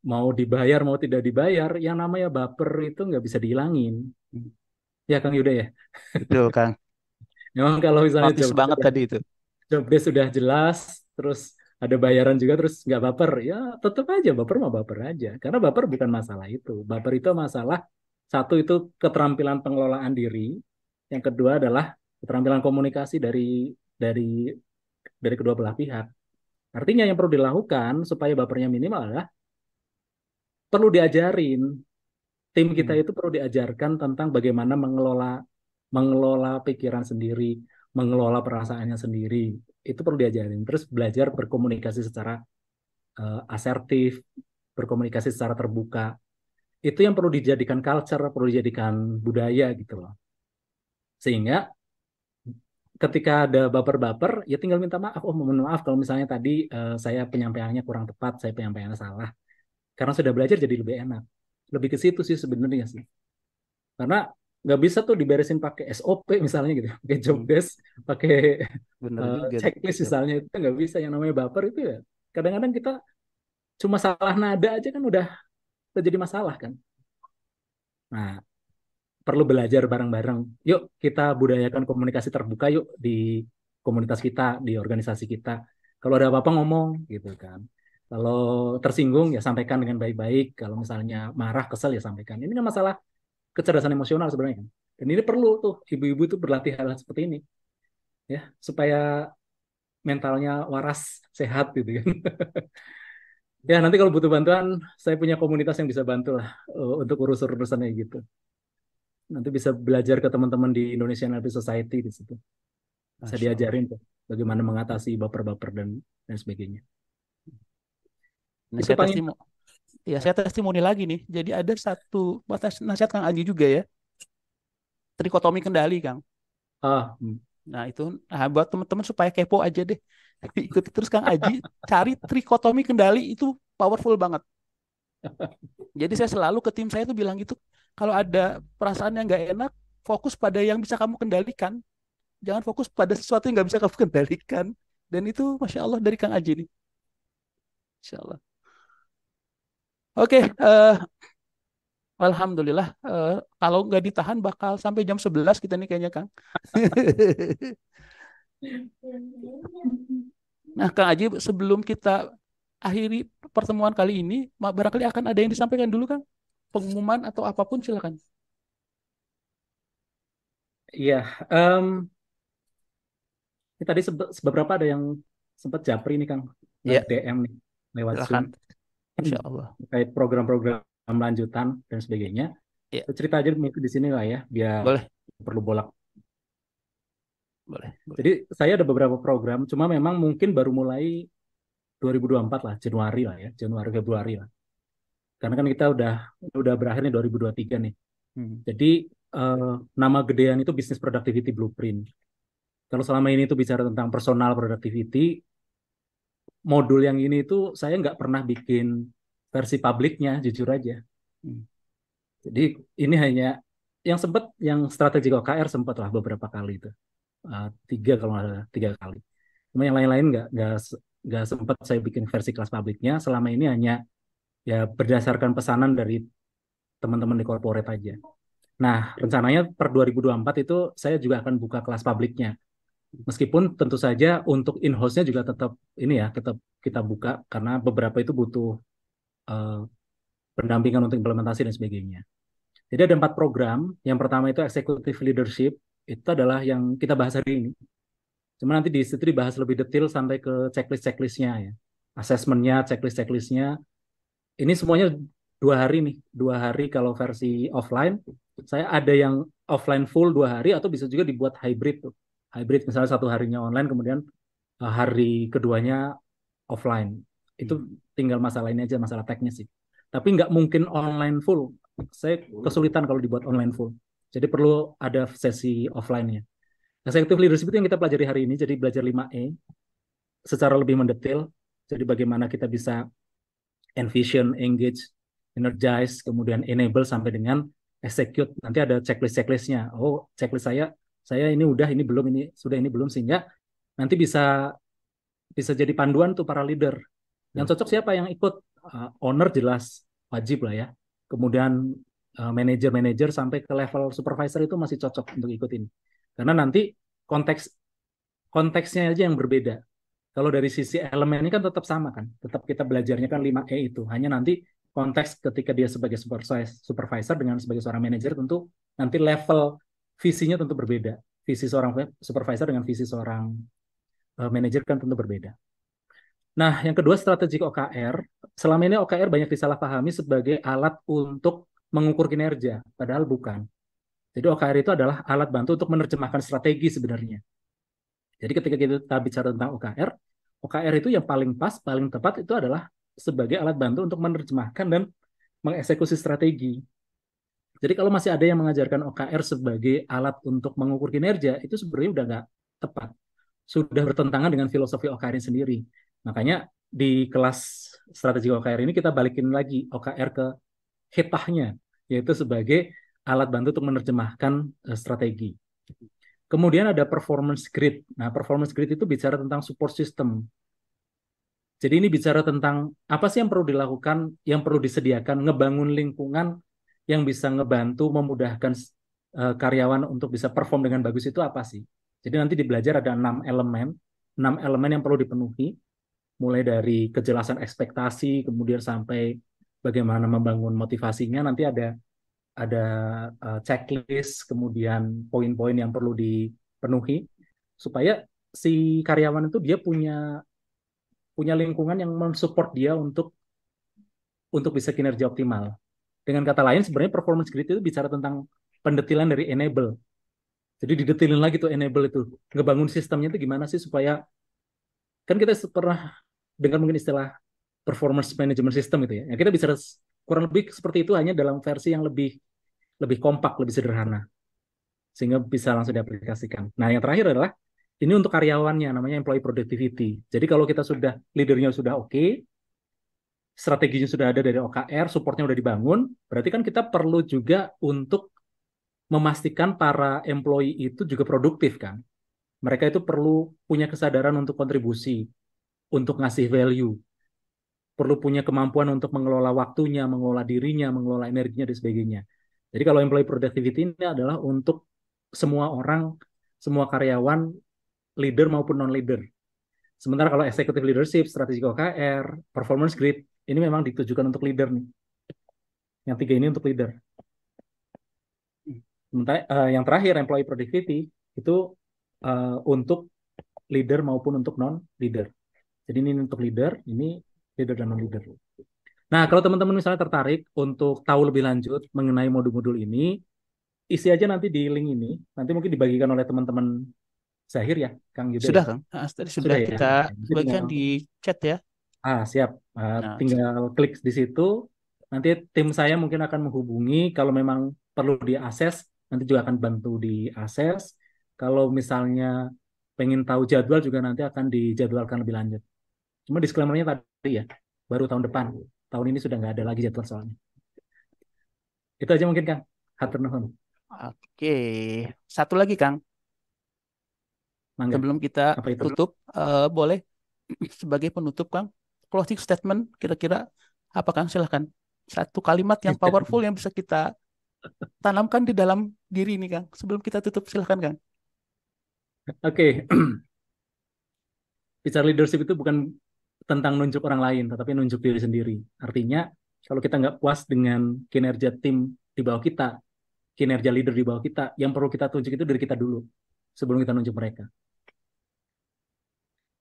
Mau dibayar mau tidak dibayar, yang namanya baper itu nggak bisa dihilangin. Ya Kang Yuda ya. Betul, Kang. Memang kalau misalnya Notice banget tadi itu. job desk sudah jelas, terus ada bayaran juga, terus nggak baper, ya tetap aja baper mah baper aja. Karena baper bukan masalah itu. Baper itu masalah satu itu keterampilan pengelolaan diri, yang kedua adalah keterampilan komunikasi dari dari kedua belah pihak. Artinya yang perlu dilakukan supaya bapernya minimal adalah perlu diajarin. Tim kita itu perlu diajarkan tentang bagaimana mengelola pikiran sendiri, mengelola perasaannya sendiri. Itu perlu diajarin. Terus belajar berkomunikasi secara asertif, berkomunikasi secara terbuka. Itu yang perlu dijadikan culture, perlu dijadikan budaya gitu loh. Sehingga ketika ada baper-baper, ya tinggal minta maaf. Oh, mohon maaf kalau misalnya tadi saya penyampaiannya kurang tepat, saya penyampaiannya salah. Karena sudah belajar jadi lebih enak. Lebih ke situ sih sebenarnya sih. Karena nggak bisa tuh diberesin pakai SOP misalnya gitu, pakai job desk, pakai Bener juga. checklist misalnya, itu nggak bisa. Yang namanya baper itu ya kadang-kadang kita cuma salah nada aja kan udah jadi masalah kan. Nah, perlu belajar bareng-bareng. Yuk kita budayakan komunikasi terbuka yuk di komunitas kita, di organisasi kita. Kalau ada apa-apa ngomong gitu kan. Kalau tersinggung ya sampaikan dengan baik-baik. Kalau misalnya marah, kesel ya sampaikan. Ini kan masalah kecerdasan emosional sebenarnya kan. Dan ini perlu tuh ibu-ibu tuh berlatih hal seperti ini ya supaya mentalnya waras, sehat gitu kan. Ya nanti kalau butuh bantuan saya punya komunitas yang bisa bantu lah untuk urusannya gitu. Nanti bisa belajar ke teman-teman di Indonesian Happy Society di situ. Bisa diajarin tuh bagaimana mengatasi baper-baper dan sebagainya. Nah, saya testimoni lagi nih. Jadi ada satu nasihat Kang Aji juga ya. Trikotomi kendali, Kang. Nah, itu buat teman-teman supaya kepo aja deh. Ikuti terus Kang Aji, cari trikotomi kendali itu powerful banget. Jadi saya selalu ke tim saya tuh bilang gitu, kalau ada perasaan yang nggak enak, fokus pada yang bisa kamu kendalikan. Jangan fokus pada sesuatu yang nggak bisa kamu kendalikan. Dan itu Masya Allah dari Kang Aji nih. Insya Allah. Oke, Alhamdulillah. Kalau nggak ditahan bakal sampai jam 11 kita nih kayaknya, Kang. Nah, Kang Aji, sebelum kita akhiri pertemuan kali ini, barangkali akan ada yang disampaikan dulu, Kang? Pengumuman atau apapun, silakan. Iya, tadi beberapa ada yang sempat japri nih, Kang. DM nih, lewat silakan. Zoom. Insya Allah. Terkait program-program lanjutan dan sebagainya. Ya. Cerita aja di sini lah ya, biar boleh. Perlu bolak. Boleh. Jadi saya ada beberapa program, cuma memang mungkin baru mulai 2024 lah, Januari lah ya, Januari Februari lah. Karena kan kita udah berakhir nih 2023 nih. Jadi nama gedean itu Business Productivity Blueprint. Kalau selama ini itu bicara tentang personal productivity, modul yang ini itu saya nggak pernah bikin versi publiknya, jujur aja. Jadi ini hanya yang strategi OKR sempat lah beberapa kali itu. 3 kali. Cuma yang lain-lain nggak sempat saya bikin versi kelas publiknya. Selama ini hanya ya berdasarkan pesanan dari teman-teman di corporate aja. Nah, rencananya per 2024 itu saya juga akan buka kelas publiknya. Meskipun tentu saja untuk in-house-nya juga tetap kita buka karena beberapa itu butuh pendampingan untuk implementasi dan sebagainya. Jadi ada 4 program. Yang pertama itu Executive Leadership. Itu adalah yang kita bahas hari ini. Cuma nanti di situ dibahas lebih detail sampai ke checklist-checklistnya ya. Assessment-nya, checklist-checklistnya. Ini semuanya 2 hari nih. 2 hari kalau versi offline. Saya ada yang offline full 2 hari atau bisa juga dibuat hybrid tuh. Hybrid misalnya 1 harinya online kemudian hari keduanya offline. Itu tinggal masalah ini aja, masalah teknis sih. Tapi nggak mungkin online full. Saya kesulitan kalau dibuat online full. Jadi perlu ada sesi offline-nya. Executive Leadership itu yang kita pelajari hari ini, jadi belajar 5E secara lebih mendetail. Jadi bagaimana kita bisa envision, engage, energize, kemudian enable sampai dengan execute. Nanti ada checklist-checklistnya. Oh, checklist saya ini udah, ini belum, ini sudah, ini belum, sehingga nanti bisa bisa jadi panduan tuh para leader. Yang cocok siapa yang ikut? Owner jelas wajib lah ya. Kemudian manajer sampai ke level supervisor itu masih cocok untuk ikutin. Karena nanti konteksnya aja yang berbeda. Kalau dari sisi elemen ini kan tetap sama kan. Tetap kita belajarnya kan 5E itu. Hanya nanti konteks ketika dia sebagai supervisor dengan sebagai seorang manajer tentu nanti level visinya tentu berbeda. Visi seorang supervisor dengan visi seorang manajer kan tentu berbeda. Nah, yang kedua strategi OKR. Selama ini OKR banyak disalahpahami sebagai alat untuk mengukur kinerja, padahal bukan. Jadi OKR itu adalah alat bantu untuk menerjemahkan strategi sebenarnya. Jadi ketika kita bicara tentang OKR itu yang paling pas, paling tepat itu adalah sebagai alat bantu untuk menerjemahkan dan mengeksekusi strategi. Jadi kalau masih ada yang mengajarkan OKR sebagai alat untuk mengukur kinerja, itu sebenarnya udah nggak tepat. Sudah bertentangan dengan filosofi OKR ini sendiri. Makanya di kelas strategi OKR ini kita balikin lagi OKR ke hitahnya, yaitu sebagai alat bantu untuk menerjemahkan strategi. Kemudian ada performance grid. Nah, performance grid itu bicara tentang support system. Jadi ini bicara tentang apa sih yang perlu dilakukan, yang perlu disediakan, ngebangun lingkungan yang bisa ngebantu memudahkan karyawan untuk bisa perform dengan bagus itu apa sih? Jadi nanti di belajar ada 6 elemen yang perlu dipenuhi, mulai dari kejelasan ekspektasi, kemudian sampai bagaimana membangun motivasinya, nanti ada checklist, kemudian poin-poin yang perlu dipenuhi, supaya si karyawan itu dia punya lingkungan yang mensupport dia untuk bisa kinerja optimal. Dengan kata lain, sebenarnya performance grid itu bicara tentang pendetilan dari enable. Jadi didetilin lagi tuh enable itu. Ngebangun sistemnya itu gimana sih supaya, kan kita pernah dengar mungkin istilah performance management system itu ya. Ya kita bicara kurang lebih seperti itu, hanya dalam versi yang lebih kompak, lebih sederhana. Sehingga bisa langsung diaplikasikan. Nah, yang terakhir adalah ini untuk karyawannya, namanya employee productivity. Jadi kalau kita sudah, leadernya sudah oke, strateginya sudah ada dari OKR, supportnya sudah dibangun, berarti kan kita perlu juga untuk memastikan para employee itu juga produktif kan. Mereka itu perlu punya kesadaran untuk kontribusi, untuk ngasih value, perlu punya kemampuan untuk mengelola waktunya, mengelola dirinya, mengelola energinya, dan sebagainya. Jadi kalau employee productivity ini adalah untuk semua orang, semua karyawan, leader maupun non-leader. Sementara kalau executive leadership, strategi OKR, performance grid, ini memang ditujukan untuk leader nih. Yang 3 ini untuk leader. Sementara yang terakhir, employee productivity, itu untuk leader maupun untuk non-leader. Jadi ini untuk leader, ini leader dan non-leader. Nah, kalau teman-teman misalnya tertarik untuk tahu lebih lanjut mengenai modul-modul ini, isi aja nanti di link ini. Nanti mungkin dibagikan oleh teman-teman Zahir ya, Kang Yuda. Sudah, ya? Kang. Tadi sudah ya? kita bagikan di chat ya. Siap. Tinggal klik di situ. Nanti tim saya mungkin akan menghubungi. Kalau memang perlu diakses, nanti juga akan bantu diakses. Kalau misalnya pengen tahu jadwal juga nanti akan dijadwalkan lebih lanjut. Cuma disclaimer-nya tadi ya, baru tahun depan. Tahun ini sudah nggak ada lagi jadwal soalnya. Itu aja mungkin, Kang. Hatur nuhun. Oke. Satu lagi, Kang. Mangga. Sebelum kita Apa itu? tutup, boleh sebagai penutup, Kang, closing statement kira-kira apa, Kang? Silahkan. Satu kalimat yang powerful yang bisa kita tanamkan di dalam diri ini, Kang. Sebelum kita tutup, silahkan, Kang. Oke. Bicara leadership itu bukan tentang nunjuk orang lain, tetapi nunjuk diri sendiri. Artinya, kalau kita nggak puas dengan kinerja tim di bawah kita, kinerja leader di bawah kita, yang perlu kita tunjuk itu diri kita dulu, sebelum kita nunjuk mereka.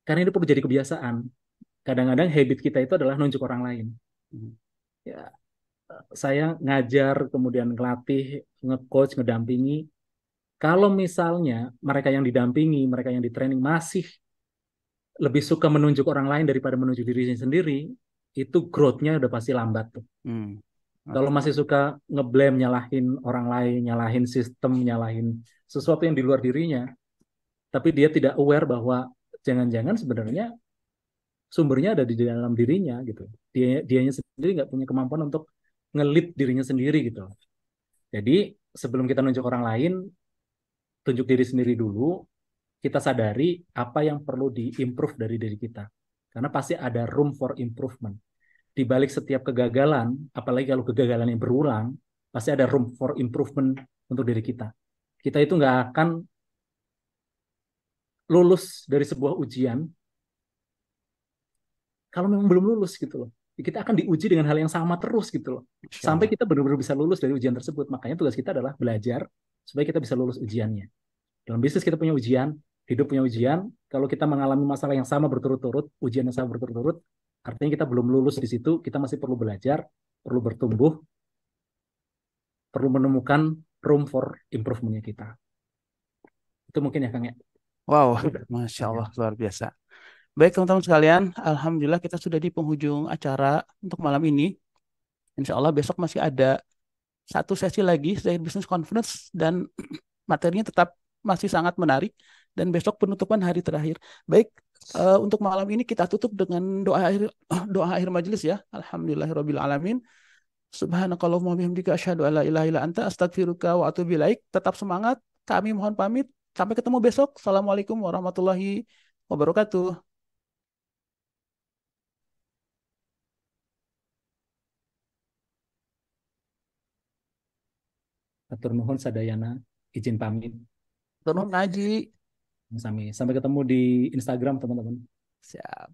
Karena ini perlu jadi kebiasaan. Kadang-kadang habit kita itu adalah nunjuk orang lain. Ya, saya ngajar, kemudian ngelatih, nge-coach, ngedampingi. Kalau misalnya mereka yang didampingi, mereka yang di-training masih lebih suka menunjuk orang lain daripada menunjuk dirinya sendiri, itu growth-nya udah pasti lambat tuh. Kalau masih suka ngeblame, nyalahin orang lain, nyalahin sistem, nyalahin sesuatu yang di luar dirinya, tapi dia tidak aware bahwa jangan-jangan sebenarnya sumbernya ada di dalam dirinya gitu. Dianya sendiri nggak punya kemampuan untuk nge-lead dirinya sendiri gitu. Jadi sebelum kita nunjuk orang lain, tunjuk diri sendiri dulu. kita sadari apa yang perlu diimprove dari diri kita. Karena pasti ada room for improvement. Di balik setiap kegagalan, apalagi kalau kegagalan yang berulang, pasti ada room for improvement untuk diri kita. Kita itu nggak akan lulus dari sebuah ujian kalau memang belum lulus gitu loh. Kita akan diuji dengan hal yang sama terus gitu loh. Insya Sampai Allah. kita benar-benar bisa lulus dari ujian tersebut. Makanya tugas kita adalah belajar supaya kita bisa lulus ujiannya. Dalam bisnis kita punya ujian, hidup punya ujian. Kalau kita mengalami masalah yang sama berturut-turut, ujian yang sama berturut-turut, artinya kita belum lulus di situ. Kita masih perlu belajar, perlu bertumbuh, perlu menemukan room for improvementnya kita. Itu mungkin ya Kang ya. Wow, Masya Allah, luar biasa. Baik teman-teman sekalian, Alhamdulillah kita sudah di penghujung acara untuk malam ini. Insya Allah besok masih ada satu sesi lagi, sesi Business Conference, dan materinya tetap masih sangat menarik. Dan besok penutupan hari terakhir. Baik, untuk malam ini kita tutup dengan doa akhir majelis ya. Alhamdulillahirabbil alamin. Subhanakallahumma bihamdika asyhadu an la ilaha illa anta astaghfiruka wa atubu ilaik. Tetap semangat. Kami mohon pamit. Sampai ketemu besok. Assalamualaikum warahmatullahi wabarakatuh. Atur nuhun sadayana, izin pamit. Turun ngaji. Sampai ketemu di Instagram teman-teman. Siap.